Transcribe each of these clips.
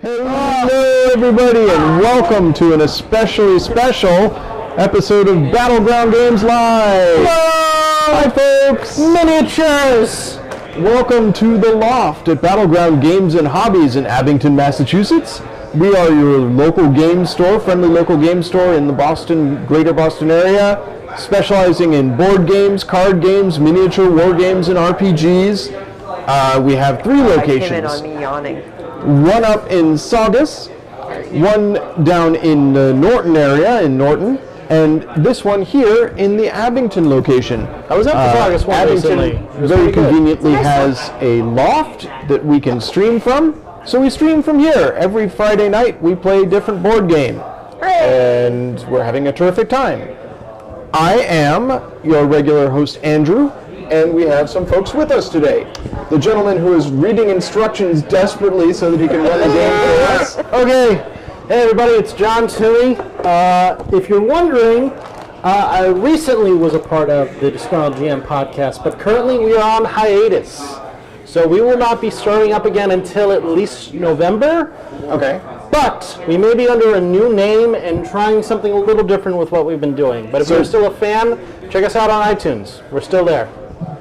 Hello, everybody, and welcome to an especially special episode of Battleground Games Live. Hello! Hi, folks. Miniatures! Welcome to The Loft at Battleground Games and Hobbies in Abington, Massachusetts. We are your local game store, friendly local game store in the greater Boston area, specializing in board games, card games, miniature war games, and RPGs. We have three locations. Came in on me yawning. One up in Saugus, one down in the Norton area in Norton, and this one here in the Abington location. I was up to Saugus one Abington recently. very conveniently has a loft that we can stream from, so we stream from here. Every Friday night we play a different board game, and we're having a terrific time. I am your regular host, Andrew, and we have some folks with us today. The gentleman who is reading instructions desperately so that he can run the game for us. Okay, hey everybody, it's John Toohey. If you're wondering, I recently was a part of the Disgruntled GM podcast, but currently we are on hiatus. So we will not be starting up again until at least November. Okay. But we may be under a new name and trying something a little different with what we've been doing. But if you're still a fan, check us out on iTunes. We're still there.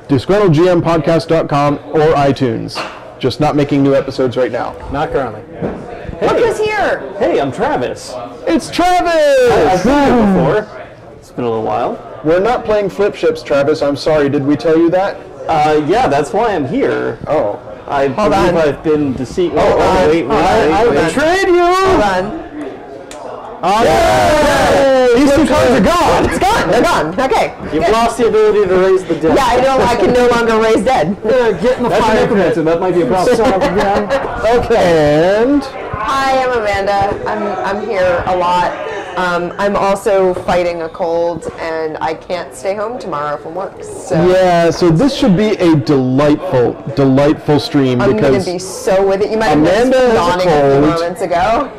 DisgruntledGMPodcast.com or iTunes. Just not making new episodes right now. Not currently. Look who's here! Hey, I'm Travis. It's Travis! I've been here before. It's been a little while. We're not playing flip ships, Travis. I'm sorry. Did we tell you that? Yeah, that's why I'm here. Oh. I believe on. I've been deceived. wait. I betrayed you! Hold on. These two cards are gone! It's gone. They're gone. Okay. You've lost the ability to raise the dead. Yeah, I can no longer raise dead. Get in the That's fire an necromancer. That might be a problem. Son of a gun. And Hi, I'm Amanda. I'm here a lot. I'm also fighting a cold, and I can't stay home tomorrow from work. So yeah, so this should be a delightful stream I'm going because to be so with it. You might have Amanda missed me has a yawning a few cold. moments ago.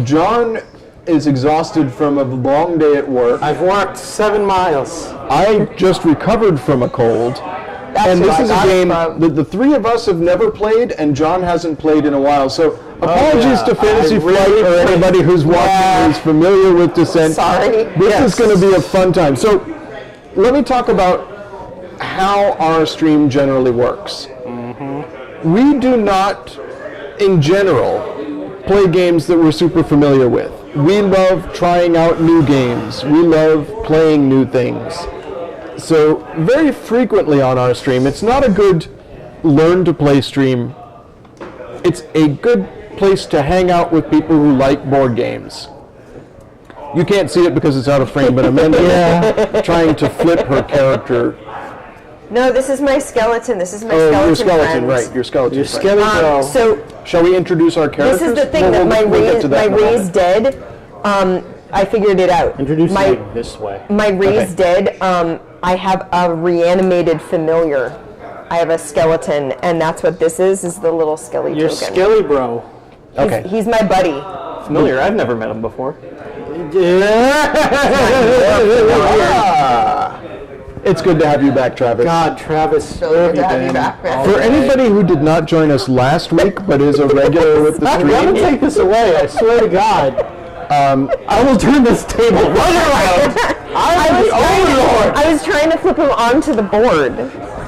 John is exhausted from a long day at work. I've walked 7 miles. I just recovered from a cold. That's And who this I is a got it game from. that the three of us have never played, and John hasn't played in a while. So apologies yeah. to Fantasy I Flight really or anybody who's watching who's familiar with Descent. Sorry. This is going to be a fun time. So let me talk about how our stream generally works. We do not, in general, play games that we're super familiar with. We love trying out new games. We love playing new things. So very frequently on our stream, it's not a good learn to play stream. It's a good place to hang out with people who like board games. You can't see it because it's out of frame, but Amanda is trying to flip her character. No, this is my skeleton. This is my Oh, your skeleton skeleton, friend. right? Your skeleton. Your friend. skeleton. So Shall we introduce our characters? this is the thing We'll that my get to that in a moment. raised dead. I figured it out. Introduce my me this way. my raised dead. I have a reanimated familiar. I have a skeleton, and that's what this is the little skelly Your token. skelly bro. Okay. He's my buddy. Familiar. I've never met him before. It's good to have you back, Travis. God, Travis. Really good to have you back, man. For anybody who did not join us last week but is a regular with the I'm going stream, to take this away, I swear to God. I will turn this table right around. I was trying to flip him onto the board,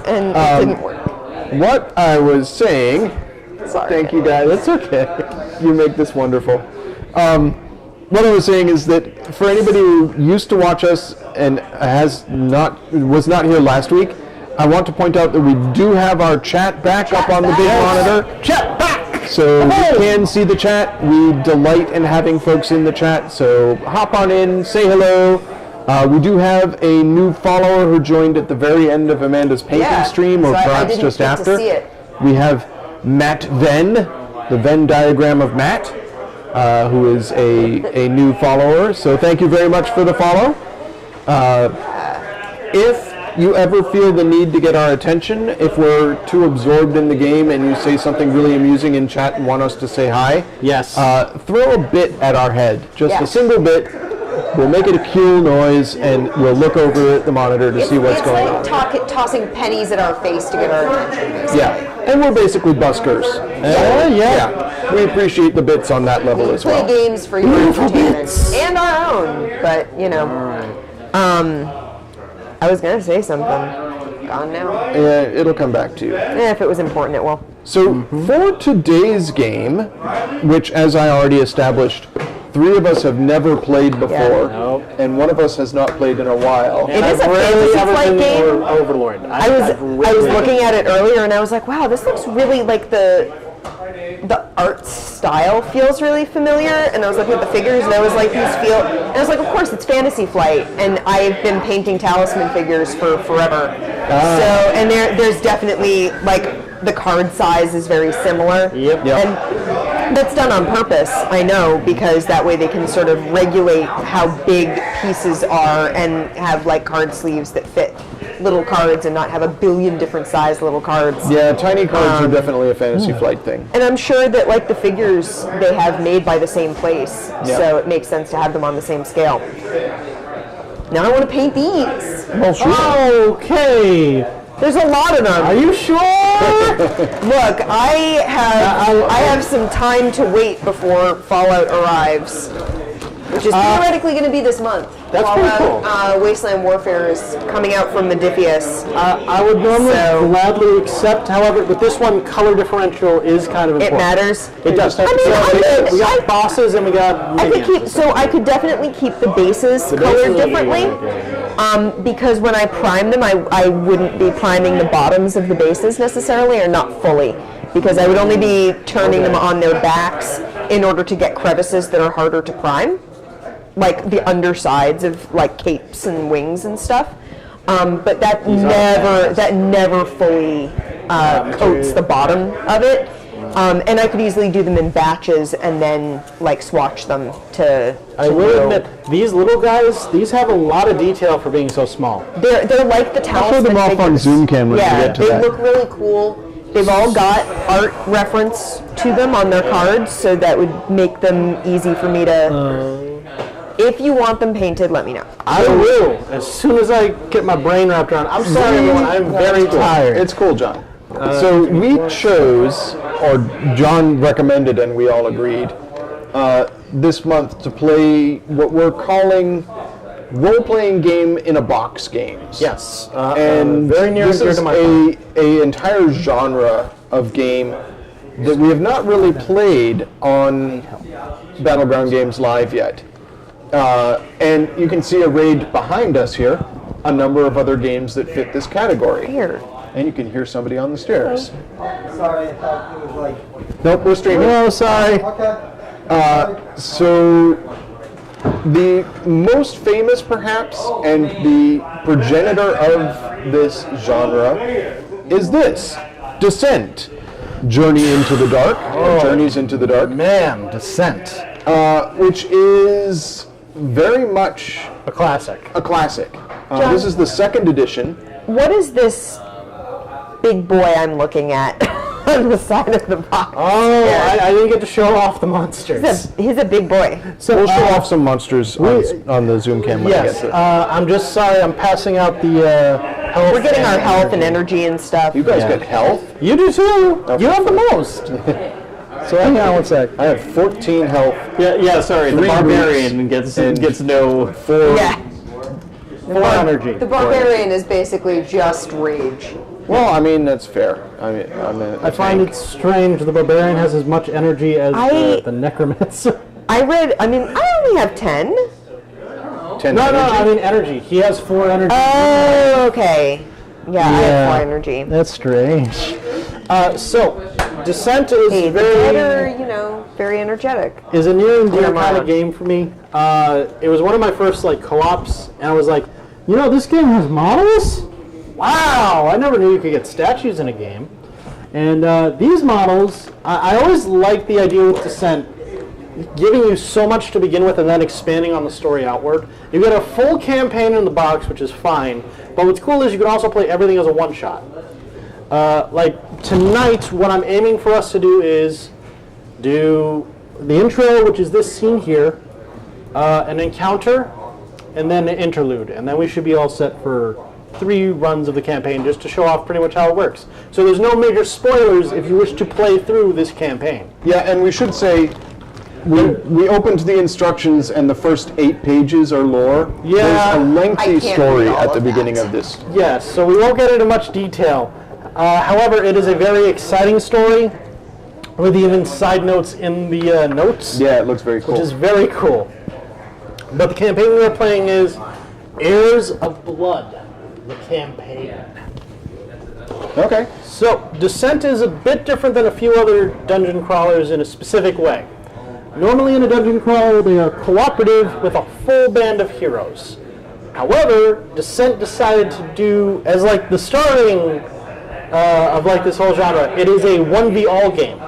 and it didn't work. what I was saying, Sorry. thank you guys, that's okay. You make this wonderful. What I was saying is that for anybody who used to watch us and was not here last week, I want to point out that we do have our chat back up on the big monitor. Chat back! So you can see the chat. We delight in having folks in the chat. So hop on in, say hello. We do have a new follower who joined at the very end of Amanda's painting stream, or so I perhaps didn't just get to after. see it. We have Matt Venn, the Venn diagram of Matt, who is a new follower. So thank you very much for the follow. If you ever feel the need to get our attention, if we're too absorbed in the game and you say something really amusing in chat and want us to say hi, Yes. throw a bit at our head, just Yeah. a single bit, We'll make it a cool noise, and we'll look over at the monitor to see what's going on. It's like tossing pennies at our face to get our attention. Basically. Yeah, and we're basically buskers. Yeah, we appreciate the bits on that level as Play well. games for your entertainment and our own, but you know. I was gonna say something. Gone now. Yeah, it'll come back to you. If it was important, it will. So for today's game, which as I already established, 3 of us have never played before, and 1 of us has not played in a while. It is a fantasy flight game. Overlord. I was looking at it earlier and I was like, wow, this looks really like the art style feels really familiar. And I was looking at the figures and I was like, these feel. And I was like, of course, it's Fantasy Flight, and I've been painting Talisman figures for forever. So, and there's definitely like the card size is very similar. Yep. And that's done on purpose, I know, because that way they can sort of regulate how big pieces are and have like card sleeves that fit little cards and not have a billion different size little cards. Yeah, tiny cards are definitely a Fantasy Flight thing. And I'm sure that like the figures they have made by the same place, so it makes sense to have them on the same scale. Now I want to paint these. Well, sure. Okay. There's a lot of them. Are you sure? Look, I have some time to wait before Fallout arrives, which is theoretically going to be this month. That's pretty Fallout Wasteland Warfare is coming out from Modiphius. I would normally gladly accept, however, with this one, color differential is kind of It important. matters. It does. I mean, We got bosses and we got minions. I could definitely keep the bases colored differently. Because when I prime them, I wouldn't be priming the bottoms of the bases necessarily, or not fully, because I would only be turning them on their backs in order to get crevices that are harder to prime, like the undersides of like capes and wings and stuff. But that never fully coats the bottom of it. And I could easily do them in batches and then like swatch them to I will admit, these little guys, these have a lot of detail for being so small. They're like the I'll show Talisman them off on figures. Zoom cam when we get to they that. look really cool. They've all got art reference to them on their cards, so that would make them easy for me to... if you want them painted, let me know. I will, as soon as I get my brain wrapped around. I'm sorry, everyone, I'm very tired. It's cool, John. So we chose, or John recommended and we all agreed, this month to play what we're calling role-playing game in a box games. Yes, And very near this and dear is to my heart. a entire genre of game that we have not really played on Battleground Games Live yet. And you can see arrayed behind us here a number of other games that fit this category. Weird. And you can hear somebody on the stairs. Sorry, I thought it was like. Nope, we're streaming. Oh, sorry. Okay. So the most famous, perhaps, and the progenitor of this genre is this: Descent, Journey into the Dark, or Journeys into the Dark, Man, Descent. which is very much A classic. a classic. This is the 2nd edition. What is this big boy I'm looking at on the side of the box? Oh, I didn't get to show off the monsters. He's a big boy. So, We'll show off some monsters on the Zoom cam when I yes, get to it. I'm just sorry, I'm passing out the health. We're getting our and health and energy and stuff. You guys get health? You do too. You have the most. So hang on one sec. I have 14 health. Yeah, sorry. The 3 barbarian gets no. Yeah. Full energy. The barbarian is basically just rage. Well, I mean, that's fair. I find it strange the barbarian has as much energy as the necromancer. I only have 10. 10 No, energy. I mean energy. He has 4 energy. Oh, okay. Yeah, I have 4 energy. That's strange. So, Descent is Hey, the dead are, very energetic. is a near and dear Come kind on. of game for me. It was one of my first co-ops, and I was like, this game has models? Wow! I never knew you could get statues in a game. And these models, I always liked the idea with Descent, giving you so much to begin with and then expanding on the story outward. You get a full campaign in the box, which is fine, but what's cool is you can also play everything as a one-shot. Tonight, what I'm aiming for us to do is do the intro, which is this scene here, an encounter, and then an interlude, and then we should be all set for 3 runs of the campaign, just to show off pretty much how it works. So there's no major spoilers if you wish to play through this campaign. Yeah, and we should say, we opened the instructions and the first 8 pages are lore. Yeah. There's a I lengthy can't story read all at the of beginning that. of this. Yes, so we won't get into much detail. However, it is a very exciting story, with even side notes in the notes, Yeah, it looks very cool. which is very cool. But the campaign we are playing is Heirs of Blood, the campaign. Okay. So, Descent is a bit different than a few other dungeon crawlers in a specific way. Normally in a dungeon crawler, they are cooperative with a full band of heroes. However, Descent decided to do, as like the starting of like this whole genre, it is a 1v-all game.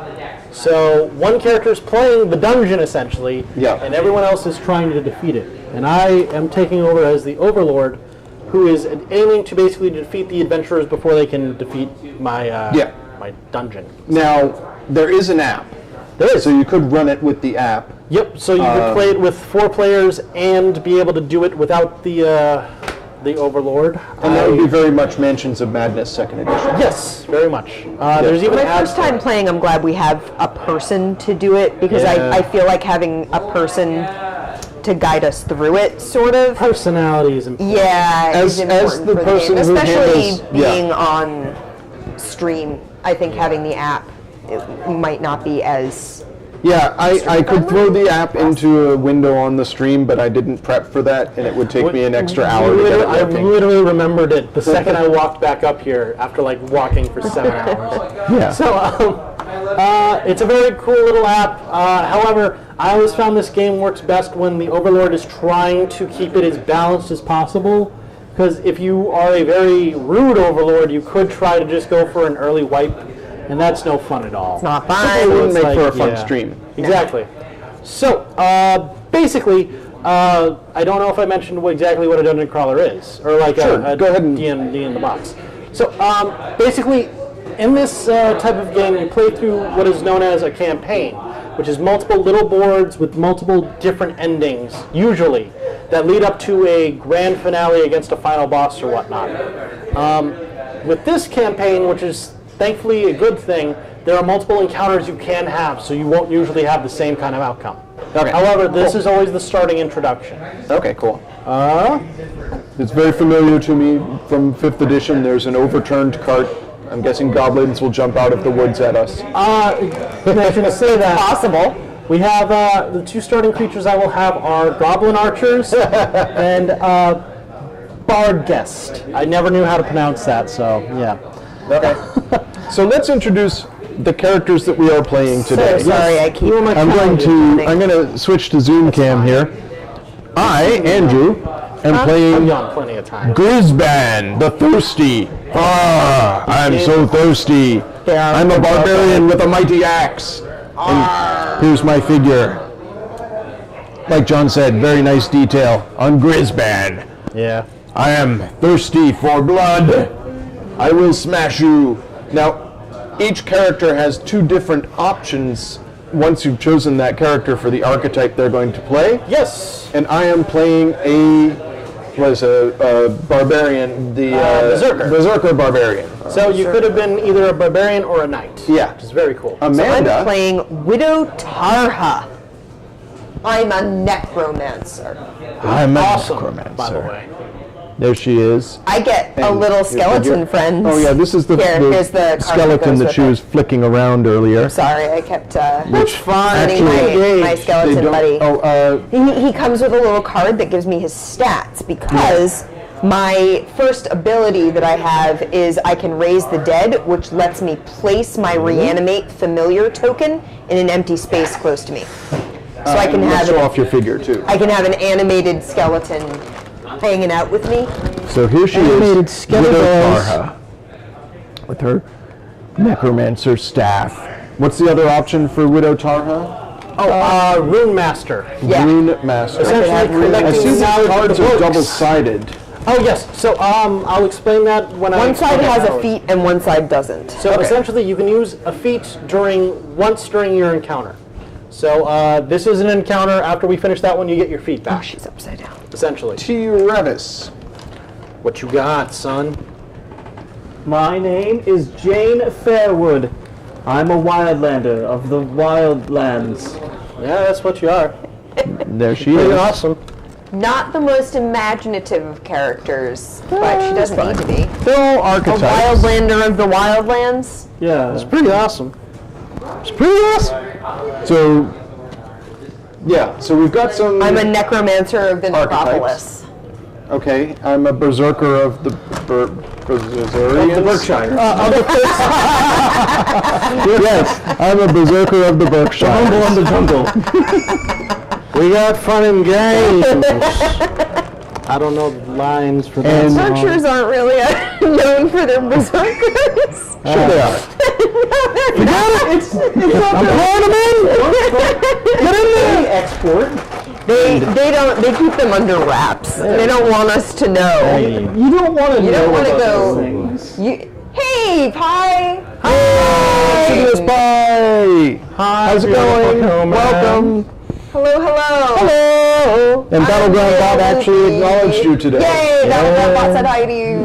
So one character is playing the dungeon essentially, Yeah. and everyone else is trying to defeat it. And I am taking over as the Overlord, who is aiming to basically defeat the adventurers before they can defeat my my dungeon. Now, there is an app. There is. So you could run it with the app. Yep. So you could play it with 4 players and be able to do it without the Overlord. And that would be very much Mansions of Madness 2nd Edition. Yes, very much. There's even My ads first time playing, I'm glad we have a person to do it, because Yeah. I feel like having a person to guide us through it, sort of. personality is important. Yeah, As- is important as the for person game, who especially handles- yeah. being on stream. I think having the app it might not be as. Yeah, I could throw the app into a window on the stream, but I didn't prep for that, and it would take me an extra hour to get it I working. literally remembered it the second I walked back up here after like walking for 7 hours. Yeah. So it's a very cool little app. However, I always found this game works best when the Overlord is trying to keep it as balanced as possible. Because if you are a very rude Overlord, you could try to just go for an early wipe, and that's no fun at all. It's not fun. It wouldn't It's make for a like, fun yeah. stream. Exactly. So, basically, I don't know if I mentioned exactly what a dungeon crawler is, or like Sure, a go ahead and- D&D in the box. So, basically, in this type of game, you play through what is known as a campaign, which is multiple little boards with multiple different endings, usually, that lead up to a grand finale against a final boss or whatnot. With this campaign, which is thankfully a good thing, there are multiple encounters you can have, so you won't usually have the same kind of outcome. Okay. However, this is always the starting introduction. Okay, cool. It's very familiar to me from 5th edition. There's an overturned cart. I'm guessing goblins will jump out of the woods at us. I should say that. Possible. We have the 2 starting creatures I will have are Goblin Archers and Bard Guest. I never knew how to pronounce that, so yeah. Okay. So let's introduce the characters that we are playing today. So sorry, I keep. I'm going to switch to Zoom cam here. I, Andrew, am I'm playing young, plenty of time. Grisban, the Thirsty. Ah, I'm so thirsty. I'm a barbarian with a mighty axe. And here's my figure. Like John said, very nice detail on Grisban. Yeah. I am thirsty for blood. I will smash you. Now, each character has 2 different options once you've chosen that character for the archetype they're going to play. Yes. And I am playing a barbarian, the Berserker barbarian. So you could have been either a barbarian or a knight. Yeah. Which is very cool. Amanda. I'm playing Widow Tarha. I'm a necromancer. I'm a Awesome, necromancer. by the way. There she is. I get a And little your skeleton figure. friend. Oh yeah, this is the, Here's the card that skeleton goes that with she it. was flicking around earlier. Sorry, I kept Which finding actually, my they skeleton don't- buddy. Oh, He comes with a little card that gives me his stats, because my first ability that I have is I can raise the dead, which lets me place my reanimate familiar token in an empty space close to me. So I can let's have show off your figure too. I can have an animated skeleton hanging out with me. So here she Animated is, skeleton Widow dolls. Tarha, with her necromancer staff. What's the other option for Widow Tarha? Rune Master. Yeah. Rune Master. Essentially I collecting see the knowledge cards of the are books. double-sided. Oh yes. So I'll explain that when I. One side okay, has a now. feat and one side doesn't. So essentially, you can use a feat once during your encounter. So this is an encounter. After we finish that one, you get your feet Oh, back, she's upside down. essentially. T-Revis. What you got, son? My name is Jane Fairwood. I'm a wildlander of the Wildlands. Yeah, that's what you are. There she Pretty is. awesome. Not the most imaginative of characters, but she doesn't need to be. They're all A archetypes. wildlander of the Wildlands. Yeah. It's pretty awesome. It's pretty awesome. So, yeah, so we've got some... I'm a necromancer of the Archetypes. necropolis. Okay, I'm a berserker of the Berserkerians. The Berkshire. Yes, I'm a berserker of the Berkshire. Humble on the jungle. We got fun and games. I don't know the lines for that And- song. Berkshires aren't really known for their berserkers. Sure they are. I'm calling them in. Get in there. Export. They keep them under wraps. They don't want us to know. You don't want to You know don't want to about go. those things. Hey, Pie. Yes, bye. Hi, How's it going? Welcome. Hello, hello. Hello. And Battleground Bob actually acknowledged you today. Yay, Battleground Bot said hi to you.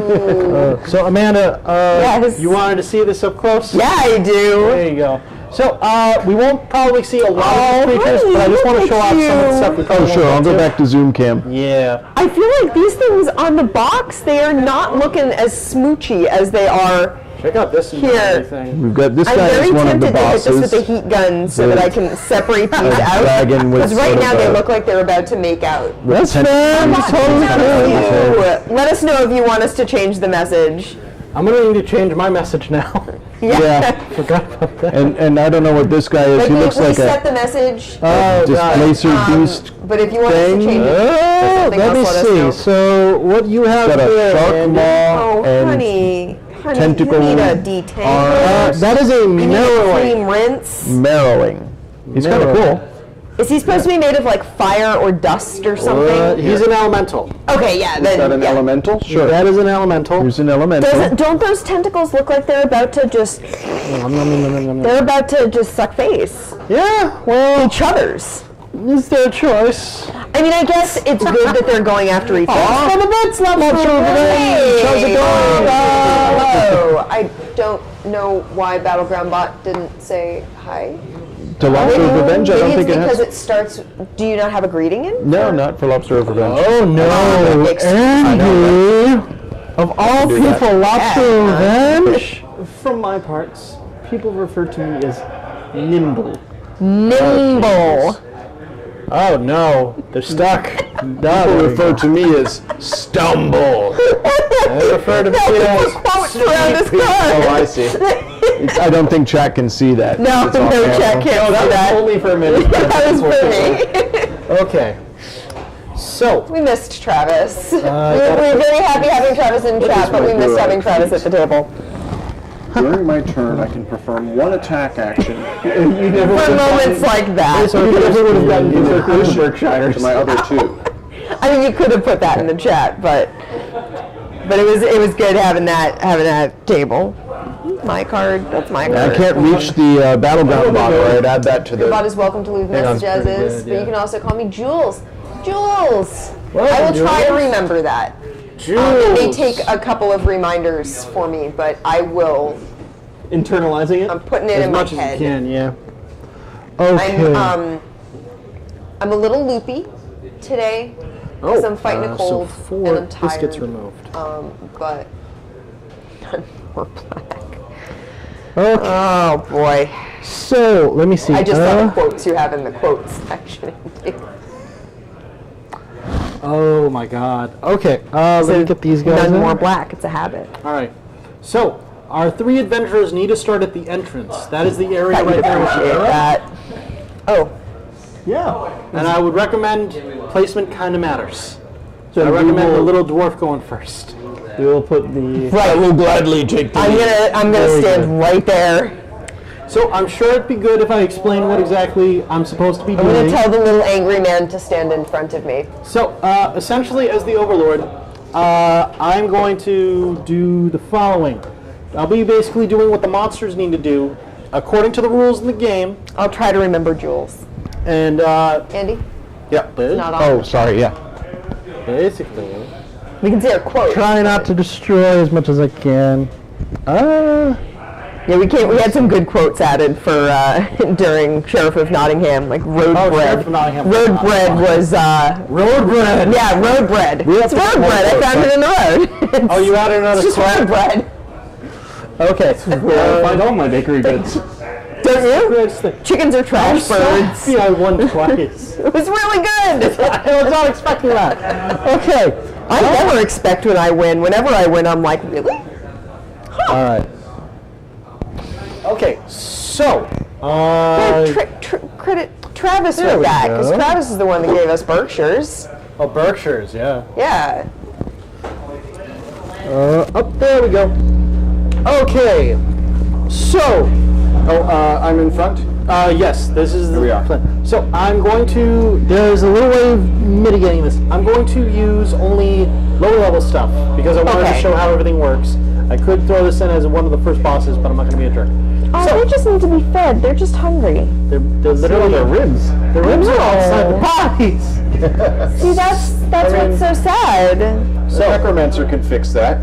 So Amanda, Yes. you wanted to see this up close? Yeah, I do. There you go. So we won't probably see a lot of these creatures, honey, but I just want to look show at off some of the you. stuff we Oh, sure, I'll go back to Zoom cam. Yeah. I feel like these things on the box, they are not looking as smoochy as they are. Check out this and Here. everything. We've got this I'm guy very is one of the tempted to hit this with bosses. a heat gun so that I can separate these out. dragon with Because right sort now of they a- look like they're about to make out. That's Bot, fine. Let us know if you want us to change the message. I'm going to need to change my message now. Yeah, Forgot about that. and I don't know what this guy is. Like He we looks like set a the message, Oh, just God. laser beast. but if you want us thing. to change it, Oh, something let me else, let us know. see. So what you have Got a here, shark Andy? maw Oh, and honey, tentacle you need a detangle. that is a You need a mirror. cream rinse. marrowing. He's kind of Marrowing. cool. Is he supposed to be made of like fire or dust or something? He's an elemental. Okay, yeah. Is that Then an yeah. elemental? Sure. That is an elemental. Here's an elemental. Don't those tentacles look like they're about to just? They're about to just suck face. Yeah, well, Each other's. it's their choice. I mean, I guess it's good that they're going after each other. For the bits, Lobster Hey, How's it going? hello. I don't know why Battleground Bot didn't say hi. To Lobster of Revenge, I don't Maybe think it's it because has. it starts. Do you not have a greeting in? No, not for Lobster of Revenge. Oh no, Andy! Of all do that. people, Lobster Revenge? From my parts, people refer to me as nimble. Nimble. Oh no, they're stuck. People refer to me as Stumble. They refer to me as Quotes around his Oh, car. I see. I don't think chat can see that. No, It's off no, camera. Jack can't see that. Only for a minute. That was for me. Okay. So, We missed Travis. We're gotta- very happy having Travis in chat, but we missed having Travis at the table. During my turn, I can perform one attack action You never For moments like that. you never would have gotten in to the addition Berkshires. to my other two. I mean, you could have put that in the chat, but it was good having that table. My card. That's my card. I can't reach the battleground bot, or I'd add that to Your bot the. is welcome to leave Hang on. message as Pretty is, good, but yeah. you can also call me Jules. Jules. Well, I will try to Jules. remember that. It may take a couple of reminders for me, but I will. Internalizing I'm it. putting it as in my much as head. you can, yeah. Okay. I'm a little loopy today because I'm fighting a cold so and I'm this tired. gets removed. But we're black. Okay. Oh boy! So, let me see. I just saw the quotes you have in the quotes section. Oh my god. Okay, let me get these guys None in. more black. It's a habit. Alright. So, our three adventurers need to start at the entrance. That is the area I right would there with the appreciate arrow. that. Oh, Yeah. And I would recommend placement kind of matters. So I we recommend the will- little dwarf going first. We will put the. right. will gladly take I'm gonna Very stand right there. So I'm sure it'd be good if I explain what exactly I'm supposed to be I'm gonna doing. tell the little angry man to stand in front of me. So essentially, as the Overlord, I'm going to do the following. I'll be basically doing what the monsters need to do according to the rules in the game. I'll try to remember Jules. And Andy, Yeah. not on. Oh, sorry. Yeah. basically, We can see our quote. try not to destroy as much as I can. Yeah, we can't. We had some good quotes added for during Sheriff of Nottingham, like road bread. Sheriff of Nottingham. Road bread was. Road bread. Yeah, road bread. We have It's to road get more bread. I quotes, found it in the road. Oh, you added another It's just quote? road bread. Okay. Where I find all my bakery goods. Don't you? Greatest thing. Chickens are trash birds. Yeah, I won twice. It was really good. I was not expecting that. Okay. I never expect when I win. Whenever I win, I'm like, really? All right. Okay. So. Credit Travis There with we that, because go. Travis is the one that gave us Berkshires. Oh, Berkshires. Yeah. Yeah. Up there we go. Okay. So. I'm in front. Yes, this is the we are. plan. So I'm going to, there's a little way of mitigating this. I'm going to use only lower level stuff because I wanted to Okay. show how everything works. I could throw this in as one of the first bosses, but I'm not going to be a jerk. Oh, So- they just need to be fed. They're just hungry. They're literally Their ribs. The ribs are No. outside the bodies. See, that's what's so sad. So necromancer can fix that.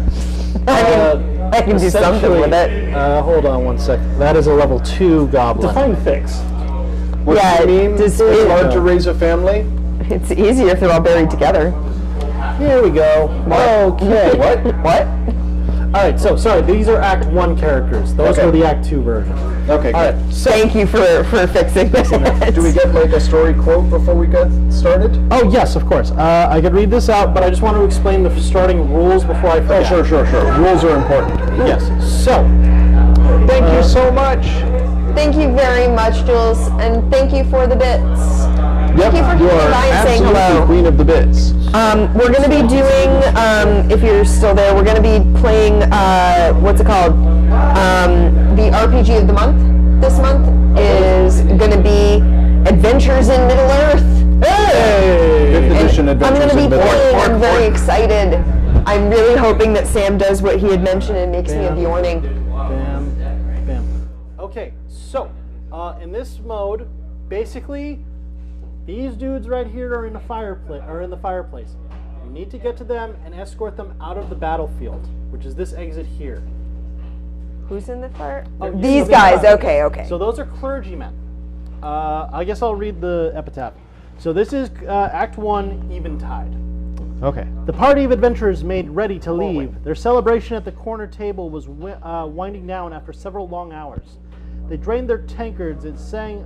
I can do something with it. Hold on one sec. That is a level 2 goblin. Define fix. What Yeah, do you mean? does It's it- hard to raise a family. It's easier if they're all buried together. Here we go. Okay. What? What? All right. So sorry. These are Act 1 characters. Those Okay. were the Act 2 version. Okay, All good. right. So, Thank you for fixing that. Do we get like a story quote before we get started? oh yes, of course. I could read this out, but I just want to explain the starting rules before I forget. Oh, sure. Rules are important. Yes. So. Thank you so much. Thank you very much, Jules, and thank you for the bits. Yep, you for you coming are by and saying absolutely hello. queen of the bits. We're going to be doing, if you're still there, we're going to be playing, what's it called? The RPG of the month this month is going to be Adventures in Middle-earth. Hey! 5th edition I'm going Adventures to be in Middle-earth. playing. I'm very excited. I'm really hoping that Sam does what he had mentioned and makes me a Bjorning. Bam. Bam. Okay. So, in this mode, basically, these dudes right here are in the fireplace. You need to get to them and escort them out of the battlefield, which is this exit here. Who's in the fire? Oh, These so guys. Okay. So those are clergymen. I guess I'll read the epitaph. So this is Act 1, Eventide. Okay. The party of adventurers made ready to leave. Their celebration at the corner table was winding down after several long hours. They drained their tankards and sang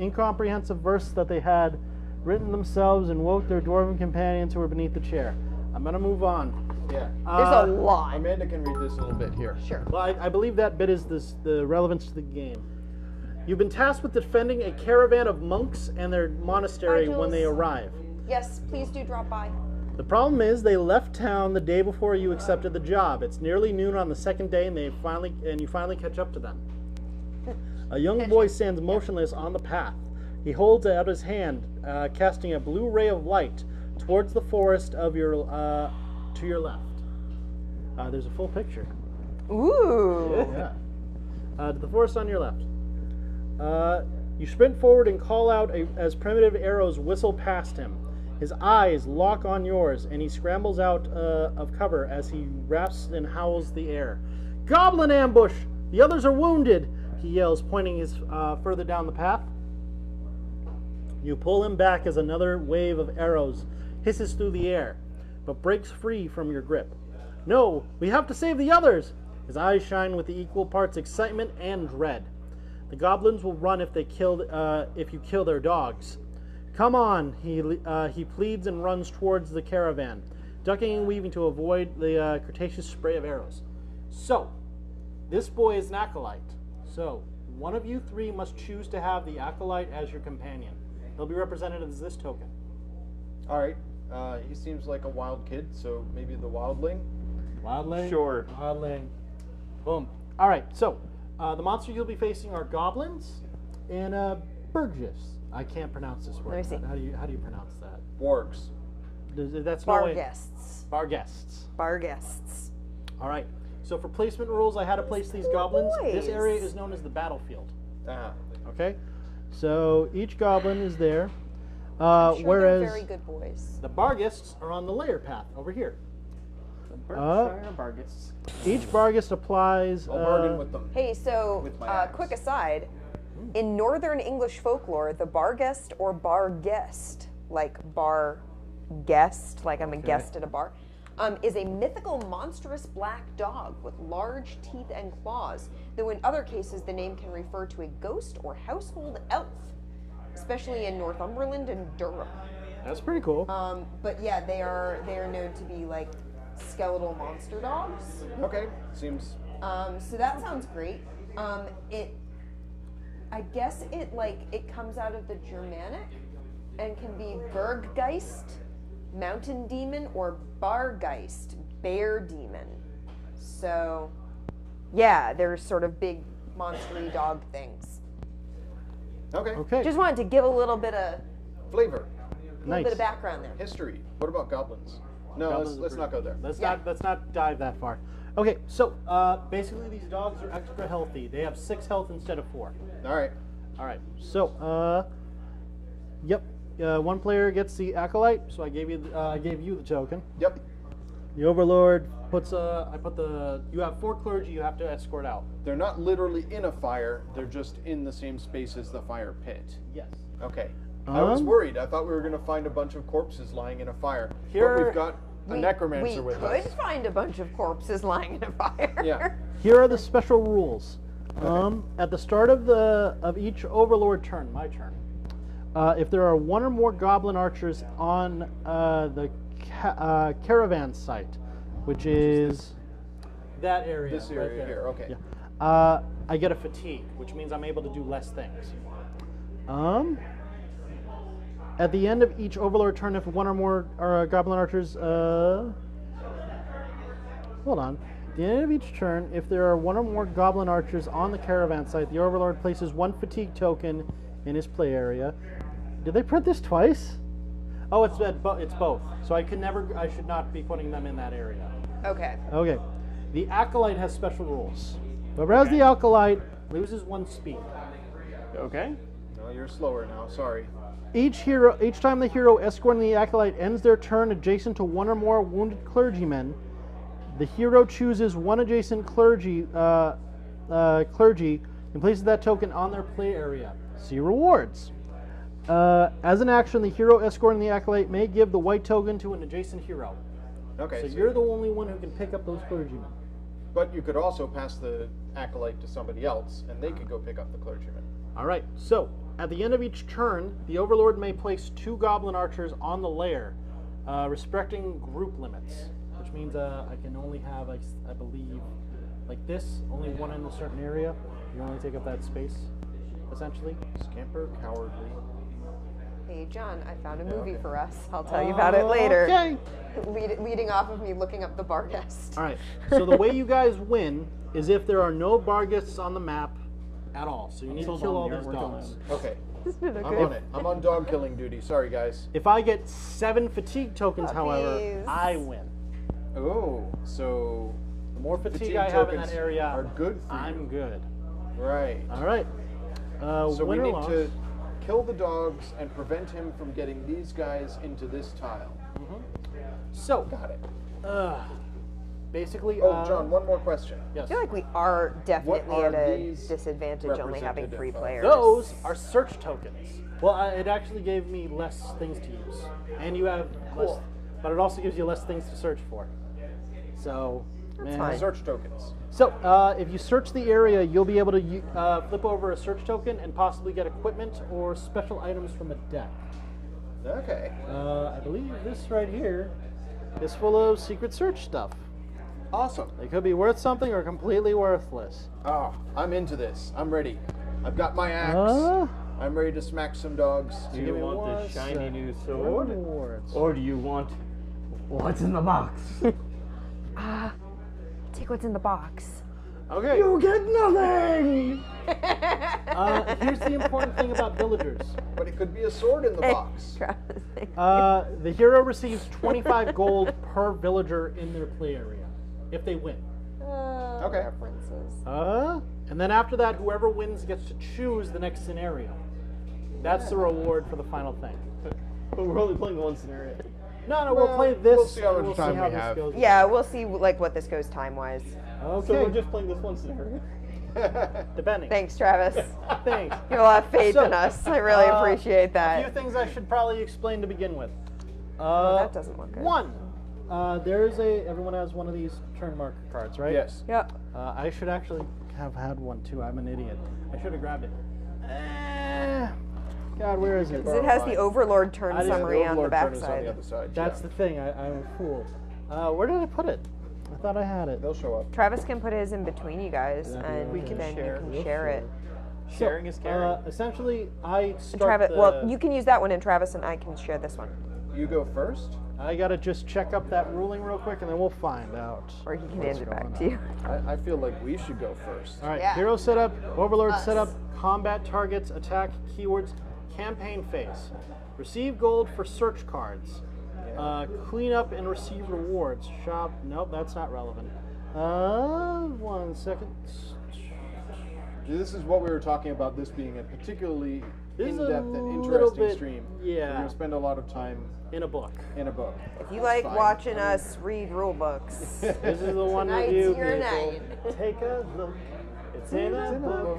incomprehensive verse that they had written themselves and woke their dwarven companions who were beneath the chair. I'm going to move on. Yeah. There's a lot. Amanda can read this a little bit here. Sure. Well, I believe that bit is the relevance to the game. You've been tasked with defending a caravan of monks and their monastery Hi, when they Jules. arrive. Yes, please do drop by. The problem is they left town the day before you accepted the job. It's nearly noon on the second day, and you finally catch up to them. A young boy stands motionless on the path. He holds out his hand, casting a blue ray of light towards the forest of your to your left. There's a full picture. Ooh. To the forest on your left. You sprint forward and call out as primitive arrows whistle past him. His eyes lock on yours, and he scrambles out of cover as he raps and howls the air. Goblin ambush! The others are wounded! He yells, pointing his further down the path. You pull him back as another wave of arrows hisses through the air, but breaks free from your grip. No, we have to save the others! His eyes shine with the equal parts excitement and dread. The goblins will run if you kill their dogs. Come on, he pleads and runs towards the caravan, ducking and weaving to avoid the Cretaceous spray of arrows. So, this boy is an acolyte. So, one of you three must choose to have the acolyte as your companion. They'll be represented as this token. All right. He seems like a wild kid, so maybe the wildling. Wildling? Sure. Wildling. Boom. All right, so the monsters you'll be facing are goblins and Burgess. I can't pronounce this word. Let me see. How do you pronounce that? Wargs. That's no way. Barguests. Barguests. Barguests. All right. So for placement rules, I had to place these goblins. This boys. area is known as the battlefield. Ah. Okay. So each goblin is there. I'm sure Whereas they're very good boys. the Barghists are on the layer path over here. Berkshire Barghists. Each Barghist applies. I'll bargain with them. Hey, so With my axe. quick aside, in Northern English folklore, the Barghest or bar guest, like bar guest, like I'm a guest at a bar, is a mythical monstrous black dog with large teeth and claws, though in other cases the name can refer to a ghost or household elf, especially in Northumberland and Durham. That's pretty cool. But yeah, they are known to be like skeletal monster dogs. Okay, seems. So that sounds great. I guess it comes out of the Germanic and can be Berggeist, mountain demon, or Bargeist, bear demon. So, yeah, they're sort of big monstery dog things. Okay. Okay. Just wanted to give a little bit of Flavor. Nice. background there. History. What about goblins? No, Goblins are let's not go there. Let's Yeah. not dive that far. Okay, so basically these dogs are extra healthy. They have 6 health instead of 4. All right. All right. So, yep. One player gets the acolyte. So I gave you the token. Yep. The overlord puts you have 4 clergy you have to escort out. They're not literally in a fire. They're just in the same space as the fire pit. Yes. Okay. I was worried. I thought we were going to find a bunch of corpses lying in a fire. Here- But we've got a necromancer we with could us. find a bunch of corpses lying in a fire. Yeah. Here are the special rules. At the start of each overlord turn, my turn, if there are 1 or more goblin archers on the caravan site, which is that area. This right area there. here. Okay. Yeah. I get a fatigue, which means I'm able to do less things. At the end of each overlord turn, if 1 or more goblin archers, hold on. At the end of each turn, if there are 1 or more goblin archers on the caravan site, the overlord places 1 fatigue token in his play area. Did they print this twice? Oh, it's both. So I should not be putting them in that area. Okay. Okay. The acolyte has special rules. Whoever has the acolyte loses 1 speed. Okay. No, you're slower now. Sorry. Each time the hero escorting the acolyte ends their turn adjacent to 1 or more wounded clergymen, the hero chooses 1 adjacent clergy and places that token on their play area. See rewards. As an action, the hero escorting the acolyte may give the white token to an adjacent hero. Okay. So you're the only one who can pick up those clergymen. But you could also pass the acolyte to somebody else, and they could go pick up the clergyman. All right. So at the end of each turn, the overlord may place 2 goblin archers on the lair, respecting group limits, which means I can only have, I believe, like this, only 1 in a certain area. You only take up that space, essentially. Scamper cowardly. Hey, John, I found a movie for us. I'll tell you about it later. Okay. Leading off of me looking up the Barghest. All right. So the way you guys win is if there are no Barghists on the map at all. So you need to Hold kill on, all you're these working dogs. on it. Okay. Isn't it I'm okay? on it. I'm on dog killing duty. Sorry, guys. If I get 7 fatigue tokens, however, Puppies. I win. Oh, so The more fatigue fatigue I have in tokens that area, are good for I'm you. good. Right. All right. So we win or need loss. to kill the dogs and prevent him from getting these guys into this tile. So, Got it. basically. Oh, John, one more question. Yes. I feel like we are definitely are at a these disadvantage only having 3 representative of? players. Those are search tokens. Well, it actually gave me less things to use, and you have less, Cool. but it also gives you less things to search for. So, fine. Search tokens. So, if you search the area, you'll be able to flip over a search token and possibly get equipment or special items from a deck. Okay. I believe this right here is full of secret search stuff. Awesome. They could be worth something or completely worthless. Oh, I'm into this. I'm ready. I've got my axe. Uh, I'm ready to smack some dogs. Do give you me want one the shiny sec. new sword? Rewards. Or do you want what's in the box? Take what's in the box. Okay. You get nothing! Here's the important thing about villagers. But it could be a sword in the box. Travis. The hero receives 25 gold per villager in their play area if they win. Okay. References. And then after that, whoever wins gets to choose the next scenario. That's the reward for the final thing. But we're only playing one scenario. No, we'll play this. we'll see how and much time we this have. goes. Yeah, we'll see like what this goes time-wise. Okay. So we're just playing this one scenario. Depending. Thanks, Travis. Thanks. You have a lot of faith So, in us. I really appreciate A that. few things I should probably explain to begin with. That doesn't look good. One, everyone has one of these turn marker cards, right? Yes. Yep. I should actually have had one too. I'm an idiot. I should have grabbed it. God, where is it? 'Cause it has the Overlord turn I didn't- summary on the Overlord turn is on the backside. other side. That's the thing. I'm a fool. Where did I put it? I thought I had it. They'll show up. Travis can put his in between you guys, and We can then share. you can We'll share it. Sharing is caring. Essentially, I start Travis, the, well, you can use that one, and Travis and I can share this one, You go first. I gotta just check up that ruling real quick, and then we'll find out. or he can what's hand it back going to you. I feel like we should go first. All right, Yeah. hero setup, Overlord Us. setup, combat targets, attack keywords, campaign phase. Receive gold for search cards. Clean up and receive rewards. Shop. Nope, that's not relevant. 1 second. This is what we were talking about. This being a particularly This is a in-depth and little interesting bit- stream. yeah. We're gonna spend a lot of time In a book. in a book. If you like Fine. watching us read rule books, This is the one Tonight's review. your people. night. Take a look. It's in a book.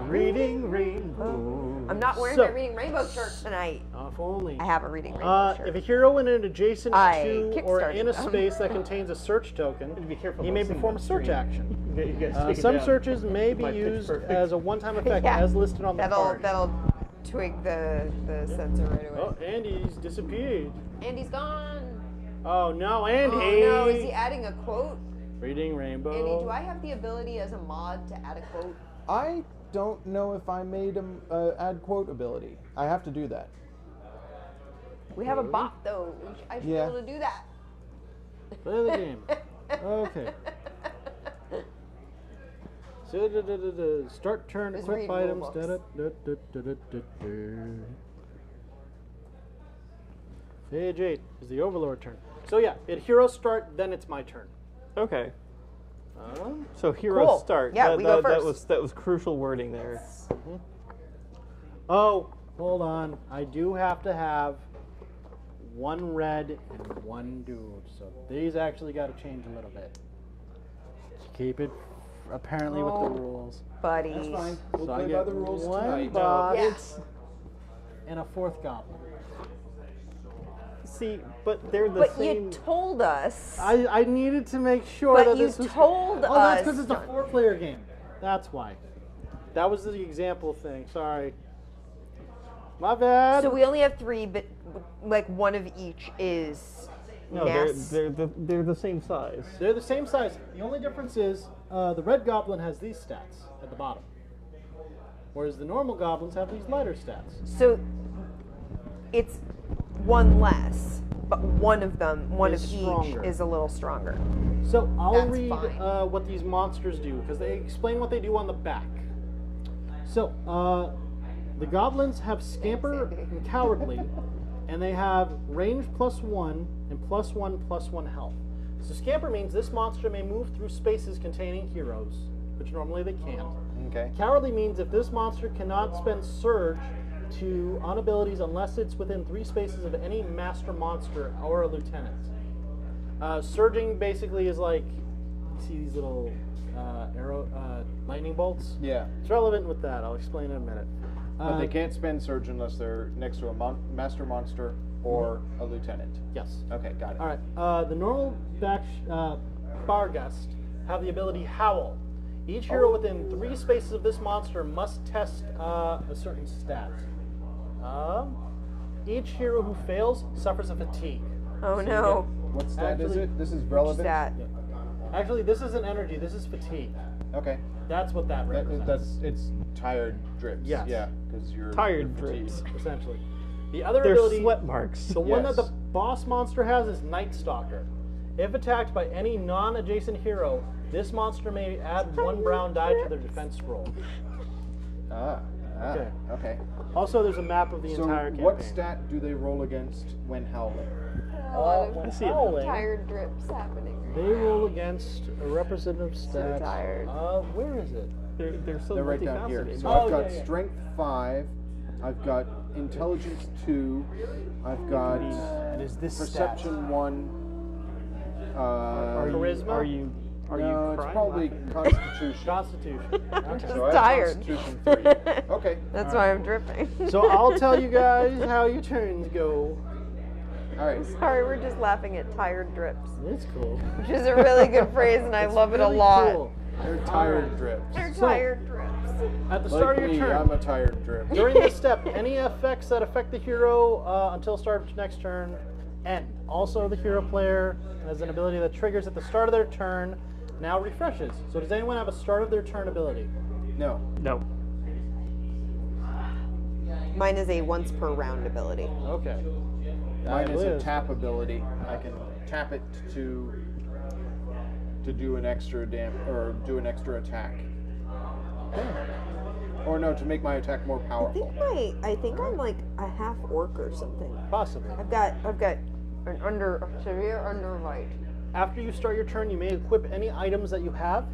Reading Rainbow. I'm not wearing So- my Reading Rainbow shirt tonight. If only. I have a Reading Rainbow shirt. If a hero in an adjacent I to or kickstarted in a them. space that contains a search token, Be careful he may about perform a seeing search that action. You guys take it Some down. searches may be My pitch used perfect. as a one-time effect, Yeah. as listed on the card. That'll twig the sensor right away. Oh, Andy's disappeared. Andy's gone. Oh no, Andy! Oh no, is he adding a quote? Reading Rainbow. Andy, do I have the ability as a mod to add a quote? I don't know if I made an add quote ability. I have to do that. We have a bot though. I should Yeah. be able to do that. Play the game. Okay. So, start turn, Just equip read items. rulebooks. Page 8 is the Overlord turn. So yeah, at hero start, then it's my turn. Okay. So hero Cool. start. Yeah, that, we go that, first. that was crucial wording there. Oh, hold on. I do have to have one red and one dude. So these actually got to change a little bit. Keep it apparently with the rules. Buddy. That's fine. We'll So I play get by the rules one tonight. bot Yeah. and a fourth goblin. See, but they're the But same. you told us. I needed to make sure But that you this was. told Oh, that's us. because it's a 4-player game. That's why. That was the example thing. Sorry. My bad. So we only have 3, but like one of each is no, NAS. they're the same size. They're the same size. The only difference is the red goblin has these stats at the bottom, whereas the normal goblins have these lighter stats. So it's one less, but one of them, one Is of stronger. each, is a little stronger. So I'll That's read fine. what these monsters do because they explain what they do on the back. So the goblins have Scamper and Cowardly, and they have range +1 and +1/+1 health. So Scamper means this monster may move through spaces containing heroes, which normally they can't. Okay. Cowardly means if this monster cannot spend Surge on abilities unless it's within 3 spaces of any master monster or a lieutenant. Surging basically is like, you see these little lightning bolts? Yeah. It's relevant with that. I'll explain in a minute. But they can't spend surge unless they're next to a master monster or a lieutenant. Yes. Okay, got it. All right. The normal Barghest have the ability Howl. Each hero within 3 spaces of this monster must test a certain stat. Each hero who fails suffers a fatigue. Oh no. What stat is Actually- it? This is relevant. Stat. Actually, this isn't energy. This is fatigue. Okay. That's what that represents. It's tired drips. Yes. Yeah, because you're Tired you're fatigued. drips. essentially. The other They're ability, sweat marks. the one that Yes. the boss monster has is Night Stalker. If attacked by any non-adjacent hero, this monster may add 1 brown die to their defense roll. Okay. Okay. Also, there's a map of the So entire campaign. what stat do they roll against when howling? I see it. Howling, Tired drips happening. they roll against a representative stat. tired. Where is it? They're so They're right down here. multifaceted. So Oh, I've got yeah, yeah. strength 5. I've got intelligence 2. I've got And is this perception 1. Charisma? Are you No, it's crying? probably Constitution. Constitution? Okay. So I have tired. Constitution 3. Okay. That's why I'm dripping. So I'll tell you guys how your turns go. All right. Sorry, we're just laughing at tired drips, It's cool. which is a really good phrase, and I love it a Really lot. cool. They're tired drips. They're So- tired drips. At the Like start of me, your turn, I'm a tired drip. during this step, any effects that affect the hero until start of next turn end. Also, the hero player has an ability that triggers at the start of their turn, now refreshes. So does anyone have a start of their turn ability? No. No. Mine is a once per round ability. Okay. Mine is a Liz. tap ability. I can tap it to do an extra or do an extra attack. Or no, to make my attack more powerful. I think I'm like a half orc or something. Possibly. I've got an severe underbite. After you start your turn, you may equip any items that you have.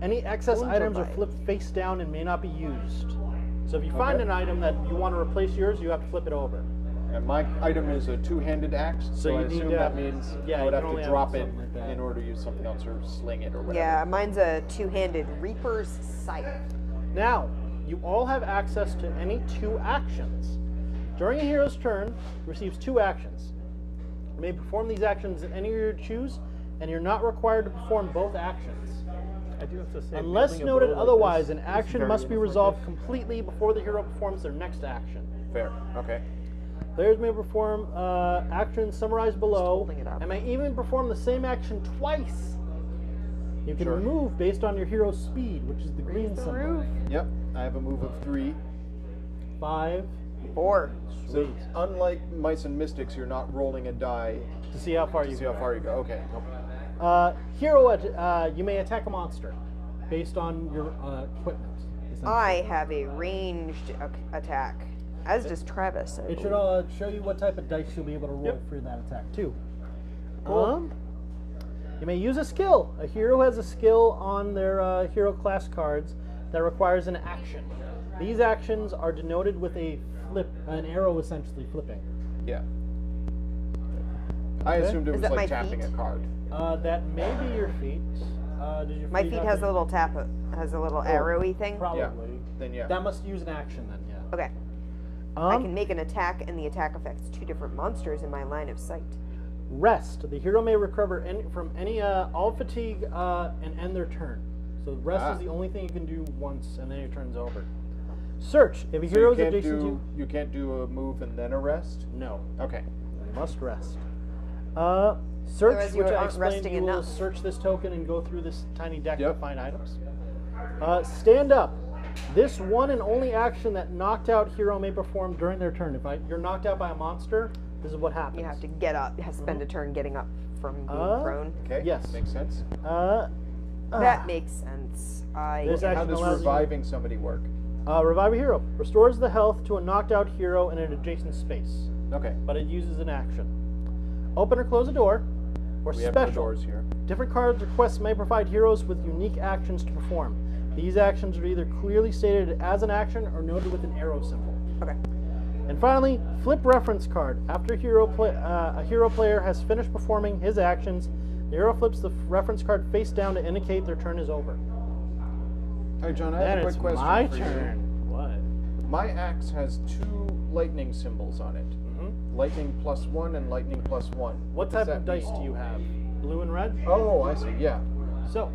Any excess items are Underbite. flipped face down and may not be used. So if you find Okay. an item that you want to replace yours, you have to flip it over. And my item is a two-handed axe, so I you need assume to that have- means yeah, I would you have can only to have drop it something like that. in order to use something else or sling it or whatever. Yeah, mine's a two-handed Reaper's Scythe. Now, you all have access to any 2 actions. During a hero's turn, he receives 2 actions. You may perform these actions in any order you choose, and you're not required to perform both actions. I do have to say, Unless building a noted bow like otherwise, this an is action very must be ineffective. resolved completely before the hero performs their next action. Fair. Okay. Players may perform actions summarized below, holding it up. and may even perform the same action twice. You can Sure. move based on your hero's speed, which is the green the symbol. roof. Yep. I have a move of 3. 5. 4. So Sweet. unlike mice and mystics, you're not rolling a die To see how far to you see go. how far you go. Okay. You may attack a monster based on your equipment. essentially. I have a ranged attack, as does Travis. I It should believe. show you what type of dice you'll be able to roll for that attack too. Cool. You may use a skill. A hero has a skill on their hero class cards that requires an action. These actions are denoted with a flip, an arrow essentially flipping. Yeah. I Okay. assumed it Is was that like my tapping feet? a card. That may be your feet. Did your My feet have has to- a little has a little arrowy thing. Probably. Then yeah. That must use an action then, yeah. Okay. I can make an attack, and the attack affects 2 different monsters in my line of sight. Rest. The hero may recover from any all fatigue and end their turn. So rest Ah. is the only thing you can do once, and then your turn's over. Search. If a So hero you is can't adjacent do you can't do a move and then a rest. to no, Okay. must rest. Search, Otherwise you which I aren't explained, resting you will enough. search this token and go through this tiny deck to Yep. find items. Stand up. This one and only action that knocked out hero may perform during their turn. If you're knocked out by a monster, this is what happens. You have to get up. You have to spend a turn getting up from being prone. Okay. Yes. Makes sense. That makes sense. This How action does allows you- reviving somebody work? Revive a hero. Restores the health to a knocked out hero in an adjacent space, Okay. but it uses an action. Open or close a door, or We have no special. doors here. Different cards or quests may provide heroes with unique actions to perform. These actions are either clearly stated as an action or noted with an arrow symbol. Okay. And finally, flip reference card. After a hero player has finished performing his actions, the hero flips the reference card face down to indicate their turn is over. Hey John, I Then have a it's quick question my for turn. What? you. My axe has 2 lightning symbols on it. Lightning +1 and lightning +1. What does type of that dice mean? do you have? Blue and red? Oh, I see. Yeah. So,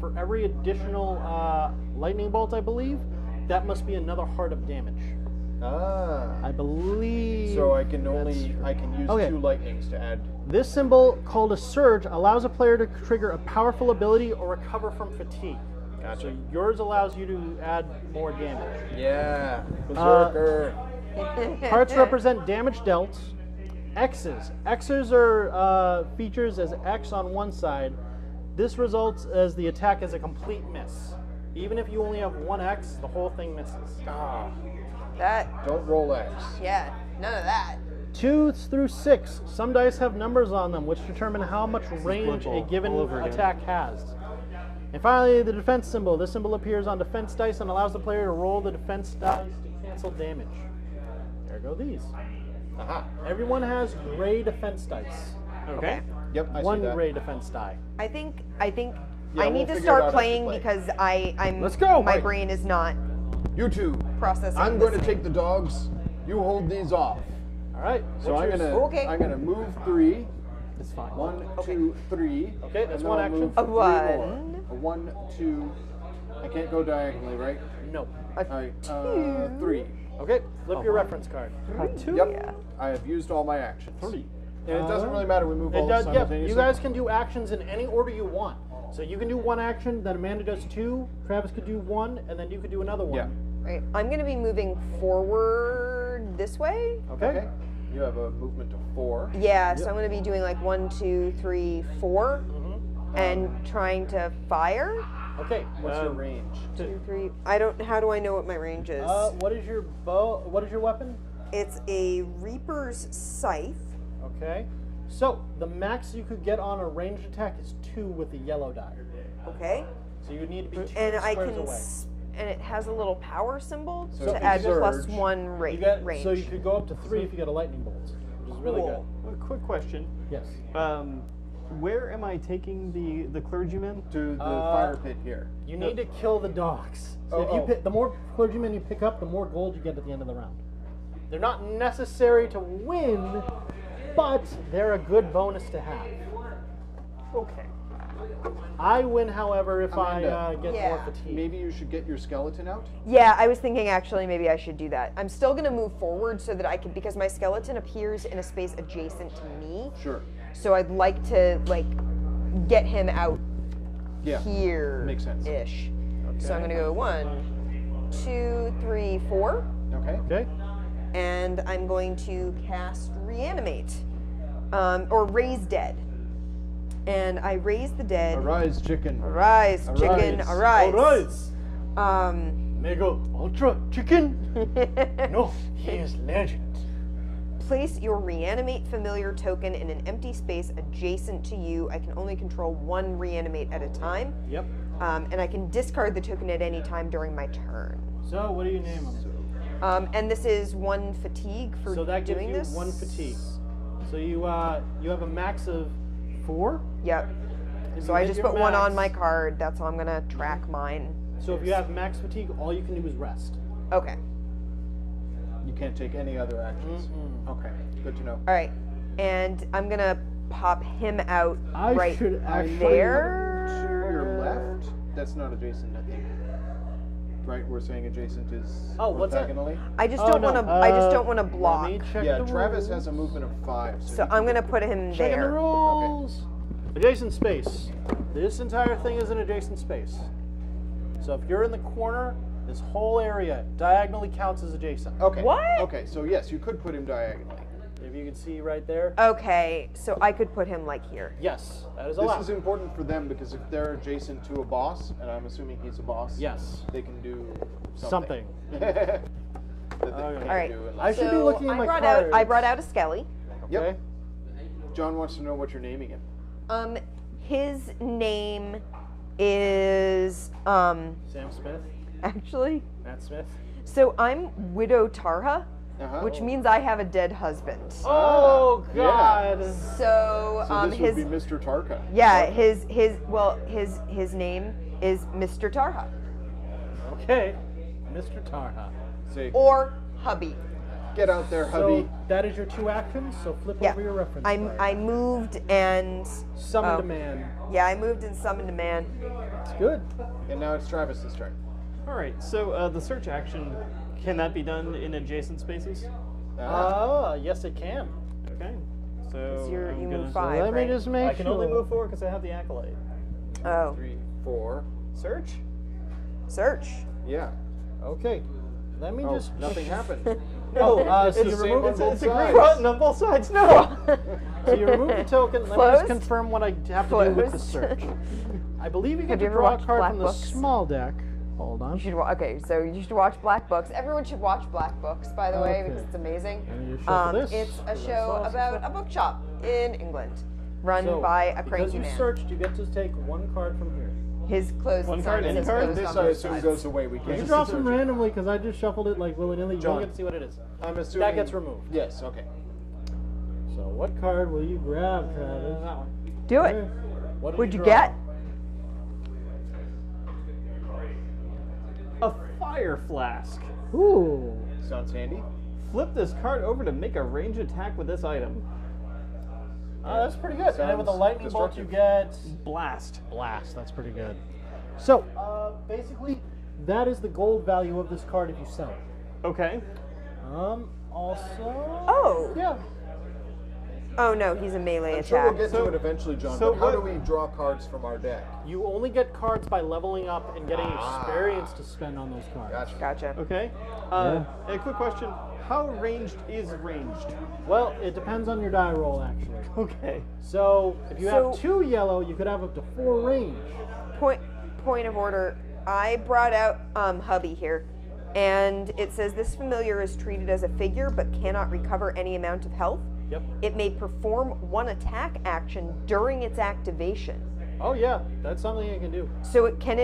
for every additional lightning bolt, I believe, that must be another heart of damage. Ah. I believe. So I can that's use Okay. 2 lightnings to add. This symbol, called a surge, allows a player to trigger a powerful ability or recover from fatigue. Gotcha. So yours allows you to add more damage. Yeah. Berserker. Hearts represent damage dealt. X's. X's are features as X on one side. This results as the attack is a complete miss. Even if you only have 1 X, the whole thing misses. Ah. That. Don't roll X. Yeah. None of that. 2 through 6. Some dice have numbers on them, which determine how much range a given all over again. attack has. And finally, the defense symbol. This symbol appears on defense dice and allows the player to roll the defense dice to cancel damage. There go these. Aha. Everyone has gray defense dice. Okay. Yep, I One see that. gray defense die. I think Yeah, I we'll need to figure it start out as we playing play. because I'm. Let's go, My Mike. brain is not You two. processing. I'm this. going to take the dogs. You hold these off. All right. So what's I'm yours? gonna Okay. I'm gonna move 3. It's fine. 1, 2, 3. Okay, that's and then one I'll action. move A 3 more. one. A 1, 2. I can't go diagonally, right? No. A All right. two. 3. Okay. Flip your reference card. Yep. Yeah. I have used all my actions. 3. And it doesn't really matter. We move all It does, yeah, simultaneously. you guys can do actions in any order you want. So you can do one action, then Amanda does 2, Travis could do 1, and then you could do another one. Yeah. Right. I'm going to be moving forward this way. Okay. You have a movement of 4. Yeah, so I'm going to be doing like 1, 2, 3, 4, Mm-hmm. and trying to fire. Okay. What's your range? 2, 3. I don't. How do I know what my range is? What is your bow? What is your weapon? It's a Reaper's Scythe. Okay. So the max you could get on a ranged attack is 2 with the yellow die. Okay. So you would need to be 2 And I squares can. away. And it has a little power symbol So to if add you plus surge, 1 You get, range. so you could go up to 3 if you get a lightning bolt, which is really Cool. A quick question. good. Yes. Where am I taking the clergyman? To the fire pit here. You need to kill the dogs. So Oh, if you oh. pick, the more clergymen you pick up, the more gold you get at the end of the round. They're not necessary to win, but they're a good bonus to have. Okay. I win, however, if Amanda. I get Yeah. more fatigue. Maybe you should get your skeleton out. Yeah, I was thinking actually maybe I should do that. I'm still going to move forward so that I can, because my skeleton appears in a space adjacent to me. Sure. So I'd like to like get him out Yeah. here. Makes sense. Ish. So I'm gonna go 1, 2, 3, 4, Okay. Okay. and I'm going to cast Reanimate, or Raise Dead. And I raise the dead. Arise, chicken. Arise, chicken, Arise. arise. Alright. Um, Mega Ultra Chicken. No, he is legend. Place your reanimate familiar token in an empty space adjacent to you. I can only control 1 reanimate at a time. Yep. And I can discard the token at any time during my turn. So what do you name him? And this is 1 fatigue for So that gives doing you this. 1 fatigue. So you have a max of 4. Yep. If So you I hit just your put 1 on max- my card. That's how I'm gonna track mine. So if you have max fatigue, all you can do is rest. Okay. You can't take any other actions. Okay. Good to know. All right. And I'm gonna pop him out I right should actually- there. To your left. That's not adjacent, I think. Right? We're saying adjacent is Oh, what's that? diagonally. I just Oh, don't no, want to. I just don't want to let block. me check Yeah, the Travis rules. has a movement of 5. So he I'm can gonna get- put him Checking the there. rules. Adjacent space. This entire thing is an adjacent space. So if you're in the corner, this whole area diagonally counts as adjacent. Okay. What? Okay, so yes, you could put him diagonally. If you can see right there. Okay, so I could put him like here. Yes, that is This allowed. is important for them because if they're adjacent to a boss, and I'm assuming he's a boss, Yes. they can do Something. that they can't All right. do unless- I should be So looking at my I cards. brought out a skelly. Yep. Okay. John wants to know what you're naming him. His name is Sam Smith, actually. Matt Smith. So I'm Widow Tarha, Uh-huh. which means I have a dead husband. Oh yeah. God. So, So this his would be Mr. Tarka. yeah his name is Mr. Tarha Okay, Mr. Tarha. Say, or hubby. get out there, hubby. So that is your 2 actions. So flip Yeah, over your reference. I card. moved and Summoned oh. a man. Yeah, I moved and summoned a man. It's good. And now it's Travis's turn. All right. So the search action, can that be done in adjacent spaces? Yes, it can. Okay. So You I'm move gonna- 5, Let me right? just make I can sure. only move forward because I have the accolade. Oh, 3, 4. Search. search. Yeah. Okay. Let me Oh, just. nothing happened. Oh, so the you same remove on it. both It's a green sides. button on both sides. No. So you remove the token. Let me Closed? just confirm what I have to do with the Closed. search. I believe you get Have you to ever draw a watched card Black from the Books? small deck. Hold on. You should okay, so you should watch Black Books. Everyone should watch Black Books, by the way, Okay. because it's amazing. Let me just shuffle this. It's a That's show awesome. about a bookshop in England. run So, by a because cranky you man. searched, you get to take one card from here. His closed One sign card, is any his card? closed This on I both assume sides. goes away. We You can't can just drop them search it. randomly because I just shuffled it like willy-nilly. You John. don't get to see what it is. I'm assuming That gets removed. Yes. Okay. So what card will you grab, Travis? That one. Do it. Okay. What did What'd you draw? get? A fire flask. Ooh. Sounds handy. Flip this card over to make a range attack with this item. That's pretty good. And then with the Sounds lightning bolt, you destructive. get Blast. blast. That's pretty good. So basically, that is the gold value of this card if you sell it. Okay. Also. Oh. Yeah. Oh no, he's a melee I'm sure we'll attack. get to it eventually, John. so but how do what- we draw cards from our deck? You only get cards by leveling up and getting experience to spend on those cards. Gotcha. Gotcha. Okay. A quick question. How ranged is ranged? Well, it depends on your die roll, actually. Okay. So if you So- have 2 yellow, you could have up to 4 range. Point of order. I brought out hubby here, and it says this familiar is treated as a figure but cannot recover any amount of health. Yep. It may perform one attack action during its activation. Oh yeah, that's something you can do. So it can't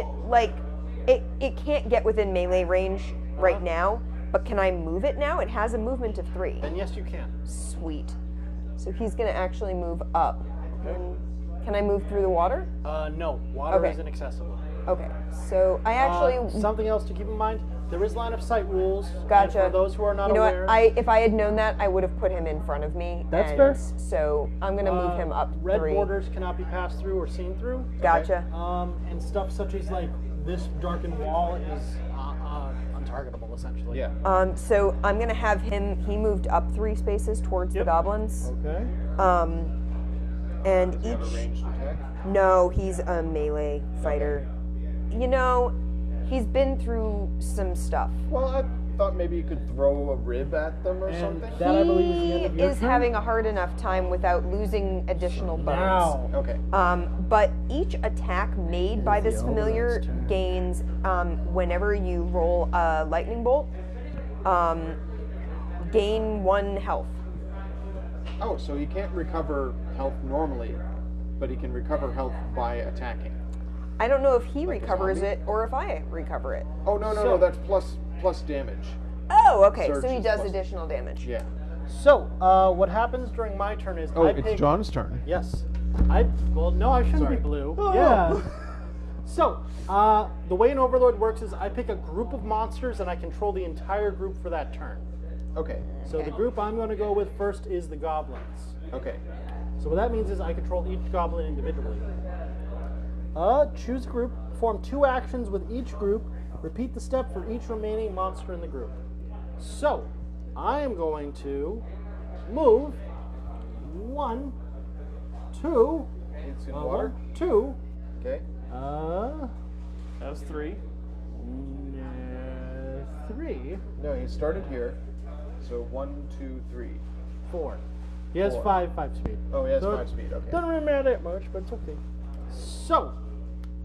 get within melee range right now, but can I move it now? It has a movement of 3. Then yes, you can. Sweet. So he's gonna actually move up. Okay. Can I move through the water? No, water Okay. isn't accessible. Okay. So I actually Something else to keep in mind: there is line of sight rules. and Gotcha. for those who are not you know aware, what? If I had known that, I would have put him in front of me. That's and fair. So I'm gonna move him up Red 3. borders cannot be passed through or seen through. Gotcha. And stuff such as like this darkened wall is untargetable essentially. Yeah. So I'm gonna have him. He moved up 3 spaces towards the goblins. Okay. And Have a each. ranged attack. No, he's a melee fighter. You know, he's been through some stuff. Well, I thought maybe you could throw a rib at them or And something. that I believe is the He end of your is turn. having a hard enough time without losing additional bones. Now. Okay. But each attack made by this familiar Overlord's turn. gains, whenever you roll a lightning bolt, gain 1 health. Oh, so he can't recover health normally, but he can recover health by attacking. I don't know if he Like a recovers zombie? it or if I recover it. Oh no, So- that's plus damage. Oh, okay. Surge So he is does plus- additional damage. Yeah. So what happens during my turn is Oh, I it's pick. John's turn. Yes. No, I shouldn't Sorry. be blue. Oh. Yeah. So, the way an Overlord works is I pick a group of monsters and I control the entire group for that turn. Okay. So the group I'm going to go with first is the goblins. Okay. So what that means is I control each goblin individually. Choose a group, perform 2 actions with each group, repeat the step for each remaining monster in the group. So, I am going to move 1, 2, It's in water. 2, Okay. That was 3. 3, No, he started here. So 1, 2, 3. 4. He has 4. 5 speed. Oh, he has So 5 speed. Okay. Doesn't really matter that much, but it's okay. So,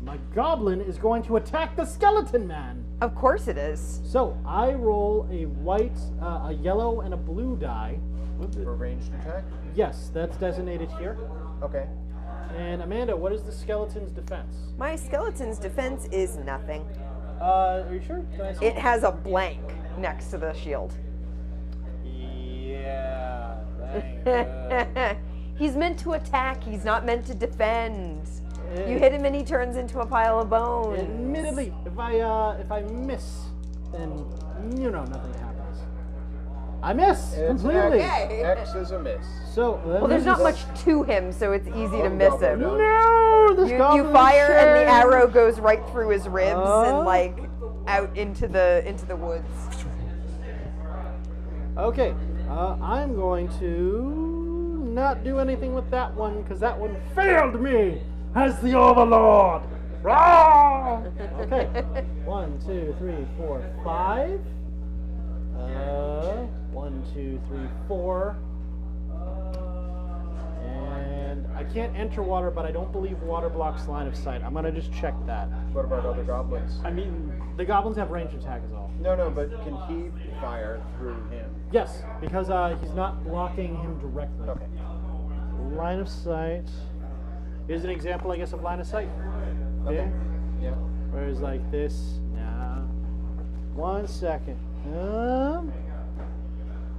my goblin is going to attack the skeleton man. Of course it is. So, I roll a white, a yellow, and a blue die. For ranged attack. Yes, that's designated here. Okay. And Amanda, what is the skeleton's defense? My skeleton's defense is nothing. Are you sure? Can I see? It has a blank next to the shield. Yeah. Dang. He's meant to attack. He's not meant to defend. Eh. You hit him and he turns into a pile of bones. Admittedly, if I miss, then nothing happens. I miss It's completely. X is a miss. So Well, there's not much to him, so it's easy to miss him. No. No, this You goblin is fire and the sharing. arrow goes right through his ribs Oh. and like out into the woods. Okay, I'm going to not do anything with that one because that one failed me as the Overlord. Rah! Okay, 1, 2, 3, 4, 5. 1, 2, 3, 4. And I can't enter water, but I don't believe water blocks line of sight. I'm gonna just check that. What about other goblins? I mean, the goblins have ranged attack is all. No, but can he fire through him? Yes, because he's not blocking him directly. Okay. line of sight. Here's an example, I guess, of line of sight. Okay. Yeah. Whereas like this. Now, 1 second.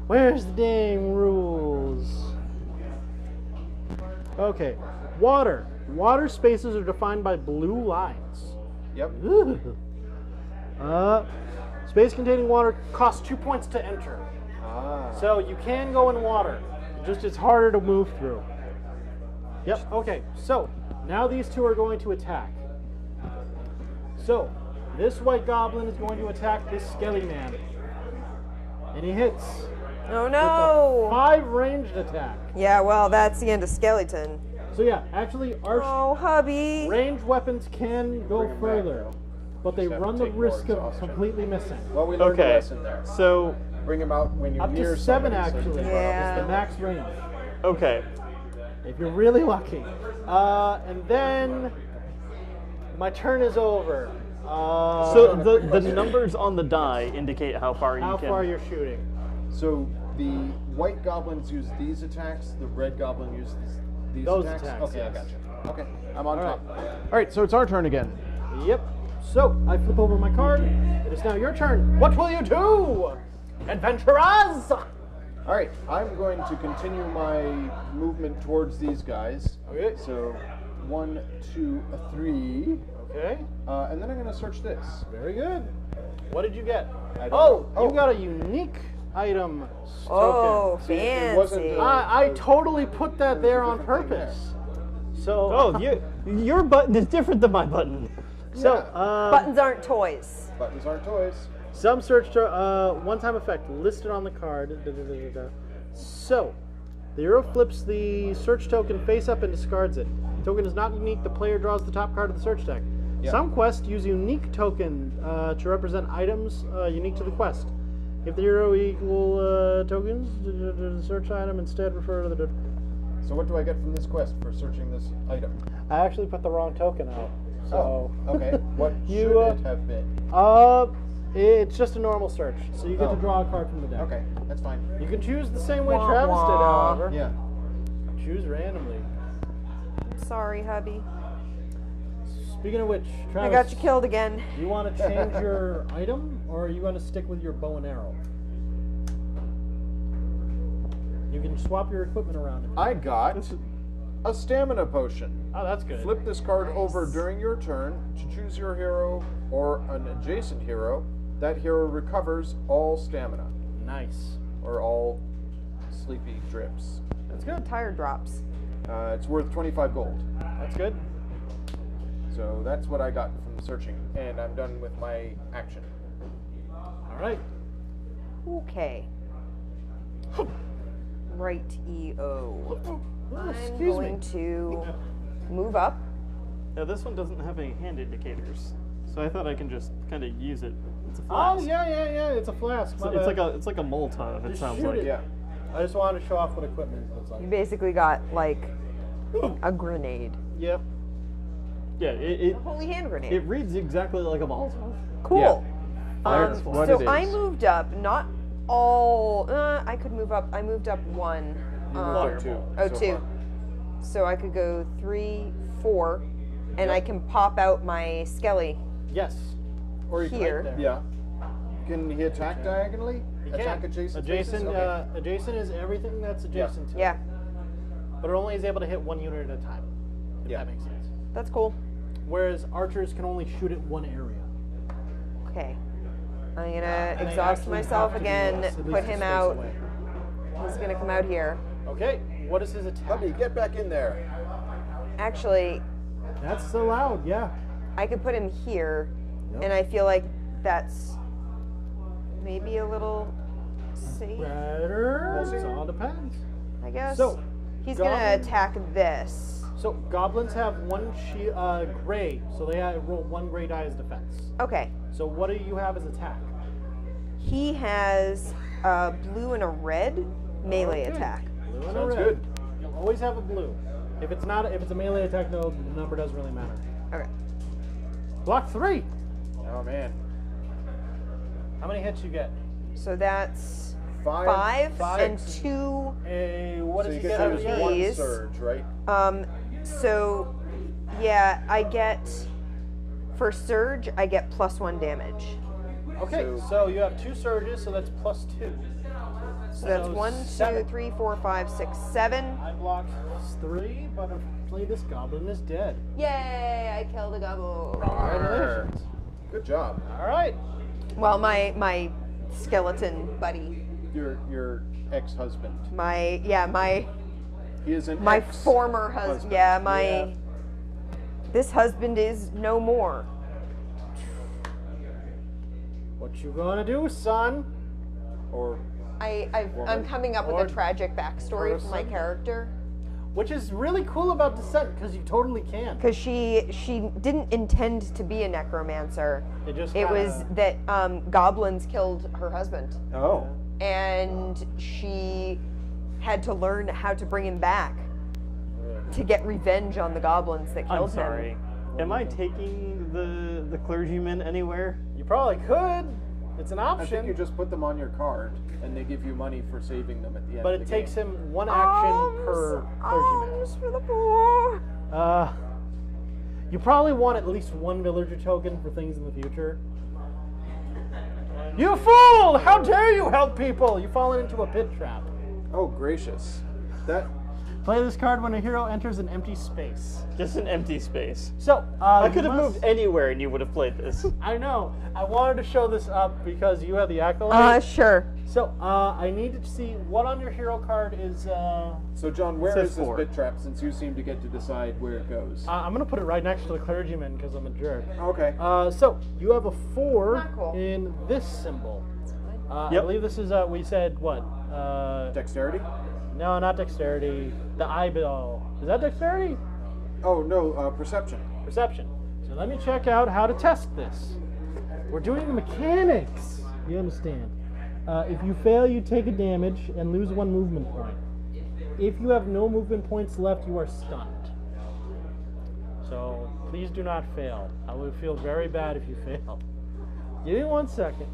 Where's the dang rules? Okay. Water. Water spaces are defined by blue lines. Yep. Ooh. Space containing water costs 2 points to enter. So you can go in water. Just it's harder to move through. Yep. Okay. So now these two are going to attack. So this white goblin is going to attack this skelly man, and he hits Oh with no! a 5 ranged attack. Yeah, well, that's the end of Skeleton. So yeah, actually, our Oh, hubby. ranged weapons can go further, but they Just have to run the take more risk of exhaustion. completely missing. Well, we learned a Okay, lesson there. so Bring him out when you're Up near to 7 somebody, so you actually can run up. Yeah. is the max range. okay, If you're really lucky. And then my turn is over. so the numbers on the die indicate how far you how can. far you're shooting. So the white goblins use these attacks. The red goblin uses these Those attacks. attacks, Okay, yes. I got you. Okay, I'm on All top. All right, so it's our turn again. Yep. So I flip over my card. It is now your turn. What will you do, adventurers? All right, I'm going to continue my movement towards these guys. Okay. So 1, 2, 3, Okay. and then I'm going to search this. Very good. What did you get? I don't Oh, know. you got a unique item Oh, token. See, it wasn't fancy. the- I totally put that there on different thing there. purpose. So Oh, your button is different than my button. so Buttons aren't toys. Buttons aren't toys. some one-time effect listed on the card. So the hero flips the search token face up and discards it. The token is not unique. The player draws the top card of the search deck. Yeah. Some quests use unique token to represent items unique to the quest. If the hero equal tokens to the search item, instead refer to the. So what do I get from this quest for searching this item? I actually put the wrong token out. So Oh, okay. What You, should uh, it have been? it's just a normal search. So you get Oh. to draw a card from the deck. Okay, that's fine. You can choose the same way Wah, Travis did, wah. however. Yeah. Choose randomly. Sorry, hubby. Speaking of which, I Travis, got you killed again. you want to change your item, or are you going to stick with your bow and arrow? You can swap your equipment around. I got a stamina potion. Oh, that's good. Flip this card over during your turn to choose your hero or an adjacent hero. That hero recovers all stamina Nice. or all sleepy drips. That's good. Tire drops. It's worth 25 gold. That's good. So that's what I got from searching, and I'm done with my action. All right. Okay. Right, EO. I'm Excuse me. going to move up. Now this one doesn't have any hand indicators, so I thought I can just kind of use it. It's a Oh flask. yeah. It's a flask. So My it's bad. like a Molotov. It Just sounds shoot like. it. Yeah. I just wanted to show off what equipment looks like. You basically got like a grenade. Yep. Yeah, A holy hand grenade. it reads exactly like a Molotov. Cool. That's what So it I is. moved up, not all. I could move up. I moved up one. You moved up two. Oh, so two. far. So I could go 3, 4, and I can pop out my skelly. Yes. Or you can Here. right there. Yeah. Can he attack diagonally? You Attack can. adjacent? Adjacent. spaces? Okay. Adjacent is everything that's adjacent to it. Yeah, But it only is able to hit one unit at a time. If Yeah. that makes sense. that's cool. Whereas archers can only shoot at one area. Okay. I'm gonna And they exhaust actually myself have to do again, this, at put least a him space out. away. He's gonna come out here. Okay. What is his attack? Hubby, get back in there. Actually, That's allowed. Yeah. I could put him here, and I feel like that's maybe a little safe, Better. It all depends. I guess. So, he's gonna goblin- attack this. So goblins have one gray, so they roll one gray die as defense. Okay. So what do you have as attack? He has a blue and a red melee Okay. attack. Blue and a Sounds red. good. You'll always have a blue. If it's a melee attack, no, the number doesn't really matter. Okay. Block 3. Oh man. How many hits you get? So that's 5. 5 and 2. What So did you you get get out of those the one these. surge, right? So, yeah, I get, for surge, I get +1 damage. Okay, so you have 2 surges, so that's +2. So that's So 1, 2, 7. 3, 4, 5, 6, 7. I blocked 3, but unfortunately this goblin is dead. Yay, I killed a goblin. Congratulations. Good job. All right. Well, my skeleton buddy, Your ex-husband. my He is an former husband. Yeah, this husband is no more. What you gonna do, son? Or I'm coming up with Or a tragic backstory for my person. character. Which is really cool about Descent, because you totally can. Because she didn't intend to be a necromancer. It just It kinda- was that goblins killed her husband, oh, and she had to learn how to bring him back to get revenge on the goblins that killed I'm sorry. Am I taking the clergyman anywhere? You probably could. It's an I think option. you just put them on your card, and they give you money for saving them at the end. But of it the takes game. him 1 action per clergyman. Arms for the poor. You probably want at least 1 villager token for things in the future. You fool! How dare you help people? You've fallen into a pit trap. Oh gracious, that Play this card when a hero enters an empty space. Just an empty space. So, I you could have must- moved anywhere and you would have played this. I know. I wanted to show this up because you have the accolade. Sure. So, I need to see what on your hero card is. So John, where says is this 4. bit trap? Since you seem to get to decide where it goes. I'm gonna put it right next to the clergyman because I'm a jerk. Okay. So you have a 4 Not cool. in this symbol. I Yep. believe this is we said what? Dexterity? No, not dexterity. The eyeball. Is that dexterity? Oh no, perception. Perception. So let me check out how to test this. We're doing mechanics. You understand? If you fail, you take a damage and lose 1 movement point. If you have no movement points left, you are stunned. So please do not fail. I would feel very bad if you fail. Give me 1 second.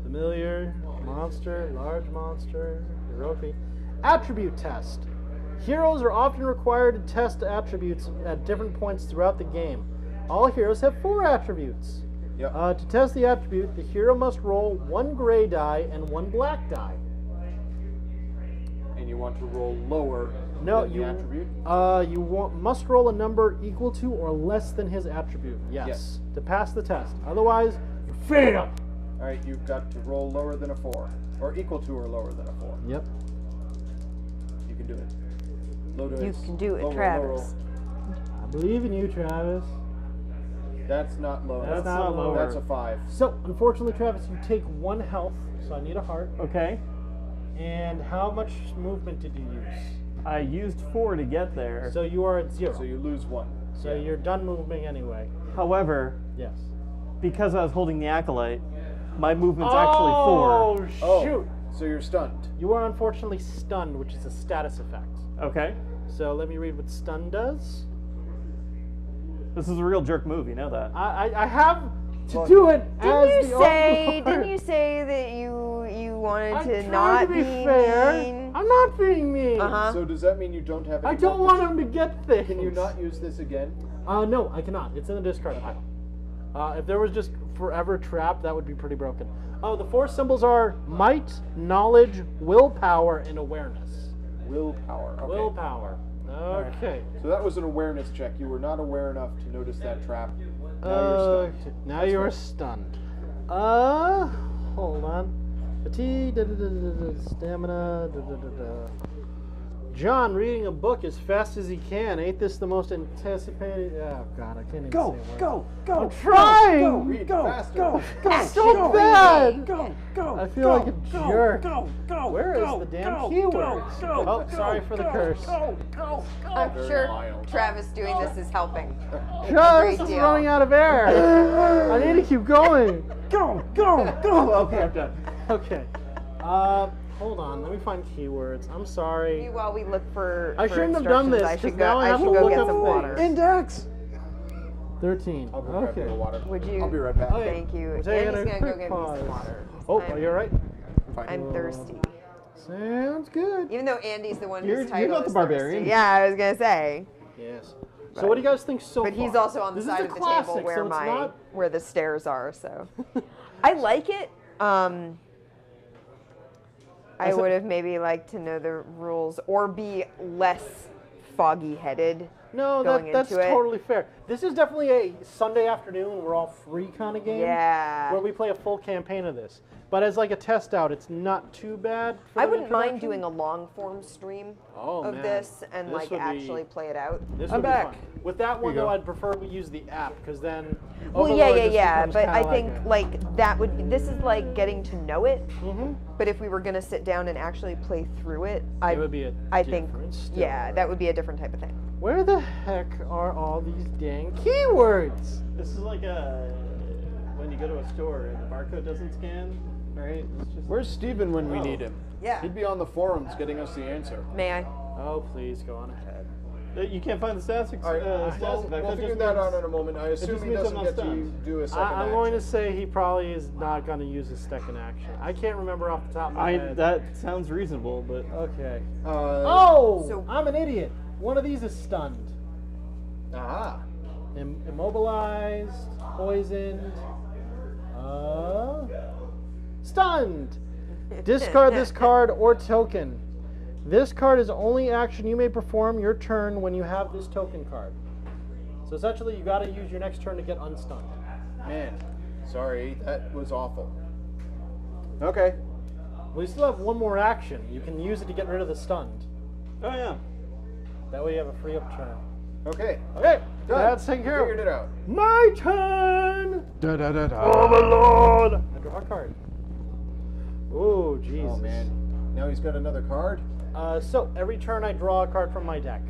Familiar, monster, large monster, heroic. Attribute test. Heroes are often required to test attributes at different points throughout the game. All heroes have 4 attributes. Yep. To test the attribute, the hero must roll 1 gray die and 1 black die. And you want to roll lower No, than you the attribute? must roll a number equal to or less than his attribute. Yes. To pass the test. Otherwise, you fail. Alright, you've got to roll lower than a 4. Or equal to or lower than a 4. Yep. You can do it. Low You dice. can do it, Lower, Travis. I believe in you, Travis. That's not low. That's not lower. That's a 5. So, unfortunately, Travis, you take 1 health, so I need a heart. Okay. And how much movement did you use? I used 4 to get there. So you are at 0. So you lose 1. So you're done moving anyway. However, Yes. because I was holding the acolyte, my movement's actually 4. Oh, shoot! So you're stunned. You are unfortunately stunned, which is a status effect. Okay. So let me read what stun does. This is a real jerk move, you know that. I have to do it as the Overlord. Didn't you say that you wanted I'm to trying not to be be fair. mean? I'm not being mean. Uh-huh. So does that mean you don't have any I don't more- want him to get things. Can you not use this again? No, I cannot. It's in the discard pile. If there was just forever trap, that would be pretty broken. Oh, the 4 symbols are might, knowledge, willpower, and awareness. Willpower. Okay. Willpower. Okay. So that was an awareness check. You were not aware enough to notice that trap. Now you're stunned. Now you are stunned. Hold on. Fatigue, stamina, John reading a book as fast as he can. Ain't this the most anticipated? Oh God, I can't even say a word. I'm trying. Read faster. So bad. Go. I feel like a jerk. Go. Where is the damn keyword? Oh, sorry for the curse. I'm Very sure mild. Travis doing this is helping. Travis Great is deal. running out of air. I need to keep going. Go. Okay, I'm done. Okay. Hold on. Let me find keywords. I'm sorry. While we look for I shouldn't have done instructions, this, I 'cause should now go. I I have should to go look get up some things. water. Index. 13. I'll go grab Okay. a little water. Would you? I'll be right back. Oh, yeah. Thank you. We're taking Andy's a gonna go quick get me pause. some water. Oh, I'm- are you alright? Fine. I'm thirsty. Sounds good. Even though Andy's the one You're- whose you're title not the is barbarian. thirsty. Yeah, I was gonna say. Yes. So what do you guys think so But far? he's also on the This is side a of the classic, table where so it's not... where the stairs are. So I like it. I would have maybe liked to know the rules or be less foggy-headed. No, going that's into it. totally fair. This is definitely a Sunday afternoon, we're all free kind of game. Yeah. Where we play a full campaign of this. But as like a test out, it's not too bad. For I the wouldn't mind introduction. doing a long form stream Oh, of man. this and This like would be- actually play it out. This I'm would be back. fun. With that one you though, go. I'd prefer we use the app because then. Well, Overlord just yeah. becomes But kinda I think a- like that would be, this is like getting to know it. Mhm. But if we were gonna sit down and actually play through it, I would be a I think different story. yeah, that would be a different type of thing. Where the heck are all these dang keywords? This is like when you go to a store and the barcode doesn't scan, right? It's just Where's Steven when we need him? Yeah. He'd be on the forums getting us the answer. May I? Oh, please go on ahead. You can't find the stats. All right, stats we'll effect. That figure just that means- out in a moment. I assume just he means I'm doesn't not get to stunned. do a second I'm going to action. say he probably is not going to use his second action. I can't remember off the top of my head. That sounds reasonable, but Okay. Oh! So- I'm an idiot. One of these is stunned. Aha. Immobilized, poisoned, stunned. Discard this card or token. This card is only action you may perform your turn when you have this token card. So essentially, you got to use your next turn to get unstunned. Man, sorry, that was awful. Okay. We still have one more action. You can use it to get rid of the stunned. oh yeah. That way you have a free up turn. Okay. Okay, Done. that's taken care Figured of. it out. My turn! Da da da da. Overlord! I draw a card. Oh, Jesus. Oh man. Now he's got another card. So every turn I draw a card from my deck.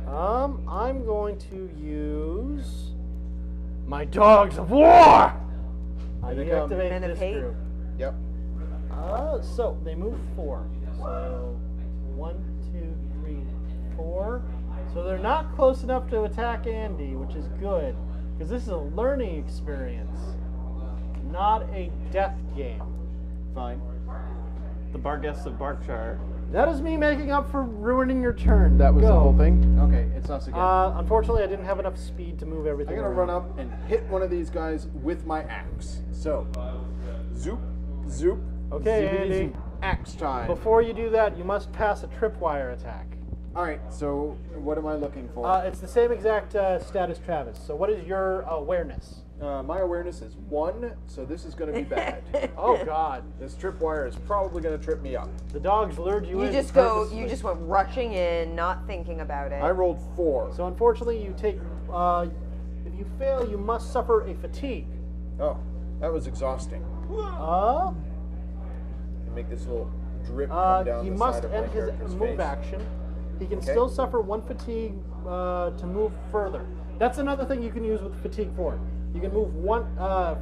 I'm going to use my Dogs of War. I Here they come. deactivate Men of this Hate? group. Yep. So they move 4. So 1, 2, 3, 4. So they're not close enough to attack Andy, which is good, because this is a learning experience, not a death game. Fine. The Barghest of Berkshire. That is me making up for ruining your turn. That was Go. the whole thing? Okay, it's us again. Unfortunately, I didn't have enough speed to move everything I'm gonna around. run up and hit one of these guys with my axe. So, zoop, zoop. Okay, zippity Andy. zoop. Axe time. Before you do that, you must pass a tripwire attack. All right. So, what am I looking for? It's the same exact stat as Travis. So what is your awareness? My awareness is 1, so this is gonna be bad. Oh God, This tripwire is probably gonna trip me up. the dogs lured you You in. just purposely. you just went rushing in, not thinking about it. I rolled 4. So unfortunately, you take. If you fail, you must suffer a fatigue. Oh, that was exhausting. Make this little drip come down He the must side of my end his character's move face. action. He can Okay. still suffer 1 fatigue to move further. That's another thing you can use with fatigue for. You can move 1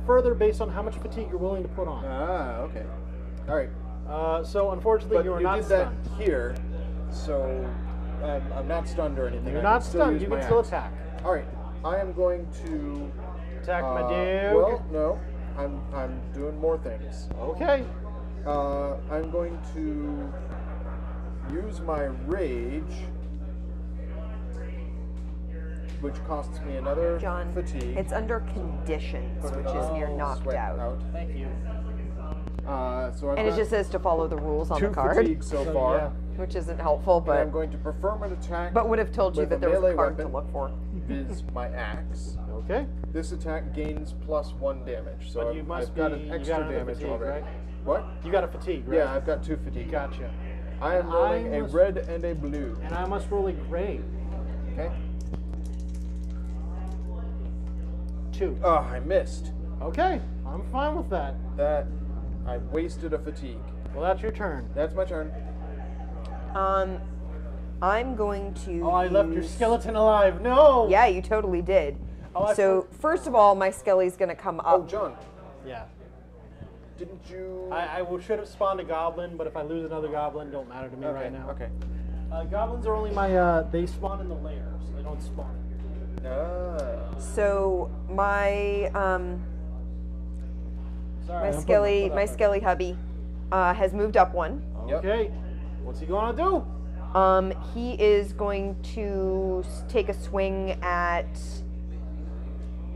further based on how much fatigue you're willing to put on. Ah, okay. All right. So unfortunately, But you are you not did stunned. that here, so I'm not stunned or anything. You're I not can still stunned. use You my can still axe. attack. All right. I am going to Attack my dude. Well, no. I'm doing more things. Okay. I'm going to use my rage, which costs me another John, fatigue. it's under conditions, Put it which is on, you're knocked sweat out. Thank you. So I've And it got just says to follow the rules on 2 the card, fatigue so far. yeah. which isn't helpful, And I'm but going to perform an attack. would have told you with that there was melee a card to weapon, look for. Viz my axe. Okay. This attack gains +1 damage. So But you must I've got be- an you extra got another damage fatigue, already. right? What? You got a fatigue, right? Yeah, I've got 2 fatigue. Gotcha. I am rolling I a must- red and a blue. And I must roll a gray. Okay. 2. Oh, I missed. Okay. I'm fine with that. That I wasted a fatigue. Well, that's your turn. That's my turn. I'm going to. Oh, I left your use- skeleton alive. No. Yeah, you totally did. Oh, I So first of all, my skelly's gonna come Oh, up. John, Yeah. didn't you? Should have spawned a goblin, but if I lose another goblin, don't matter to me okay. right now. Okay. Goblins are only my. They spawn in the lair, so they don't spawn. So my my skelly hubby has moved up one. Okay. What's he going to do? He is going to take a swing at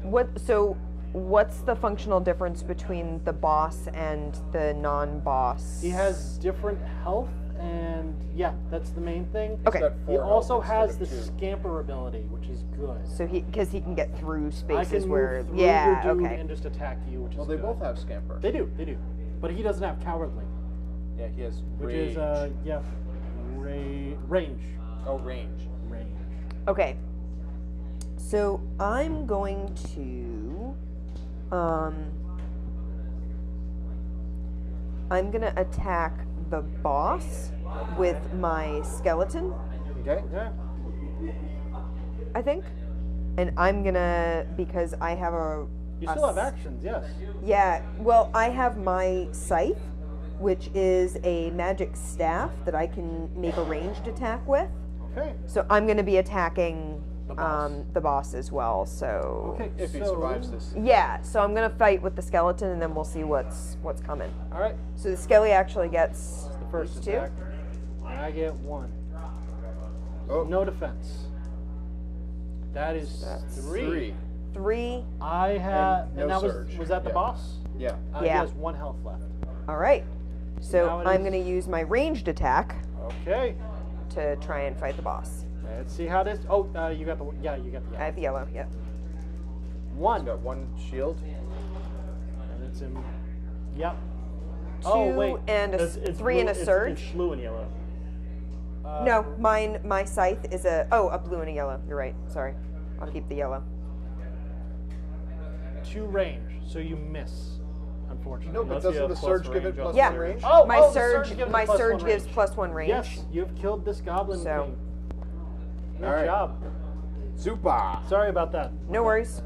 what? So, what's the functional difference between the boss and the non-boss? He has different health, and yeah, that's the main thing. Okay. He also has the scamper ability, which is good. So because he can get through I spaces can where move through yeah, your dude okay. and just attack you, which is Well, they good. both have scamper. They do, but he doesn't have cowardly, Yeah, he has which rage. is range. Oh, range. Okay. So I'm going to I'm gonna attack the boss with my skeleton, Okay. Okay. I think. And I'm gonna, because I have You still have actions, yes. Yeah, well, I have my scythe, which is a magic staff that I can make a ranged attack with. Okay. So I'm going to be attacking boss. the boss as well. So Okay. If he so- survives this. yeah, so I'm going to fight with the skeleton, and then we'll see what's coming. All right. So the skelly actually gets The first these two. attack. And I get 1. Oh, No defense. That is That's 3. 3. I had, And and no that surge. was that the Yeah. boss? yeah. He Yeah. has 1 health left. All right. So Now it I'm is- going to use my ranged attack Okay. to try and fight the boss. Let's see how this. Oh, you got the. Yeah, you got the. I have yellow. Yep. He's 1. got 1 shield. And it's in. Yep. 2 Oh wait. and a It's 3 and a blue- surge. It's blue and yellow. No, my scythe is a blue and a yellow. You're right. Sorry. I'll keep the yellow. 2 range, so you miss. Unfortunately. No, but Unless you doesn't have the plus surge give it range plus Yeah. 1 range? Oh, My the surge gives my it plus surge 1 gives range. plus 1 range. Yes, you've killed this goblin So- king. Good All right. job. Super. Sorry about that. No worries.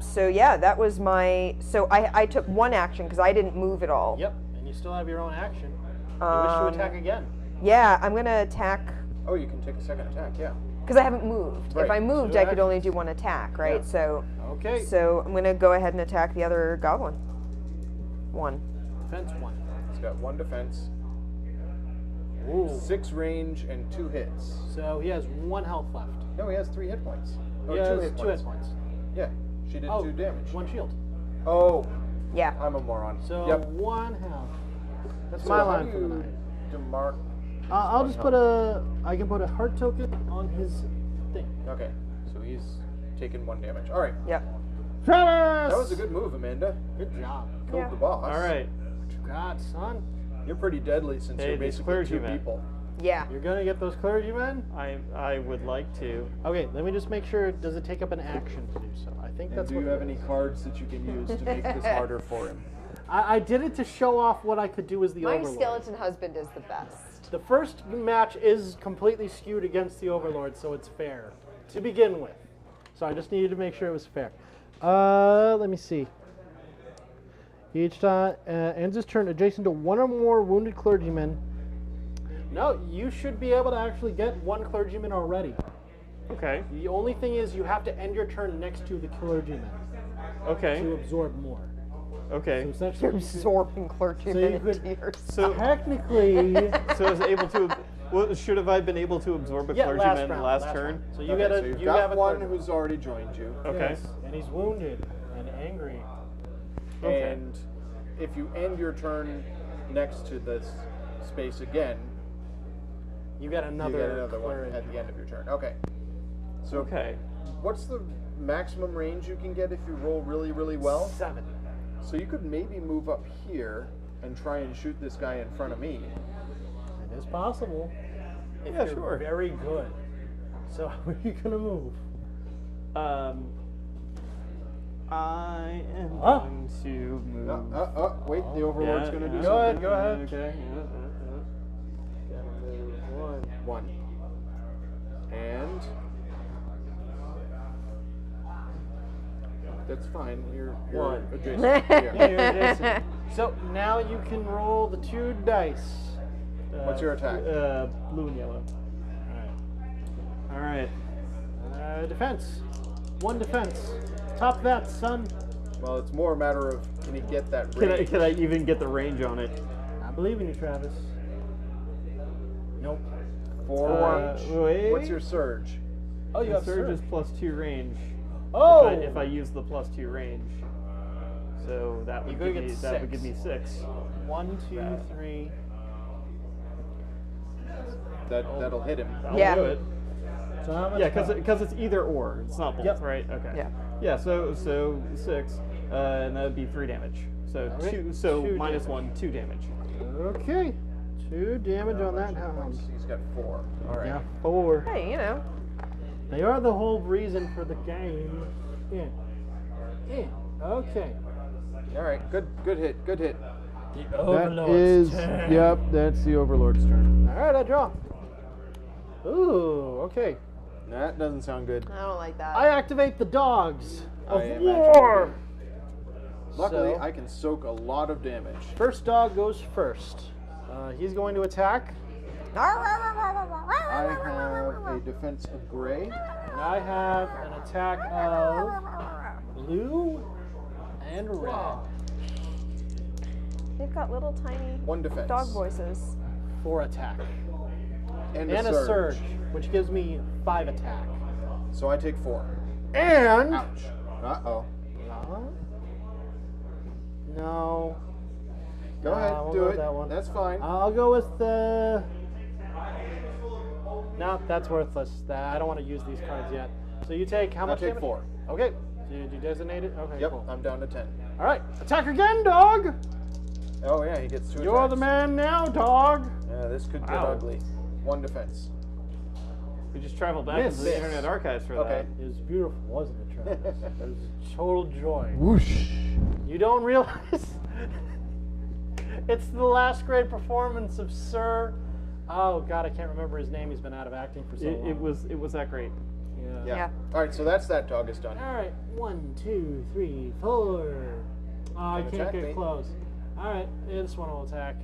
So yeah, that was my. So I took 1 action because I didn't move at all. Yep, and you still have your own action. You wish to attack again. Yeah, I'm gonna attack Oh, you can take a second attack, yeah. because I haven't moved. If Right. I moved, So I could only do 1 attack, right? Yeah. Okay. So I'm gonna go ahead and attack the other goblin. 1. Defense 1. He's got 1 defense, Ooh. 6 range, and 2 hits. So he has 1 health left. No, he has 3 hit points. Oh, He 2 has hit 2 points. hit points. Yeah, she did 2 damage. 1 shield. Oh, Yeah. I'm a moron. So yep. 1 health. That's So my how line do for the you night. demark? I'll one just health? put I can put a heart token on his thing. Okay, so he's taken 1 damage. All right, Yep. Travis! that was a good move, Amanda. Good job. Killed Yeah. the boss. All right. What you got, son? You're pretty deadly since Hey, you're these basically 2 clergymen. people. Yeah. You're gonna get those clergymen? I would like to. Okay, let me just make sure. Does it take up an action to do so? I think And that's do what you it have is. any cards that you can use to make this harder for him? I did it to show off what I could do as the My Overlord. skeleton husband is the best. The first match is completely skewed against the Overlord, so it's fair to begin with. So I just needed to make sure it was fair. Let me see. Each time ends his turn adjacent to 1 or more wounded clergymen. No, you should be able to actually get 1 clergyman already. Okay. The only thing is you have to end your turn next to the clergyman Okay. to absorb more. Okay. So essentially, You're you could- absorbing clergymen you could- into your So technically, so I was able to. Well, should have I been able to absorb a yeah, clergyman round, last turn? round. So you Okay, gotta, so you've you got have a one clergyman. who's already joined you. Okay. Yes, and he's wounded and angry. Okay. And if you end your turn next to this space again, You got you another, get another one cleric. at the end of your turn. Okay. So Okay. what's the maximum range you can get if you roll really, really well? 7. So you could maybe move up here and try and shoot this guy in front of me. It is possible. If Yeah, you're sure. very good. So how are you gonna move? I am Huh? going to move. Wait, the Overlord's Yeah, going to do yeah. Go something. ahead, go ahead. Okay. Gotta move 1. 1. And that's fine. You're 1. adjacent. Yeah, Yeah. you're adjacent. So now you can roll the 2 dice. What's your attack? Blue and yellow. All right. Defense. 1 defense. Top that, son. Well, it's more a matter of can he get that range. Can I even get the range on it? I believe in you, Travis. Nope. 4. Wait. What's your surge? Oh, you The have surge is surge. +2 range. Oh! If I use the +2 range, so that would You're give gonna me get 6. 6. 1, 2, 3. That'll hit him. That'll Yeah. do it. So how much? Yeah, because it's either or. It's not both, Yep. right? Okay. Yeah. Yeah. So 6, and that would be 3 damage. So All right, 2. So 2 minus damage. 1, 2 damage. Okay. 2 damage on that hound. He's got 4. All right. Yeah, 4. Hey, you know. They are the whole reason for the game. Yeah. Yeah. Okay. All right. Good hit. Good hit. That is. Yep, that's the Overlord's turn. All right, I draw. Ooh. Okay. That doesn't sound good. I don't like that. I activate the dogs of I imagine war. Luckily, So- I can soak a lot of damage. First dog goes first. He's going to attack, I have a defense of gray. and I have an attack of blue and red. They've got little tiny 1 defense. dog voices. 4 attack. And And a surge, which gives me 5 attack. So I take 4. And Ouch. Uh-oh. no, Go Nah, ahead. we'll Do go with it. that one. That's fine. I'll go with the. No, that's worthless. I don't want to use these cards yet. So you take how I'll much take damage? 4. Okay. Did you designate it? Okay, Yep. cool. I'm down to 10. All right, attack again, dog. Oh, yeah. He gets 2 You're attacks. the man now, dog. Yeah, this could get Wow. ugly. 1 defense. We just traveled back Miss. into the Internet Archives for Okay. It was beautiful, wasn't it, Travis? It was a total joy. Whoosh. You don't realize it's the last great performance of Sir. Oh God, I can't remember his name. He's been out of acting for so long. It was that great. Yeah. Yeah. All right. So that's that dog is done. All right, 1, 2, 3, 4. Oh, I Don't can't attack get me. close. All right, this one will attack.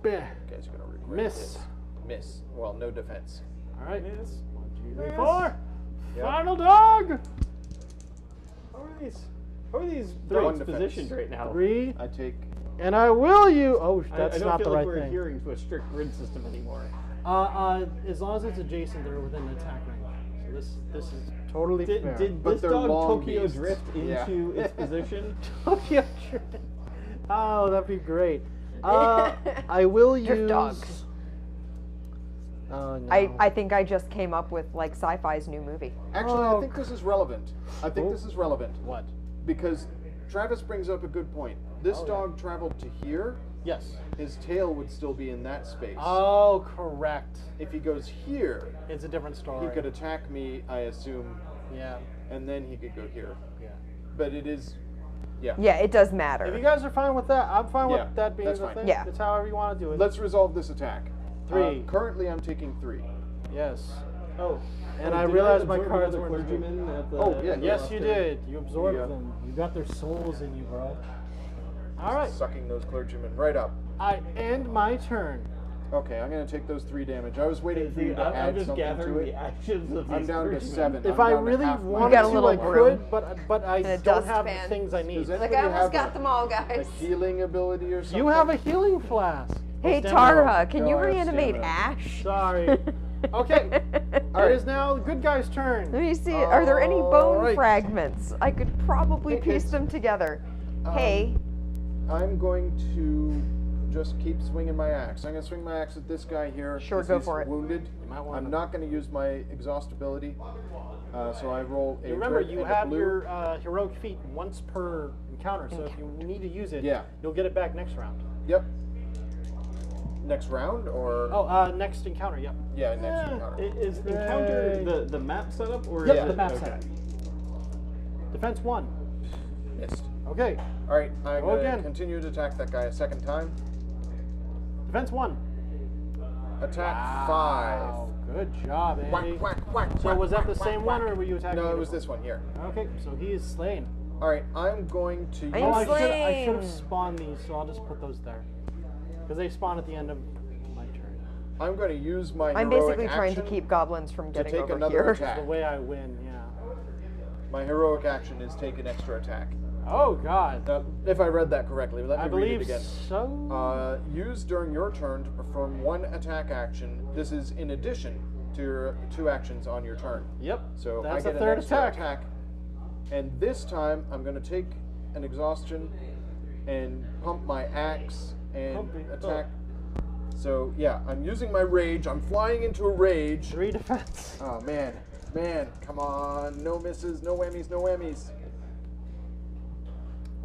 Bah. You guys are gonna regret Miss. this. Miss. Well, no defense. All right, Miss. 1, 2, 3, Miss. 4. Yep. Final dog. How are these One throats defense. positioned right now? 3, I take. and I will you. Oh, I that's don't not feel the like right we're thing. adhering to a strict grid system anymore. As long as it's adjacent, they're within the attack range. So this is totally fair. Did But this they're dog long Tokyo beasts. drift Yeah. into its position? Tokyo Drift. Oh, that'd be great. I will use. Drift dogs. Oh no. I think I just came up with like sci-fi's new movie. Actually, Oh, I think this is relevant. I think this is relevant What? because Travis brings up a good point. This dog traveled to here. Yes. His tail would still be in that space. Oh, correct. If he goes here, It's a different story. he could attack me, I assume, Yeah. and then he could go here. Yeah. But it is, yeah. Yeah, it does If you matter. guys are fine with that, I'm fine Yeah, with that being that's the fine. thing. Yeah. It's however you want to do it. Let's resolve this attack. 3. Currently, I'm taking 3. Yes. Oh. And Oh, I did realized my absorb cards another weren't. clergyman at the. Oh, yeah, Yes, you did. You absorbed Yeah. them. You got their souls in you, bro. All right. Sucking those clergymen right up. I end my turn. Okay, I'm gonna take those 3 damage. I was waiting for you to I'm add just something gathering to the it. actions of these I'm down to clergymen. 7. If I'm I down to really half my wanted got a to, little I broom. could, but I And a don't have dustpan. the things I need. Does Like anybody I almost have got them all, a guys. healing ability or something? You have a healing flask. Hey Stamina. Tara, can you No, I have reanimate stamina. Ash? Sorry. Okay. All It is now the good guy's turn. Let me see. Are there any bone Alright. fragments? I could probably Hey, piece kids. them together. Hey, I'm going to just keep swinging my axe. I'm going to swing my axe at this guy here. Sure, 'cause go he's for it. Wounded. might wanna- I'm not going to use my exhaust ability. So I roll a Remember, red you and a have blue. your heroic feat once per encounter, so if you need to use it, Yeah. you'll get it back next round. Yep. Next round or Next encounter, yep. yeah, next Yeah. encounter. Is encounter the map setup or Yep, is the it, map okay. setup. Defense 1. Missed. Okay. All right, I'm Go going to again. continue to attack that guy a second time. Defense 1. Attack Wow, good job, 5. Andy. Whack, whack, whack. So whack, was that the whack, same whack, one, or were you attacking? No, a it was different this one here. one? Okay, so he is slain. All right, I'm going to I Oh, am I should have slain. spawned these, so I'll just put those there. Because they spawn at the end of my turn. I'm going to use my I'm heroic basically trying to action keep goblins from getting take over another here. attack. The way I win, yeah. My heroic action is take an extra attack. Oh God. If I read that correctly, let me I read believe it again. so. Use during your turn to perform one attack action. This is in addition to your 2 actions on your turn. Yep. So that's I get a third an extra attack. and this time I'm going to take an exhaustion and pump my axe and Pumping. attack. So yeah, I'm using my rage. I'm flying into a rage. 3 defense. Oh man, come on! No misses, no whammies, no whammies.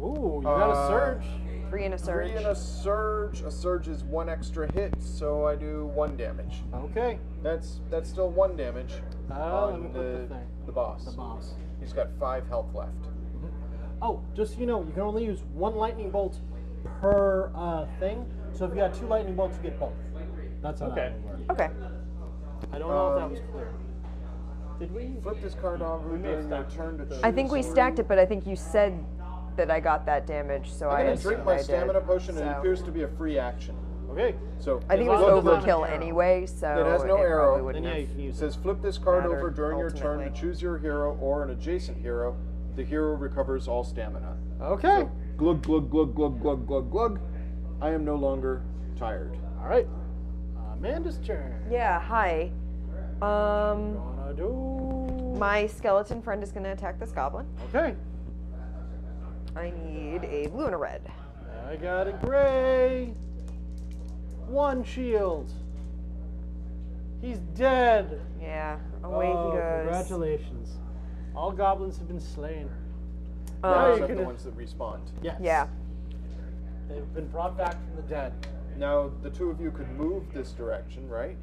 Ooh, you got a surge. 3 and a surge. 3 and a surge. A surge is 1 extra hit, so I do 1 damage. Okay. That's still 1 damage Let me on put the thing. the boss. The boss. He's got 5 health left. Oh, just so you know, you can only use 1 lightning bolt per thing. So if you got 2 lightning bolts, you get both. That's how Okay. that would work. Okay. I don't know if that was clear. Did we? Flip this card over may have during your stacked turn to choose I think we a stacked it, but I think you said that I got that damage, so I I'm going to drink assumed my I did, stamina potion, and it so. appears to be a free action. Okay. So I think it was As long as it's not an overkill arrow. anyway, so It has no probably arrow. wouldn't Then yeah, you have. can It use it. says flip this card Mattered, over during your turn to ultimately. choose your hero or an adjacent hero. The hero recovers all stamina. Okay. So, glug, glug, glug, glug, glug, glug, glug. I am no longer tired. All right. Amanda's turn. Yeah, hi. Gonna do. My skeleton friend is going to attack this goblin. Okay. I need a blue and a red. I got a gray. 1 shield. He's dead. Yeah, away Oh, he goes. congratulations. All goblins have been slain. Um, Now you Except can- the ones that respawned. Yes. Yeah. They've been brought back from the dead. Now, the 2 of you could move this direction, right?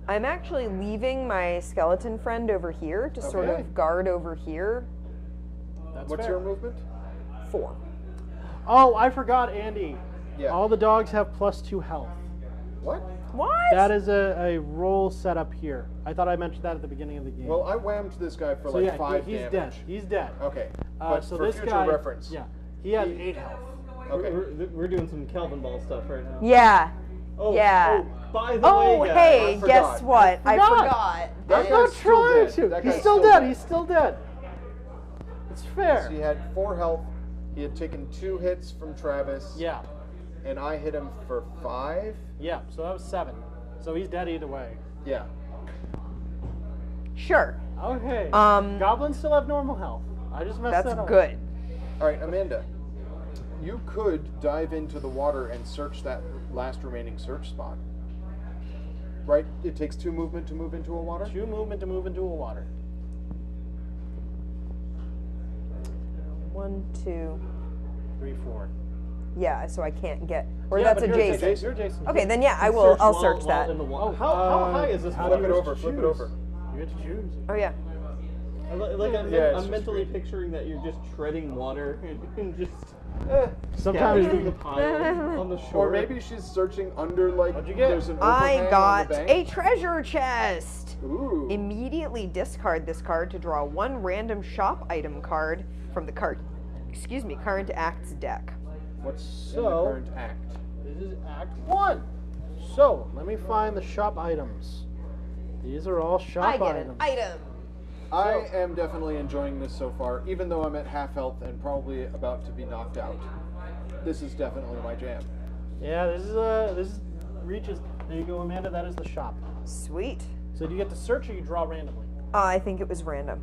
I'm actually leaving my skeleton friend over here to sort Okay. of guard over here. That's What's fair. your movement? 4. Oh, I forgot, Andy. Yeah. All the dogs have +2 health. What? What? That is a roll set up here. I thought I mentioned that at the beginning of the game. Well, I whammed this guy for so like yeah, 5 he's damage. dead. He's dead. Okay. But so for this future guy, reference. yeah, he has 8 health. Okay. We're doing some Calvin Ball stuff right now. Yeah. Oh, yeah. Oh, by the Oh, way, guys, hey, I forgot. guess what? I forgot. forgot. That I'm not guy's still trying dead. to. That He's guy's still still dead. dead. He's still dead. It's fair. He had 4 health. He had taken 2 hits from Travis. Yeah. And I hit him for 5. Yeah. So that was 7. So he's dead either way. Yeah. Sure. Okay. Um, Goblins still have normal health. I just messed That's that up. good. All right, Amanda. You could dive into the water and search that last remaining search spot. Right? It takes 2 movement to move into a water? 2 movement to move into a water. 1, 2. 3, 4. Yeah, so I can't get. Or Yeah, that's but you're adjacent. You're adjacent. Okay, then yeah, I will. Search I'll while- search while that. in the water. Oh, how high is this how water? do Flip it you over, flip it choose? over. You get to choose. Oh yeah. Yeah, it's I'm mentally picturing that you're just treading water and just Sometimes gathering the pile on the shore. Or maybe she's searching under, like, What'd you get? there's an overhang I on got the a bank. treasure chest. Ooh. Immediately discard this card to draw 1 random shop item card from the current acts deck. What's in So- the current act? This is Act 1. So, let me find the shop items. These are all shop I get items. an item. I am definitely enjoying this so far, even though I'm at half health and probably about to be knocked out. This is definitely my jam. Yeah, this is reaches. There you go, Amanda. That is the shop. Sweet. So do you get to search or you draw randomly? I think it was random.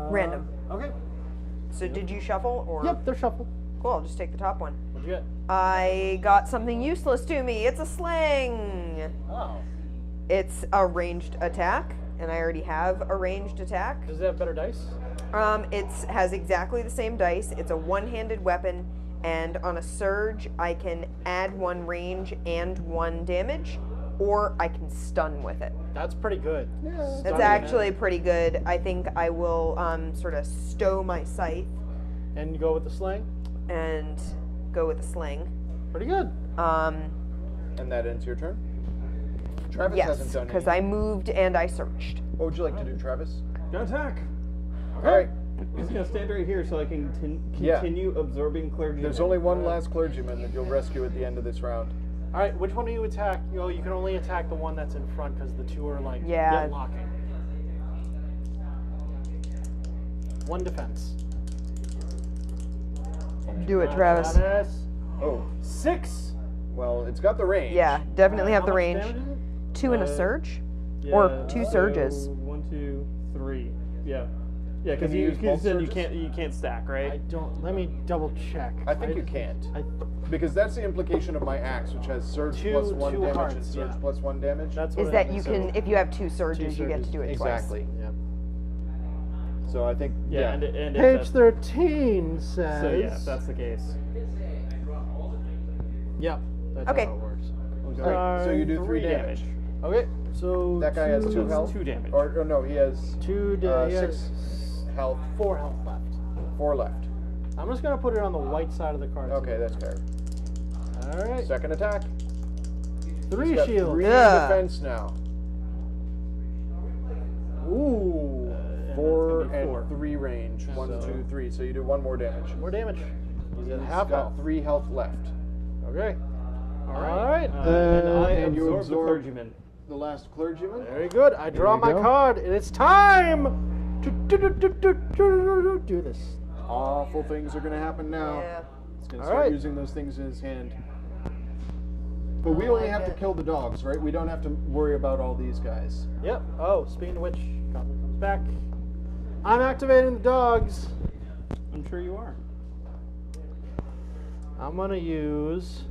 Random. Okay. So did you shuffle or? Yep, they're shuffled. Cool. I'll just take the top one. What'd you get? I got something useless to me. It's a sling. Oh. It's a ranged attack, and I already have a ranged attack. Does it have better dice? It has exactly the same dice. It's a one-handed weapon, and on a surge, I can add 1 range and 1 damage, or I can stun with it. That's pretty good. That's Stunning actually pretty good. I think I will sort of stow my scythe And you go with the sling? and go with the sling. Pretty good. And that ends your turn? Travis Yes, hasn't done because anything. I moved and I searched. What would you like to do, Travis? Go attack. All right. I'm just gonna stand right here so I can Yeah. continue absorbing clergy. There's only one last clergyman that you'll rescue at the end of this round. All right, which one do you attack? You can only attack the one that's in front because the two are like Yeah. locking. One defense. Do it, Travis. Oh, 6. well, it's got the range. Yeah, definitely have the How much range. damage is it? 2 in a surge, or 2 surges. 1, 2, 3. Yeah. Yeah, Can because you use both you surges? can't stack, I right? don't. Let me double check. I think you can't. Because that's the implication of my axe, which has surge Two- plus 1 two damage and hearts, surge yeah. plus 1 damage. That's what Is it that is. you can, if you have 2 surges, you get to surges. do it Exactly. Yep. So I think, Yeah, and if Page that's, 13 says. so yeah, if that's the case. Yep. That's Okay. how it works. Alright, so you do 3 damage. Okay, so That guy has 2 health. 2 damage. Or no, he has 2 he 6 health, 4 health left. 4 left. I'm just gonna put it on the white side of the card. Okay, that's fair. All right. Second attack. 3 He's got shield. 3 Yeah. defense now. Ooh. 4 gonna be and 4. 3 range. 1, So- 2, 3. So you do 1 more damage. More damage. He's at He's half got health. 3 health left. Okay. All right. And I and you absorb the absorb- clergyman. The last clergyman. Very good. I draw you my go. card, and it's time to do this. Awful things are going to happen now. Yeah. He's going to All start right. using those things in his hand. But we only have to kill the dogs, right? We don't have to worry about all these guys. Yep. Oh, speaking of which, Goblin comes back. I'm activating the dogs. I'm sure you are. I'm gonna use.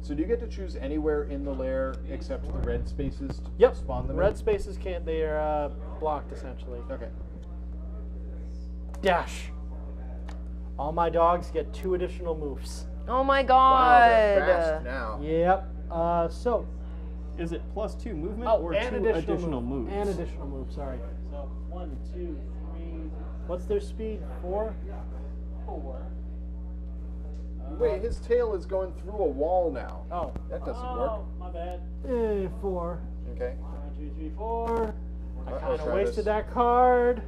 So do you get to choose anywhere in the lair except the red spaces to Yep. spawn them Red in? spaces can't. They are blocked essentially. Okay. Dash. All my dogs get 2 additional moves. Oh my Wow, god. they're fast now. Yep. So. Is it +2 movement Oh, or and 2 additional moves? And additional moves. Sorry. So 1, 2, 3. What's their speed? 4. 4. Wait, his tail is going through a wall now. Oh. That doesn't work. My bad. 4. Okay. 1, 2, 3, 4. I Uh-oh, kind of Travis. wasted that card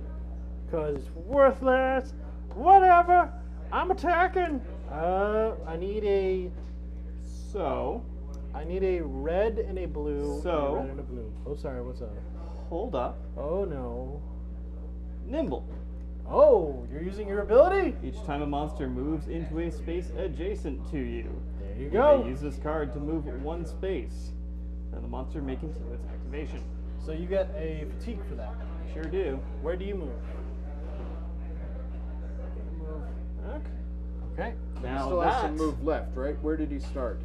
because it's worthless. Whatever. I'm attacking. I need a red and a blue. So- and a red and a blue. Oh, sorry. What's up? Hold up. Oh no. Nimble. Oh, you're using your ability. Each time a monster moves into a space adjacent to you, There you you go. may use this card to move 1 space. Then the monster may continue its activation. So you get a fatigue for that. Sure do. Where do you move? Okay. He Now still has that some move left, right? Where did he start?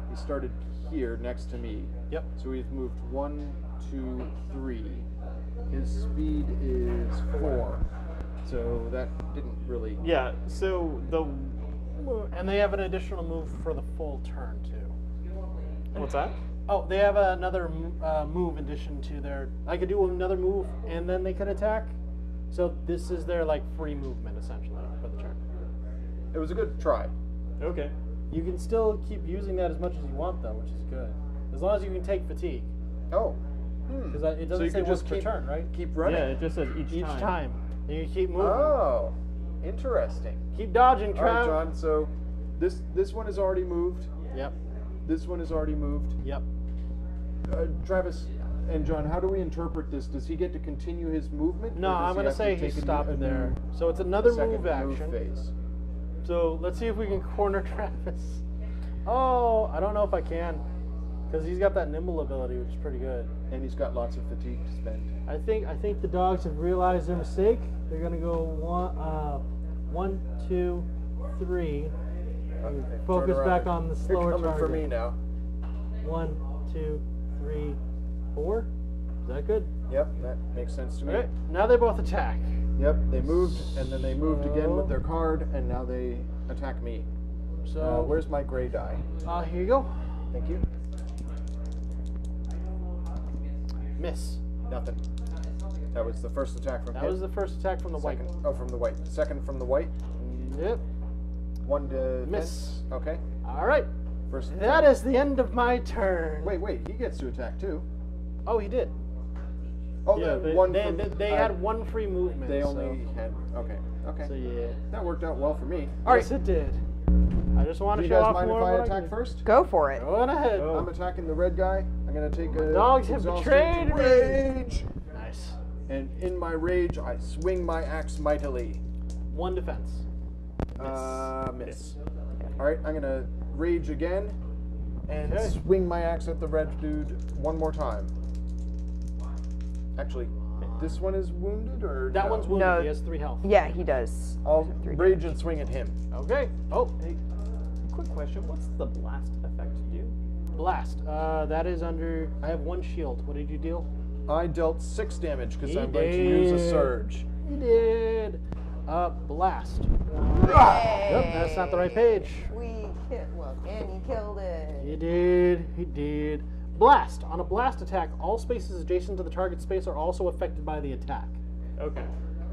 He started here next to me. Yep. So we've moved 1, 2, 3. His speed is 4. So that didn't really. Yeah. So the And they have an additional move for the full turn too. what's that? Oh, they have another move in addition to their. I could do another move and then they could attack. So this is their like free movement essentially for the turn. It was a good try. Okay. You can still keep using that as much as you want though, which is good. As long as you can take fatigue, Oh. because it So doesn't you say could once just per keep turn, right? Keep running. Yeah, it just says each Time. And you keep moving. Oh, interesting. Keep dodging, All right, Trav. John. So this one is already moved. Yep. This one is already moved. Yep. Travis and John, how do we interpret this? Does he get to continue his movement? No, or does I'm he gonna have to say take he a stopped new there. So it's another second move action. phase? So let's see if we can corner Travis. Oh, I don't know if I can, because he's got that nimble ability, which is pretty good. And he's got lots of fatigue to spend. I think the dogs have realized their mistake. They're gonna go 1, 2, 3. Okay, Focus turn around. back on the slower They're coming for target. me now. 1, 2, 3, 4. Is that good? Yep, that makes sense to me. Okay. Now they both attack. Yep, they moved, and then they moved again with So- their card, and now they attack me. So Where's my gray die? here you go. Thank you. Miss. Nothing. That was the first attack from That him. was the first attack from the white. Second. Oh, from the white. Second from the white. Yep. 1 to Miss. Okay. All right. First. That is the end of my turn. Wait. He gets to attack too. Oh, he did. Oh, Yeah, the they- one. They had one free movement. They so- only had. Okay. So yeah. That worked out well for me. All right. Yes, it did. I just want Do to you show guys off mind more if I of what I attack can do. first? Go for it. Go on ahead. I'm attacking the red guy. I'm gonna take a dogs have exhausted betrayed me. rage. Nice. And in my rage, I swing my axe mightily. 1 defense. Miss. All right, I'm gonna rage again and Okay. swing my axe at the red dude one more time. Actually, this one is wounded, or That no? one's wounded. No. He has 3 health. Yeah, he does. I'll 3 rage and swing at him. Okay. Oh, Hey, quick question. What's the blast effect do? blast. That is under. I have 1 shield. What did you deal? I dealt 6 damage because He I'm going to use a did. surge. He did. Blast. Yep, that's not the right page. We killed. Well, Annie killed it. He did. He did. Blast. On a blast attack, all spaces adjacent to the target space are also affected by the attack. Okay.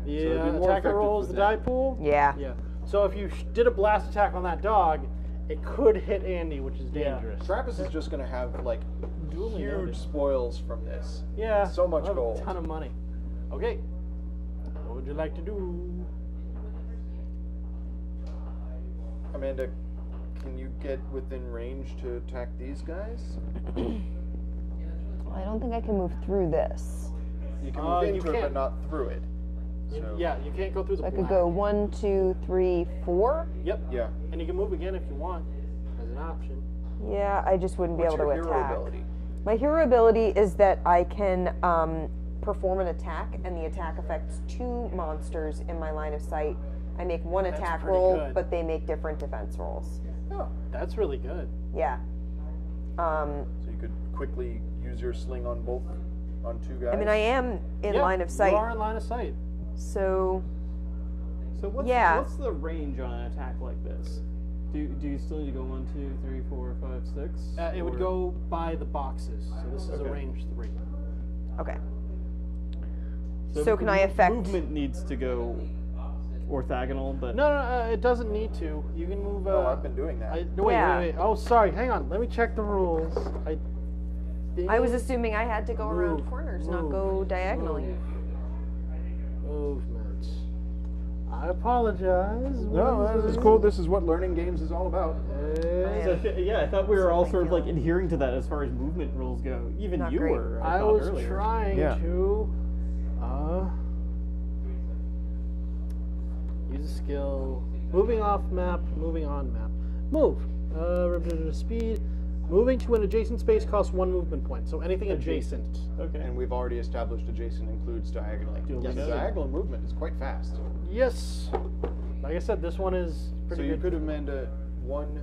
The it'd be more attacker effective rolls with the that. die pool. Yeah. Yeah. So if you did a blast attack on that dog, it could hit Andy, which is Yeah. dangerous. Trappist is just going to have like Duly noted. huge spoils from this. Yeah. So much I have gold. A ton of money. Okay. What would you like to do? Amanda, can you get within range to attack these guys? Well, I don't think I can move through this. You can You move into it, can. but not through it. So, Yeah, you can't go through the I could black. go 1, 2, 3, 4. Yep. Yeah. And you can move again if you want, as an option. Yeah, I just wouldn't What's be able your to hero attack. ability? My hero ability is that I can perform an attack, and the attack affects 2 monsters in my line of sight. I make 1 That's attack pretty roll, good. but they make different defense rolls. Oh. That's really good. Yeah. So you could quickly use your sling on 2 guys. I mean, I am in Yeah, line of sight, You are in line of sight. so So what's Yeah. what's the range on an attack like this? Do you still need to go 1, 2, 3, 4, 5, 6? It would Or- go by the boxes. So this is a Okay. range 3. okay. So can I affect? Movement needs to go orthogonal, but No, it doesn't need to. You can move. No, I've been doing that. No, wait, Yeah. wait. Oh, sorry. Hang on. Let me check the rules. I was assuming I had to go around Move, corners, not move, go diagonally. Movement. I apologize. No, this is cool. This is what learning games is all about. So, yeah, I thought we were all sort of like adhering to that as far as movement rules go. Even Not you great. were. I thought was earlier. trying Yeah. to use a skill. Moving off map, moving on map. Move. Speed. Moving to an adjacent space costs 1 movement point. So anything adjacent. Okay. And we've already established adjacent includes diagonally. Duly Yes. noted. Diagonal movement is quite fast. Yes. Like I said, this one is pretty So you good. could Amanda 1.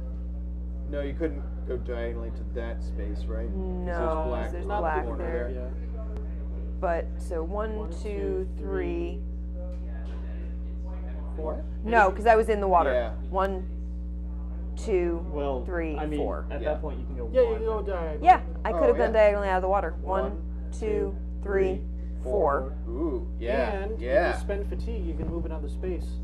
No, you couldn't go diagonally to that space, right? 'Cause No, black there's in the black corner there. Yeah. But so 1, 1, 2, 3. 4. No, because I was in the water. Yeah. 1, 2, Well, 3, I mean, 4. at Yeah. that point you can go. Yeah, you one. can go diagonal. Yeah, I Oh, could have gone yeah. diagonally out of the water. 1, 1, 2, 3, 4. Ooh, yeah, And if yeah. you spend fatigue, you can move another space.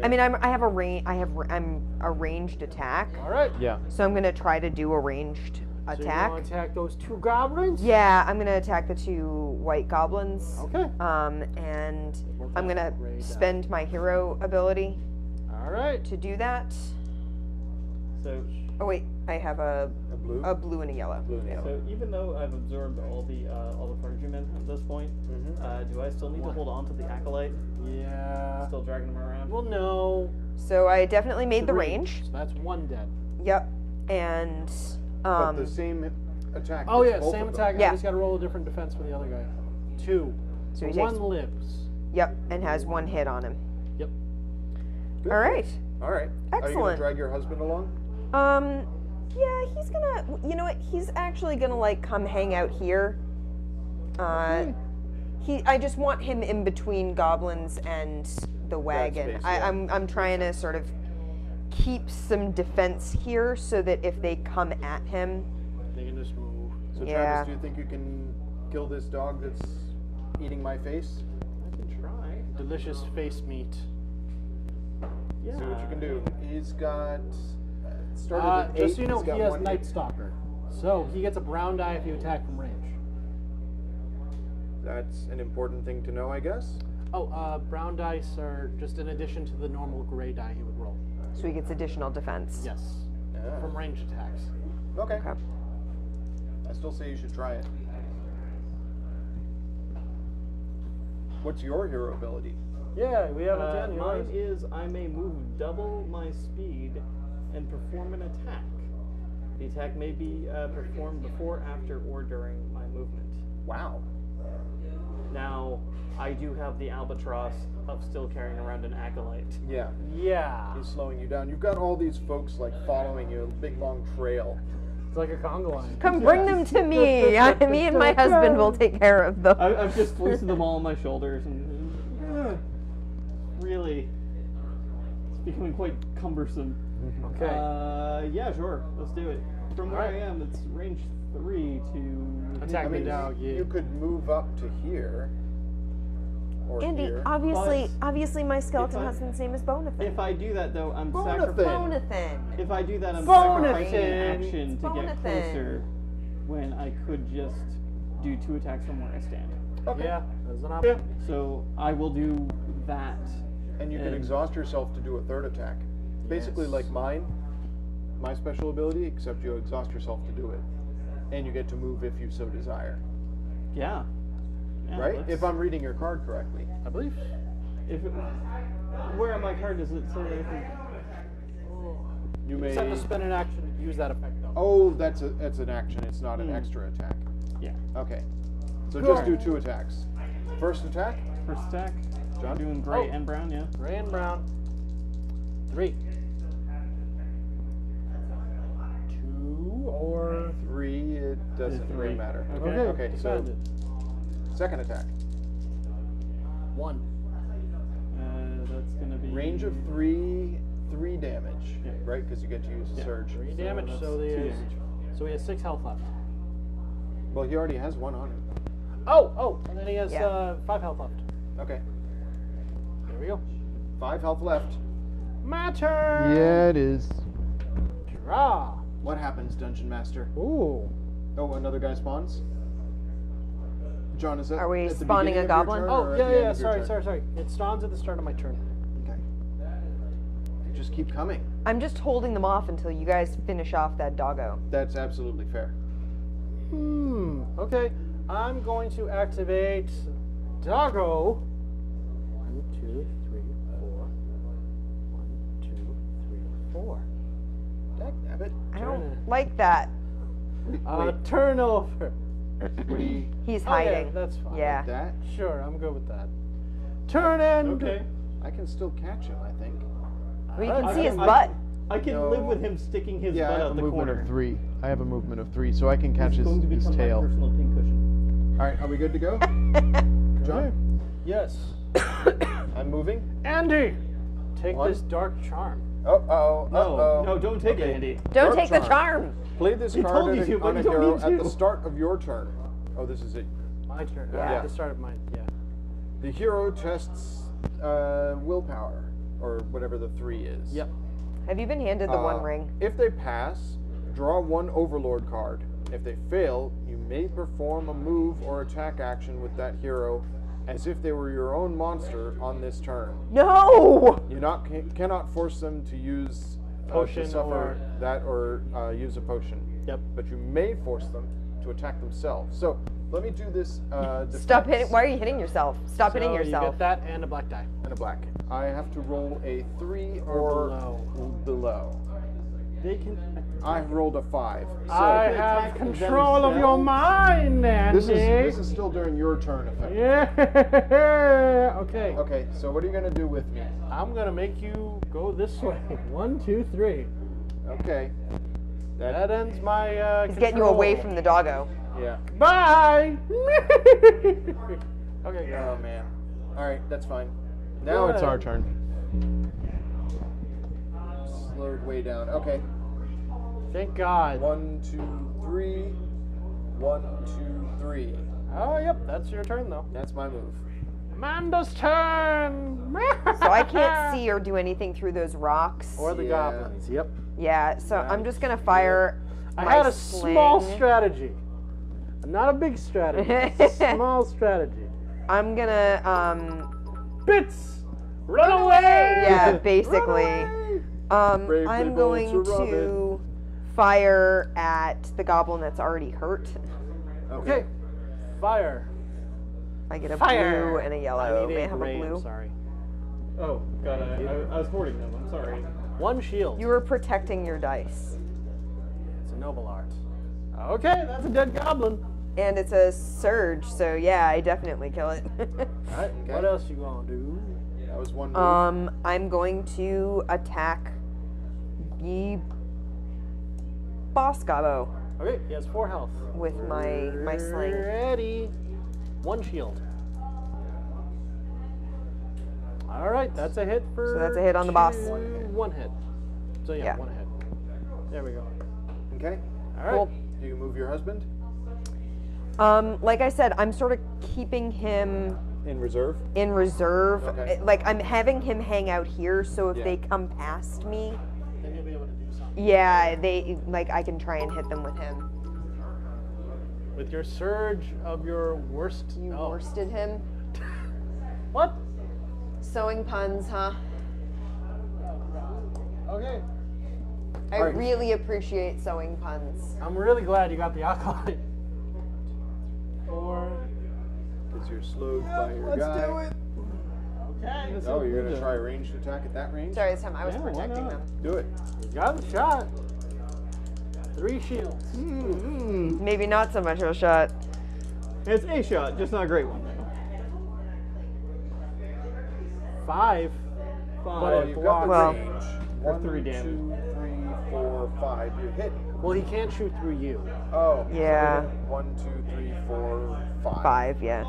I mean, I have a range. I'm a ranged attack, All right. Yeah. so I'm gonna try to do a ranged So you attack. want to attack those 2 goblins? Yeah, I'm gonna attack the 2 white goblins. Okay. And Work I'm that gonna gray die. spend my hero ability All right. to do that. So, Oh wait, I have a A blue? blue and a yellow. Blue and yellow. so even though I've absorbed all the clergymen at this point, do I still need to hold on to the acolyte? Yeah. Still dragging them around? Well, no. So I definitely made the 3. range. So that's 1 dead. Yep. And But the same attack. Oh hits yeah, both same of them. attack. Yeah. I just got to roll a different defense for the other guy. 2. So So he 1 takes- lives. yep, and has 1 hit on him. Yep. Good. All right. All right. Are you gonna Excellent. drag your husband along? Yeah, he's gonna. You know what? He's actually gonna like come hang out here. I just want him in between goblins and the wagon. space, yeah. I'm trying to sort of keep some defense here so that if they come at him, They can just move. So Yeah. Travis, do you think you can kill this dog that's eating my face? I can try. Delicious face meat. Yeah. See what you can do. He's got. Started at 8. Just so you know, he's got he has 1 Night Stalker. So he gets a brown die if you attack from range. That's an important thing to know, I guess. Oh, brown dice are just in addition to the normal gray die he would roll. So he gets additional defense. Yes. Yeah. From range attacks. Okay. Okay. I still say you should try it. What's your hero ability? Yeah, we haven't done Mine yours. is I may move double my speed and perform an attack. The attack may be performed before, after, or during my movement. Wow. Now, I do have the albatross of still carrying around an acolyte. Yeah. Yeah. He's slowing you down. You've got all these folks like following you, a big long trail. It's like a conga line. Come bring them to me. Me and my husband will take care of them. I've just hoisted them all on my shoulders, and really, it's becoming quite cumbersome. Okay. Yeah, sure. Let's do it. From where I am, it's range 3 to Attack I me mean, now. you could move up to here. Or Andy, here. obviously my skeleton If I- husband's name is Bonathan. If I do that, though, I'm Bonathan. sacrificing. Bonathan. If I do that, I'm Bonathan. sacrificing an action to get Bonathan. closer when I could just do 2 attacks from where I stand. Okay. Yeah, that's an option. So I will do that. And you can exhaust yourself to do a third attack. Basically Yes. like mine, my special ability, except you exhaust yourself to do it. And you get to move if you so desire. Yeah. Yeah, Right? let's- If I'm reading your card correctly. I believe. If it, where on my card does it say that I can? You may. You have to spend an action to use that effect, though. Oh, that's an action. It's not an extra attack. Yeah. Okay. So just do 2 attacks. First attack. First attack. John? Doing gray and brown, yeah. Gray and brown. 3. 2 or 3. It doesn't Three. really matter. Okay. Okay. So defended. second attack. 1. That's gonna be Range of 3 damage. Yeah. Right? Because you get to use a surge. 3 So damage. that's So 2 he damage. so he has 6 health left. Well, he already has 1 on him. Oh, and then he has Yeah. 5 health left. Okay. There we go. 5 health left. My turn. Yeah, it is. Draw. What happens, Dungeon Master? Ooh. Oh, another guy spawns? John, is that Are we at the spawning beginning a of your goblin? turn Oh, or at yeah, the end yeah. of your Sorry. turn? It spawns at the start of my turn. Okay. They just keep coming. I'm just holding them off until you guys finish off that doggo. That's absolutely fair. Okay. I'm going to activate Doggo. 1, 2, 3, 4. 1, 2, 3, 4. Dagnabbit. I Turn don't it. like that. Turnover. What do you He's Oh, yeah, hiding. that's fine. Yeah. that? Sure, I'm good with that. Turn end. Okay. I can still catch him, I think. Well, you can I- see his I- butt. I can No. live with him sticking his Yeah, I butt have out a the Movement corner. of 3. I have a movement of 3, so I can catch It's going to his become tail. my personal pincushion. All right, are we good to go? John? Yes. I'm moving. Andy, take 1. this dark charm. Uh-oh. No, don't take it, Andy. Don't Dark take the charm. charm. Play this He card told you at to, a, but on you a don't hero need at to. the start of your turn. Oh, this is it. My turn. Yeah. At the start of mine. Yeah. The hero tests willpower, or whatever the 3 is. Yep. Have you been handed the one ring? If they pass, draw 1 Overlord card. If they fail, you may perform a move or attack action with that hero as if they were your own monster on this turn. No! You cannot force them to use Potion to suffer or- that or use a potion. Yep. But you may force them to attack themselves. So let me do this. Stop defense hitting. Why are you hitting yourself? Stop hitting So yourself. You get that and a black die. And a black. I have to roll a 3 Or or below. They can. I rolled a 5. So I can have attack control of your themselves? mind, Andy. this is still during your turn, effectively. Yeah. Okay. Okay, so what are you gonna do with me? I'm gonna make you go this way. 1, 2, 3. Okay. That ends my. He's getting you away from the doggo. Yeah. Bye. Okay. Oh man. All right, that's fine. Now it's It's our turn. slowed way down. Okay. Thank God. 1, 2, 3. 1, 2, 3. Oh, yep. That's your turn, though. That's my move. Amanda's turn. So I can't see or do anything through those rocks. Or the Yeah. goblins. Yep. Yeah, so I'm just gonna fire. I my had a sling. small strategy. Not a big strategy. It's a small strategy. I'm gonna Bits! Run away! yeah, basically. Run away! Bravely I'm bold going Sir Robin. to fire at the goblin that's already hurt. Okay. Fire. I get a Fire. blue and a I yellow. need May I a have a gray, I'm blue? sorry. Oh, God, I was hoarding them. I'm sorry. 1 shield. You were protecting your dice. It's a noble art. Okay, that's a dead goblin. And it's a surge, so yeah, I definitely kill it. Alright, what else you gonna do? That was one move. I'm going to attack the boss gobbo Okay, he has 4 health. with my sling. Ready. 1 shield. Alright, that's a hit for. So that's a hit on the boss. 1 hit. So yeah, Yeah. 1 hit. There we go. Okay. Alright. Cool. Do you move your husband Like I said, I'm sort of keeping him in reserve? in reserve. Okay. Like I'm having him hang out here, so if Yeah. they come past me, Then you'll be able to do something. yeah, I can try and hit them with him. With your surge of your worst. You oh. worsted him. What? Sewing puns, huh? Okay. I Alright. really appreciate sewing puns. I'm really glad you got the alcohol. 4. Because you're slowed by your guy. Okay. Oh, you're going to try a ranged attack at that range? Sorry, this time I was Yeah, why protecting not? them. Do it. You got the shot. 3 shields. Maybe not so much of a shot. It's a shot, just not a great one. 5. Fine. But it You've got the Well- range. For 1, 3 damage. 2, 3, 4, 5. You hit. Well, he can't shoot through you. Oh. Yeah. 1, 2, 3, 4, 5. 5, yeah.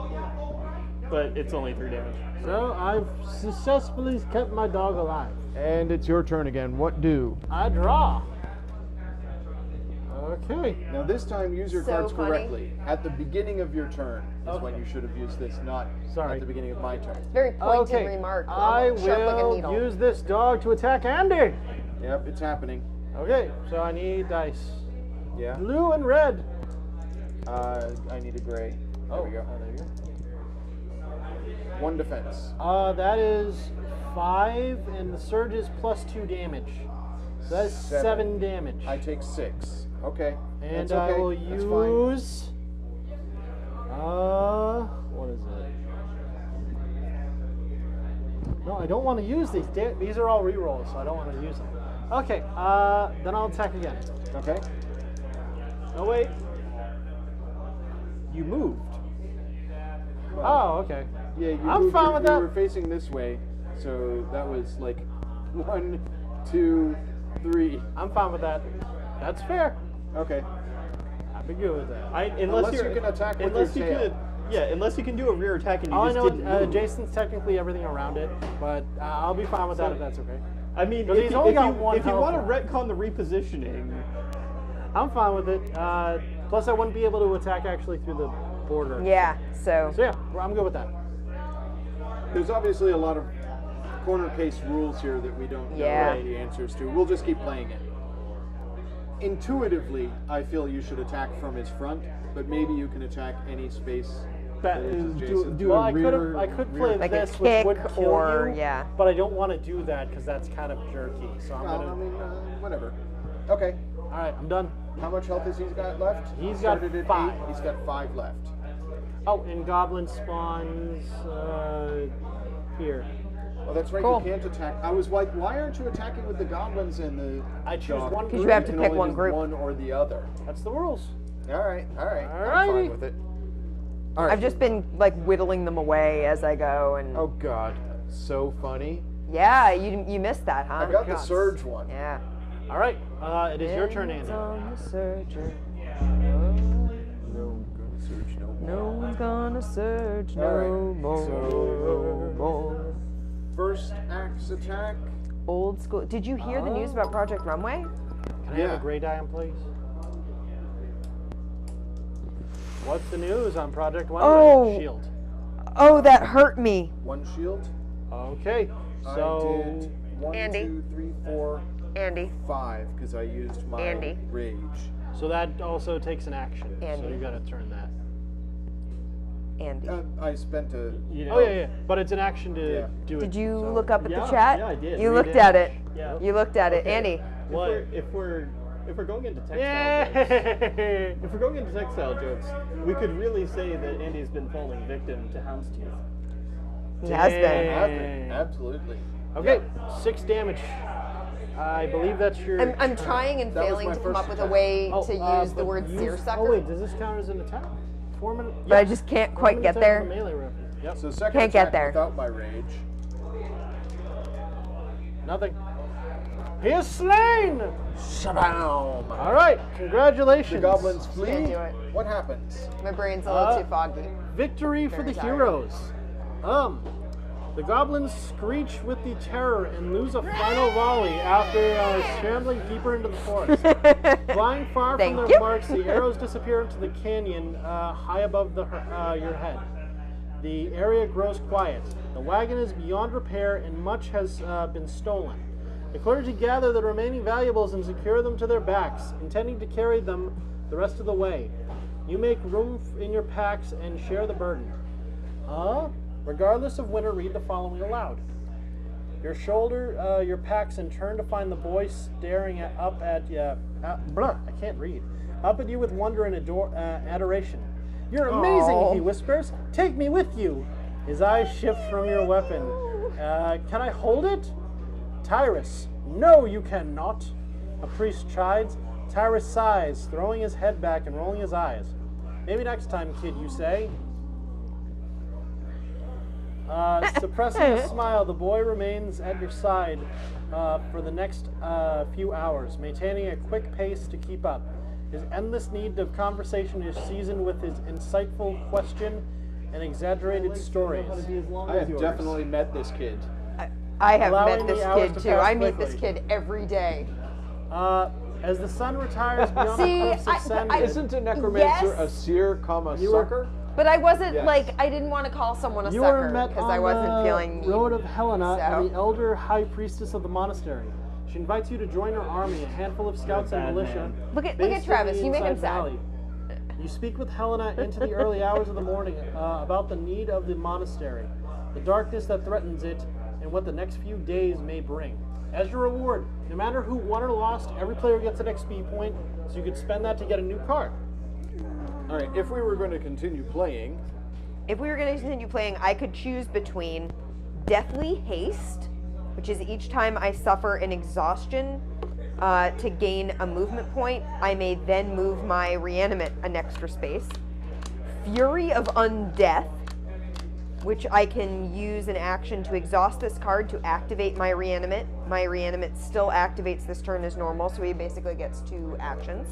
But it's only 3 damage. So I've successfully kept my dog alive. And it's your turn again. What do? I draw. Okay. Now this time use your So cards funny. correctly. At the beginning of your turn is when Okay. you should have used this, not Sorry. at the beginning of my turn. Very pointed Okay. remark. I Sharp like a will needle. use this dog to attack Andy. Yep, it's happening. Okay, so I need dice. Yeah. Blue and red. I need a gray. There we go. Oh, there you go. 1 defense. That is 5, and the surge is plus 2 damage. So that's 7 damage. I take 6. Okay. And That's okay. I will That's fine. use. What is it? No, I don't want to use these. These are all rerolls, so I don't want to use them. Okay, then I'll attack again. Okay. Oh, wait. You moved. Oh, okay. Yeah, you I'm moved fine your- with you that. were facing this way, so that was like 1, 2, 3. I'm fine with that. That's fair. Okay. I'd be good with that. Unless you can attack with unless your you tail. Could, yeah, unless you can do a rear attack and you All I just know, didn't move. Jason's technically everything around it, but I'll be fine with that if that's okay. I mean, Because if he's you, only if got you, 1 if you health want to now. retcon the repositioning, I'm fine with it. Plus, I wouldn't be able to attack actually through the border. Yeah, so. So yeah, I'm good with that. There's obviously a lot of corner case rules here that we don't Yeah. know the answers to. We'll just keep playing it. Intuitively, I feel you should attack from his front, but maybe you can attack any space that is adjacent. do Well, a rear. I could play Like a this, which kick would kill or- you, yeah. but I don't want to do that because that's kind of jerky. So I'm Well, gonna. I mean, whatever. Okay. All right, I'm done. How much health has he got left? He's got Started at 5. 8. He's got 5 left. Oh, and goblin spawns here. Oh, that's right. Cool. You can't attack. I was like, why aren't you attacking with the goblins and the? I choose dog? one 'Cause you group. have to can pick only one do group. One or the other. That's the rules. All right. All right. I'm Alrighty. fine with it. All right. I've just been like whittling them away as I go, and Oh God, so funny. yeah, you missed that, huh? I got the God. surge one. Yeah. All right, it is your turn, Hands Andy. on the surger. No, go surge no more. No one's gonna surge no All right, more. so- more. First axe attack. Old school. Did you hear the news about Project Runway? Can I Yeah. have a gray diamond, please? What's the news on Project One? Oh. Shield. Oh, that hurt me. 1 shield. Okay, so I did 1, Andy. 2, 3, 4, Andy. 5 because I used my Andy. rage. so that also takes an action. So Andy. you got to turn that. Andy. I spent a. You know, Oh yeah, yeah, but it's an action to Yeah. do it. Did you so- look up at Yeah, the chat? yeah, I did. You Read looked it. at it. Yeah. You looked at it, Andy. If we're going into textile jokes, Yay! if we're going into textile jokes, we could really say that Andy's been falling victim to Houndstooth. He has been. Dang. Absolutely. Okay, 6 damage. I believe that's your. I'm trying and That was failing my to come first up with a attack. way to use the but word seersucker. Oh wait, does this count as an attack? 4 minutes. But I just can't quite get there. Melee weapon. Yep. So second Can't get attack there. without my rage. Nothing. He is slain. Shaboom! All right, congratulations. The goblins flee. Can't do it. What happens? My brain's a little too foggy. Victory for the Very tired. heroes. The goblins screech with the terror and lose a final volley after scrambling deeper into the forest. Flying far Thank from you. their marks, the arrows disappear into the canyon high above your head. The area grows quiet. The wagon is beyond repair and much has been stolen. The clergy gather the remaining valuables and secure them to their backs, intending to carry them the rest of the way. You make room in your packs and share the burden. Regardless of winner, read the following aloud. Your packs and turn to find the boy staring up at you with wonder and adoration. You're amazing, Aw. he whispers. Take me with you. His eyes shift from your weapon. Can I hold it? Tyrus, no, you cannot. A priest chides. Tyrus sighs, throwing his head back and rolling his eyes. Maybe next time, kid, you say. Suppressing a smile, the boy remains at your side for the next few hours, maintaining a quick pace to keep up. His endless need of conversation is seasoned with his insightful question and exaggerated stories. I have definitely met this kid. I have Allowing met the this hours kid to too. pass I meet this quickly. kid every day. As the sun retires beyond See, the cliffs of Sandwood, Isn't a necromancer Yes. a seer, comma, You were- sucker? But I wasn't Yes. I didn't want to call someone a you were sucker met because on I wasn't the feeling road of Helena and so. the elder high priestess of the monastery. She invites you to join her army, a handful of scouts and bad militia. man. Look at based in Travis. the You make him inside sad. valley. You speak with Helena into the early hours of the morning about the need of the monastery, the darkness that threatens it, and what the next few days may bring. As your reward, no matter who won or lost, every player gets an XP point, so you could spend that to get a new card. All right, if we were going to continue playing, If we were going to continue playing, I could choose between Deathly Haste, which is each time I suffer an exhaustion to gain a movement point, I may then move my reanimate an extra space. Fury of Undeath, which I can use an action to exhaust this card to activate my reanimate. My reanimate still activates this turn as normal, so he basically gets 2 actions.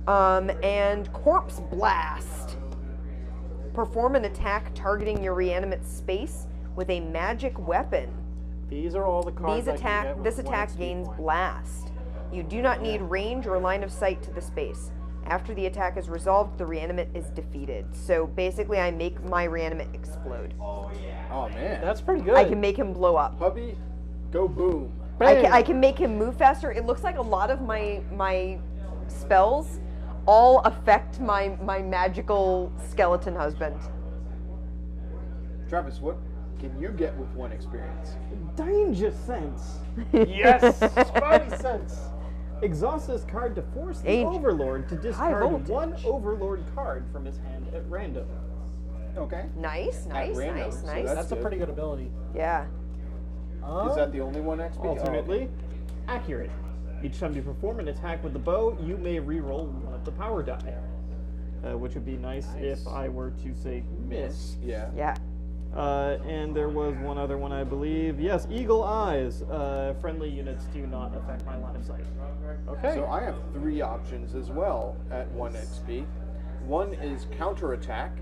And Corpse Blast. Perform an attack targeting your reanimate space with a magic weapon. These are all the cards I can get with This 1 attack XP gains point. blast. You do not need range or line of sight to the space. After the attack is resolved, the reanimate is defeated. So basically, I make my reanimate explode. oh man, That's pretty good. I can make him blow up. Hubby, go boom. I can make him move faster. It looks like a lot of my spells all affect my magical skeleton husband. Travis, what can you get with 1 experience? Danger sense. Yes, Spidey sense. Exhaust this card to force the Danger. Overlord to discard voltage. 1 Overlord card from his hand at random. Okay. Nice, nice, random, nice, so nice. That's a good. pretty good ability. Yeah. Is that the only 1 XP? Ultimately, accurate. Each time you perform an attack with the bow, you may re-roll 1 of the power die. Which would be nice if I were to say miss. Yeah. Yeah. And there was one other one, I believe. Yes, Eagle Eyes. Friendly units do not affect my line of sight. Okay. So I have 3 options as well at 1 XP. One is counterattack.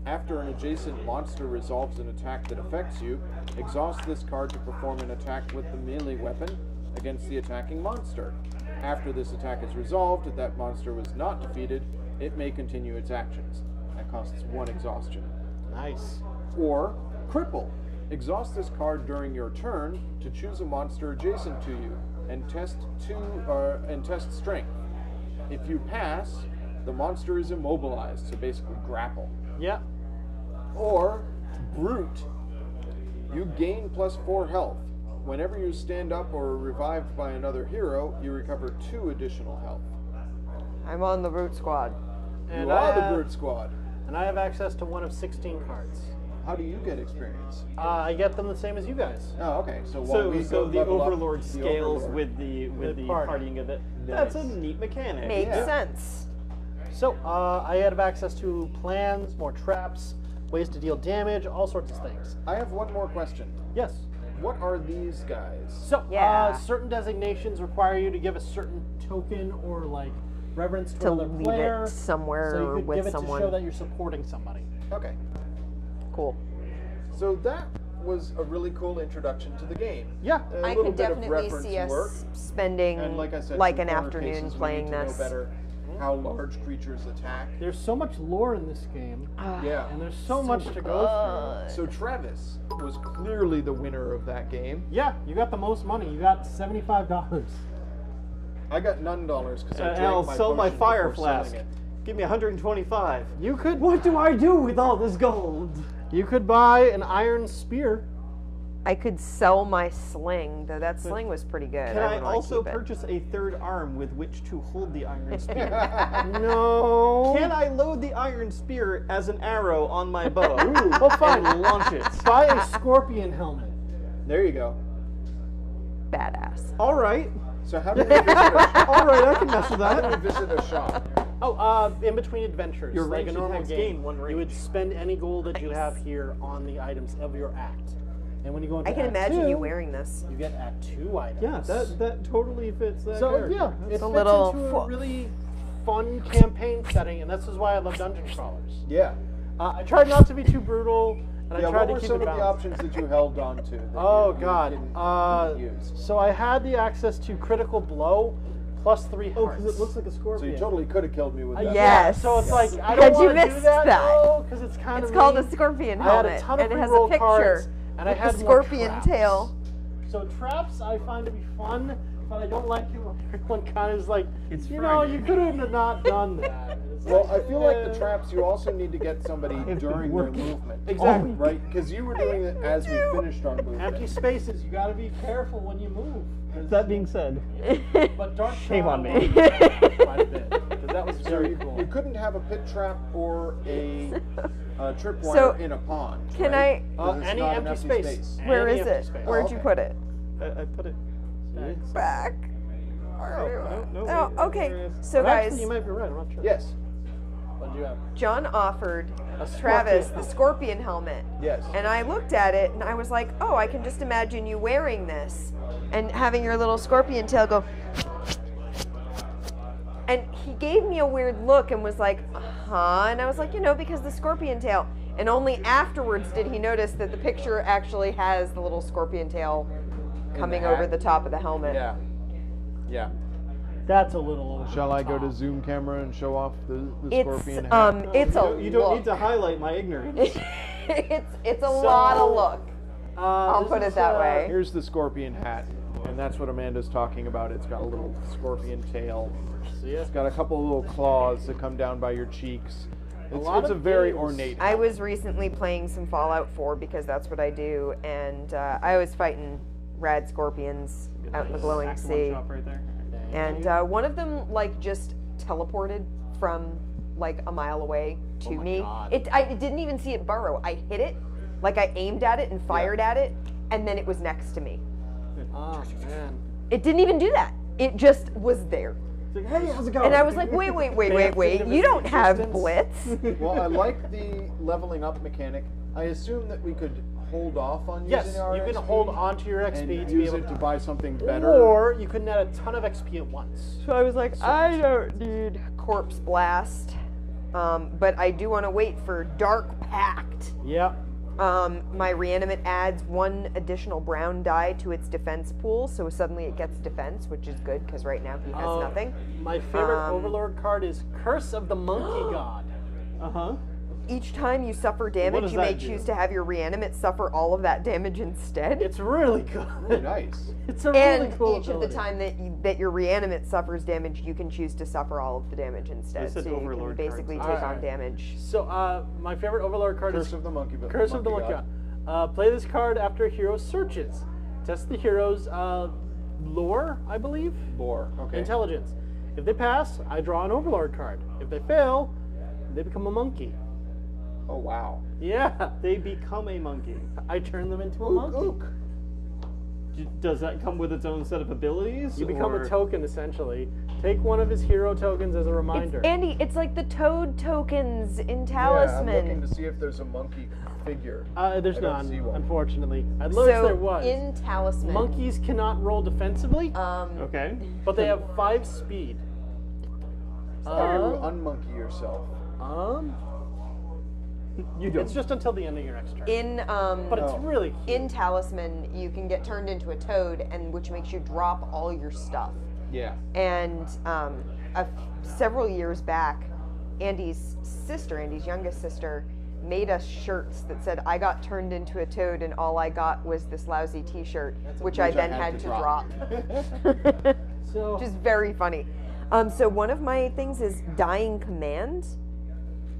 After an adjacent monster resolves an attack that affects you, exhaust this card to perform an attack with the melee weapon against the attacking monster. After this attack is resolved, if that monster was not defeated, it may continue its actions. That costs 1 exhaustion. Nice. Or cripple. Exhaust this card during your turn to choose a monster adjacent to you and test strength. If you pass, the monster is immobilized, so basically grapple. Yeah. Or brute. You gain +4 health. Whenever you stand up or are revived by another hero, you recover 2 additional health. I'm on the Brute Squad. And You I are the have- Brute Squad. And I have access to one of 16 cards. How do you get experience? I get them the same as you guys. Oh, okay. So while we So go the level up Overlord the scales Overlord. with the party. partying of it. That's a Nice. neat mechanic. Makes Yeah. sense. So I have access to plans, more traps, ways to deal damage, all sorts of things. I have one more question. Yes. What are these guys? So Yeah. certain designations require you to give a certain token or like reverence to To another leave player. it somewhere so you could with give it someone. to show that you're supporting somebody. Okay. Cool. So that was a really cool introduction to the game. Yeah. A I little could bit of definitely reference see us work. spending And like I said, like some an corner afternoon cases, playing we need to this. know better how large creatures attack. There's so much lore in this game, Yeah. and there's so much to go through. So Travis was clearly the winner of that game. Yeah, you got the most money. You got $75. I got none dollars because I drank I'll my sell my potion fire before selling flask. it. Give me 125. You could What do I do with all this gold? you could buy an iron spear. I could sell my sling, though that sling was pretty good. Can I wouldn't wanna also keep it. purchase a third arm with which to hold the iron spear? No. Can I load the iron spear as an arrow on my bow Well, fine. and launch it? Buy a scorpion helmet. There you go. Badass. All right. So how do we visit a, All right, I can mess with how do we that. visit a shop? Oh, in between adventures, Your like a ranged normal attacks game, gain 1 you range. would spend any gold that you have here on the items of your act. And when you go into I can Act imagine 2, you wearing this. you get Act 2 items. Yeah, that totally fits that So character. yeah, it fits a little into a fo- really fun campaign setting, and this is why I love dungeon crawlers. Yeah. I tried not to be too brutal, and Yeah, I tried what to were keep some it of the balanced. options that you held on to? That Oh you God! didn't use? So I had the access to critical blow, plus 3 Oh, hearts. because it looks like a So scorpion. you totally could have killed me with that. yeah. Yeah, so it's like I How'd don't you want to do miss that, that? because it's kind It's of called mean. a scorpion I had helmet, a ton of and it has a reroll picture cards, and I with had the more scorpion traps. tail. So traps I find to be fun, but I don't like it when everyone kind of is like, It's you know, Friday. you could have not done that. It's Well, like, I feel like the eh. traps, you also need to get somebody during their working. movement. Exactly. Right? Because you were doing it as we finished our movement. Empty spaces, you got to be careful when you move. 'cause- That being said, but Dark Shame on me. quite a bit, 'cause that was So very you, cool. you couldn't have a pit trap or a tripwire So, in a pond. can right? I- 'Cause it's any not an empty space. Where Any is empty it? space. Where'd Oh, you okay. put it? I put it. Back. no, Oh, wait, okay. there it is. So Well, actually, guys, you might be right. I'm not sure. Yes. What did you have? John offered A Travis scorpion the scorpion helmet. Yes. And I looked at it and I was like, oh, I can just imagine you wearing this and having your little scorpion tail go. And he gave me a weird look and was like, huh? And I was like, because the scorpion tail. And only afterwards did he notice that the picture actually has the little scorpion tail coming over hat? the top of the helmet. Yeah. Yeah. That's a little over Shall the I go to top. zoom camera and show off the It's scorpion hat? it's a You don't look. need to highlight my ignorance. it's a lot of look. I'll This put it is, that way. Here's the scorpion hat, and that's what Amanda's talking about. It's got a little scorpion tail. See ya? It's got a couple of little claws that come down by your cheeks. It's lot a of very games- ornate I hat. was recently playing some Fallout 4 because that's what I do, and I was fighting rad scorpions out in the glowing Act one sea. shop right there. And one of them just teleported from a mile away to my me. God. I didn't even see it burrow. I hit it, I aimed at it and fired at it, and then it was next to me. Oh man. It didn't even do that. It just was there. It's like, hey, how's it going? And I was like, wait, you don't have blitz. Well, I like the leveling up mechanic. I assume that we could hold off on Yes, using our you can XP hold on to your and XP to be use able it to to buy something better. Or you can net a ton of XP at once. So I was like, I don't need Corpse Blast, but I do want to wait for Dark Pact. Yep. My reanimate adds 1 additional brown die to its defense pool, so suddenly it gets defense, which is good because right now he has nothing. My favorite Overlord card is Curse of the Monkey God. Uh-huh. Each time you suffer damage, does you may that do? choose to have your reanimate suffer all of that damage instead. It's really good. Really nice. It's a And really cool each of the ability. time that your reanimate suffers damage, you can choose to suffer all of the damage instead. This is So you Overlord can basically cards. take on Alright. damage. So, my favorite Overlord card Curse is of the Monkey Curse of the Monkey God. Play this card after a hero searches. Test the hero's lore, I believe. Lore. Okay. Intelligence. If they pass, I draw an Overlord card. If they fail, they become a monkey. Oh wow. Yeah, They become a monkey. I turn them into a monkey. Ook. Does that come with its own set of abilities? You become or- a token, essentially. Take one of his hero tokens as a reminder. Andy, it's like the toad tokens in Yeah, I'm Talisman. looking to see if there's a monkey figure. There's I don't none, see one. unfortunately. I'd love if So there was. in Talisman, Monkeys cannot roll defensively, Okay. but they have 5 speed. How do you unmonkey yourself? You don't. It's just until the end of your next turn. in But it's really cute. in Talisman, you can get turned into a toad, and which makes you drop all your stuff. Yeah. And several years back, Andy's youngest sister, made us shirts that said, "I got turned into a toad, and all I got was this lousy T-shirt," which I then had to drop. So Which is very funny. So one of my things is Dying Command.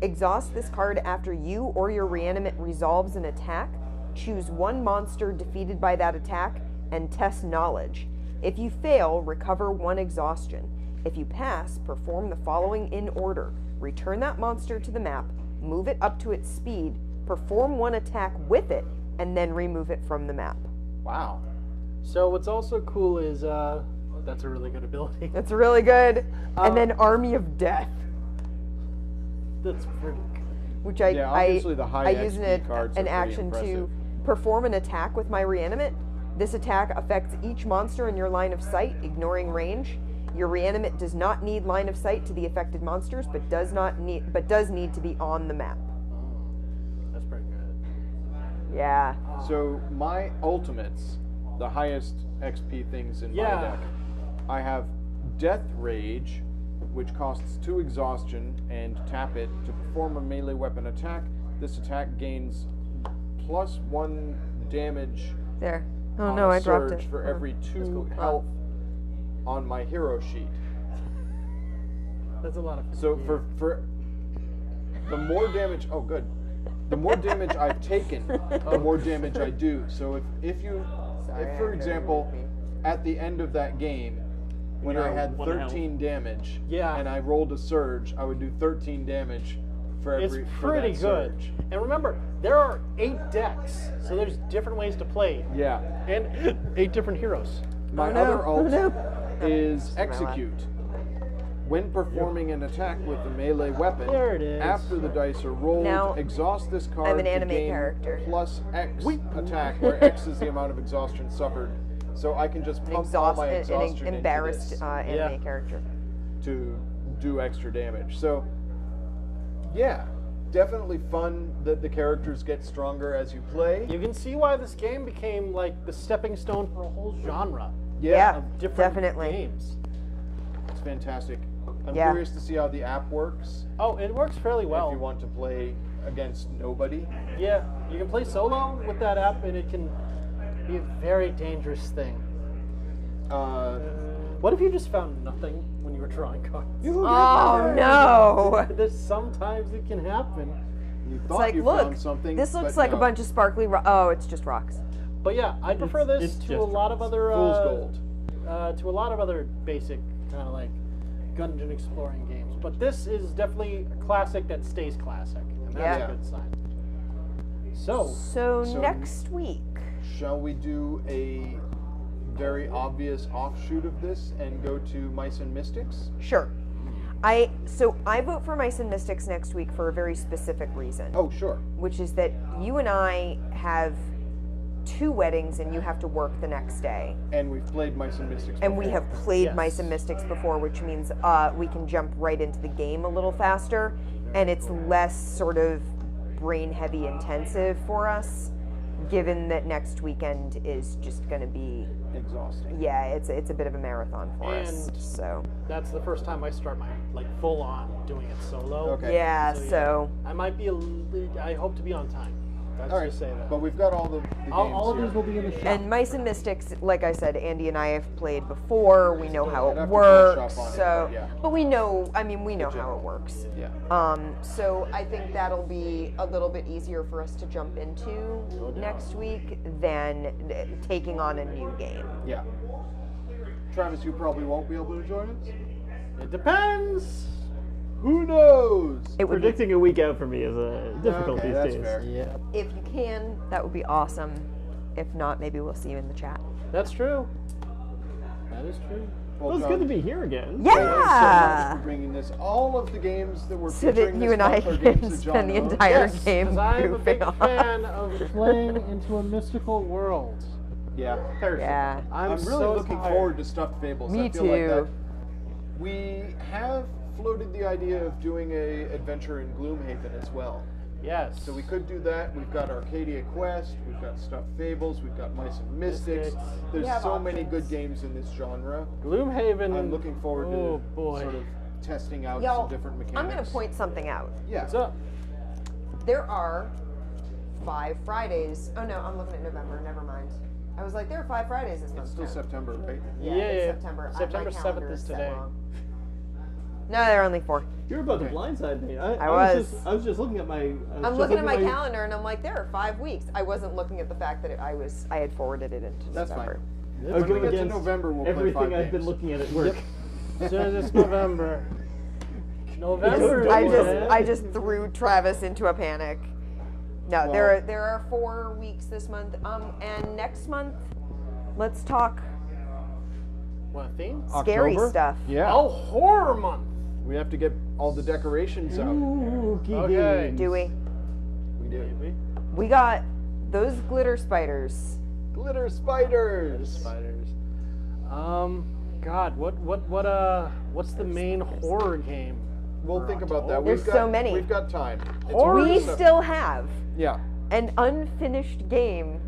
Exhaust this card after you or your reanimate resolves an attack. Choose one monster defeated by that attack and test knowledge. If you fail, recover 1 exhaustion. If you pass, perform the following in order. Return that monster to the map, move it up to its speed, perform 1 attack with it, and then remove it from the map. Wow. So what's also cool is that's a really good ability. That's really good. And then Army of Death, That's pretty good. which Yeah, obviously the high I use XP cards an are pretty action to impressive. perform an attack with my reanimate. This attack affects each monster in your line of sight, ignoring range. Your reanimate does not need line of sight to the affected monsters, but does need to be on the map. That's pretty good. Yeah. So my ultimates, the highest XP things in my Yeah. deck, I have Death Rage, which costs 2 exhaustion, and tap it to perform a melee weapon attack. This attack gains +1 damage There. Oh on no, a I dropped surge it. for every 2 health on my hero sheet. That's a lot of So for the more damage, oh good, the more damage I've taken, the more damage I do. So if for example, at the end of that game, when I You're had 1 health. 13 damage, Yeah. and I rolled a surge, I would do 13 damage for It's every pretty for good. that surge. And remember, there are 8 decks, so there's different ways to play, Yeah. and 8 different heroes. My Oh, no. other Oh, ult no. is Execute. When performing an attack with a melee weapon, There it is. after the dice are rolled, Now, exhaust this card I'm an to anime gain character. plus X attack, where X is the amount of exhaustion suffered. So I can just pump all my exhaustion an embarrassed into anime Yeah. character. this to do extra damage. So, yeah, definitely fun that the characters get stronger as you play. You can see why this game became like the stepping stone for a whole genre Yeah, of different definitely. games. It's fantastic. I'm Yeah. curious to see how the app works. Oh, it works fairly well. If you want to play against nobody. Yeah, you can play solo with that app, and it can be a very dangerous thing. What if you just found nothing when you were drawing cards? Oh no! There's sometimes it can happen. You It's thought like, you look, found something. this looks but like no. a bunch of sparkly. Oh, it's just rocks. But yeah, I prefer this it's to a just lot of other Fool's gold. to a lot of other basic kind of like dungeon exploring games. But this is definitely a classic that stays classic, and that's Yeah. a good sign. So So So- next week, Shall we do a very obvious offshoot of this and go to Mice and Mystics? sure. I vote for Mice and Mystics next week for a very specific reason, Oh, sure. which is that you and I have 2 weddings and you have to work the next day. And we've played Mice and Mystics And we before. have played Yes. Mice and Mystics before, which means we can jump right into the game a little faster, and it's less sort of brain heavy intensive for us, given that next weekend is just going to be, exhausting. yeah, it's a bit of a marathon for us. And- So that's the first time I start my like full on doing it solo. Okay. yeah, So, yeah. so I might be I hope to be on time. Let's All right, just say that. but we've got all the games All of here. these will be in the shop. And Mice and Mystics, like I said, Andy and I have played before. We know how I'd it have to brush works. up on it, So, but yeah. but we know. I mean, we know how it works. Yeah. So I think that'll be a little bit easier for us to jump into next week than taking on a new game. Yeah. Travis, you probably won't be able to join us. It depends. Who knows? It would be, Predicting a week out for me is difficult Okay, these that's days. fair. Yeah, if you can, that would be awesome. If not, maybe we'll see you in the chat. that's true. That is true. Well, it's good to be here again. Thank you so much Yeah. for bringing this. All of the games that we're So that featuring you this and I month are can games that spend the John owns. entire Yes, game because I am a big goofing off. fan of playing into a mystical world. Yeah. Yeah. I'm really so looking tired. forward to Stuffed Fables. Me I feel like that too. we have floated the idea of doing a adventure in Gloomhaven as well. Yes. So we could do that. We've got Arcadia Quest, we've got Stuffed Fables, we've got Mice and Mystics. Mystics. There's We have so many options. good games in this genre. Gloomhaven. I'm looking forward Oh to boy. sort of testing out Y'all, some different mechanics. I'm going to point something out. Yeah. What's up? There are 5 Fridays. Oh no, I'm looking at November. Never mind. I was like, there are 5 Fridays this month. It's still No. September, right? Yeah, Yeah, it's yeah. September. September My 7th calendar is set today. wrong. No, there are only 4. You're about to blindside me. I was. I was just looking at my. I'm looking at my calendar and I'm like, there are 5 weeks. I wasn't looking at the fact that I had forwarded it into That's November. fine. I was When we going get to against November, we'll play everything 5 I've been games. looking at work. As soon as it's November. November. I is just when- I just threw Travis into a panic. No, Well- there are 4 weeks this month. And next month, let's talk What theme? scary October? stuff. Yeah. Oh, horror month. We have to get all the decorations out. Spooky Okay. games. Do we? We do. Maybe. We got those glitter spiders. Glitter spiders. Spiders. God, what's the main horror game? We'll for think about that. October? There's We've got, so many. We've got time. It's Horror only We Sep- still have Yeah. an unfinished game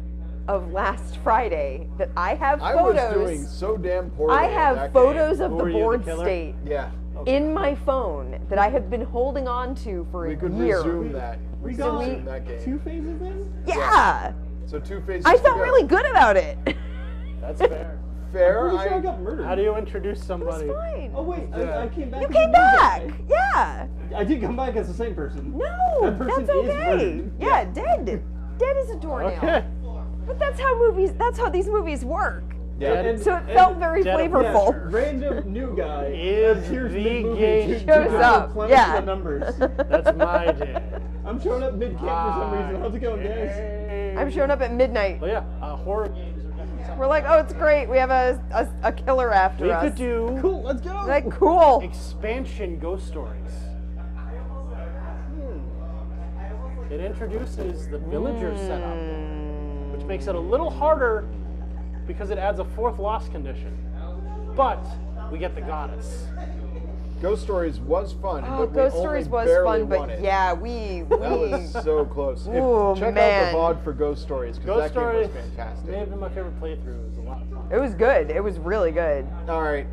of last Friday that I have I photos. was doing so damn poorly. I at have that photos game. of Who the were you, the board killer? state Yeah. in my phone that I have been holding on to for We a could year. resume that. We We could got resume that game. 2 phases in? Yeah, So 2 phases. I to felt go. really good about it. That's fair. Fair. Pretty sure I I, got murdered. How do you introduce It was somebody? fine. Oh wait, Yeah. I came back. You as came a new back. guy. Yeah. I did come back as the same person. No, That person that's is okay. murdered. Yeah, dead. Dead as a doornail. Okay. But that's how these movies work. yeah. And- So it felt very Dead of flavorful. Winter. Random new guy Is appears the mid-movie game to Shows up, replenish yeah. the numbers. That's my day. I'm showing up mid camp for some reason. How's it going, guys? I'm showing up at midnight. Well, yeah, horror games are definitely something. We're like, oh, it's great. We have a killer after We us. could do Cool, let's go. Like, cool. expansion ghost stories. It introduces the villager setup, which makes it a little harder because it adds a 4th loss condition. But we get the goddess. Ghost Stories was fun. Oh, but we Ghost only Stories was barely fun, but won it. yeah, we That was so close. Ooh, Check man. out the VOD for Ghost Stories because Ghost that game Stories was fantastic. may have been my favorite playthrough. It was a lot of fun. it was good. It was really good. All right.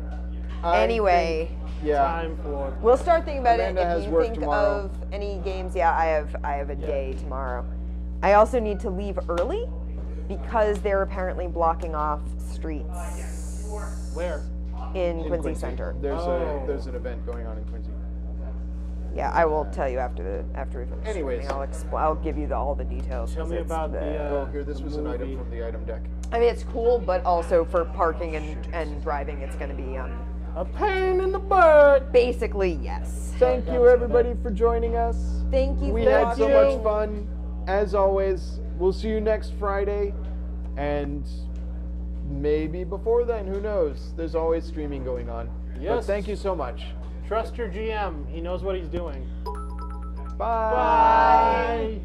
I Anyway, think- yeah. Time for we'll start thinking about Amanda it. has If you work think tomorrow. of any games, yeah, I have a day tomorrow. I also need to leave early because they're apparently blocking off streets where? in in Quincy Center. Oh. There's an event going on in Quincy. Yeah, I will tell you after we finish. Anyways. streaming. I'll give you all the details. Tell 'cause me it's about the. Oh, here, this the was an item movie. from the item deck. I mean, it's cool, but also for parking and driving, it's going to be A pain in the butt. basically yes. Thank you, everybody, for joining us. Thank you. We for had so watching. much fun. As always, we'll see you next Friday. And maybe before then, who knows? There's always streaming going on. But Yes. thank you so much. Trust your GM. He knows what he's doing. Bye. Bye.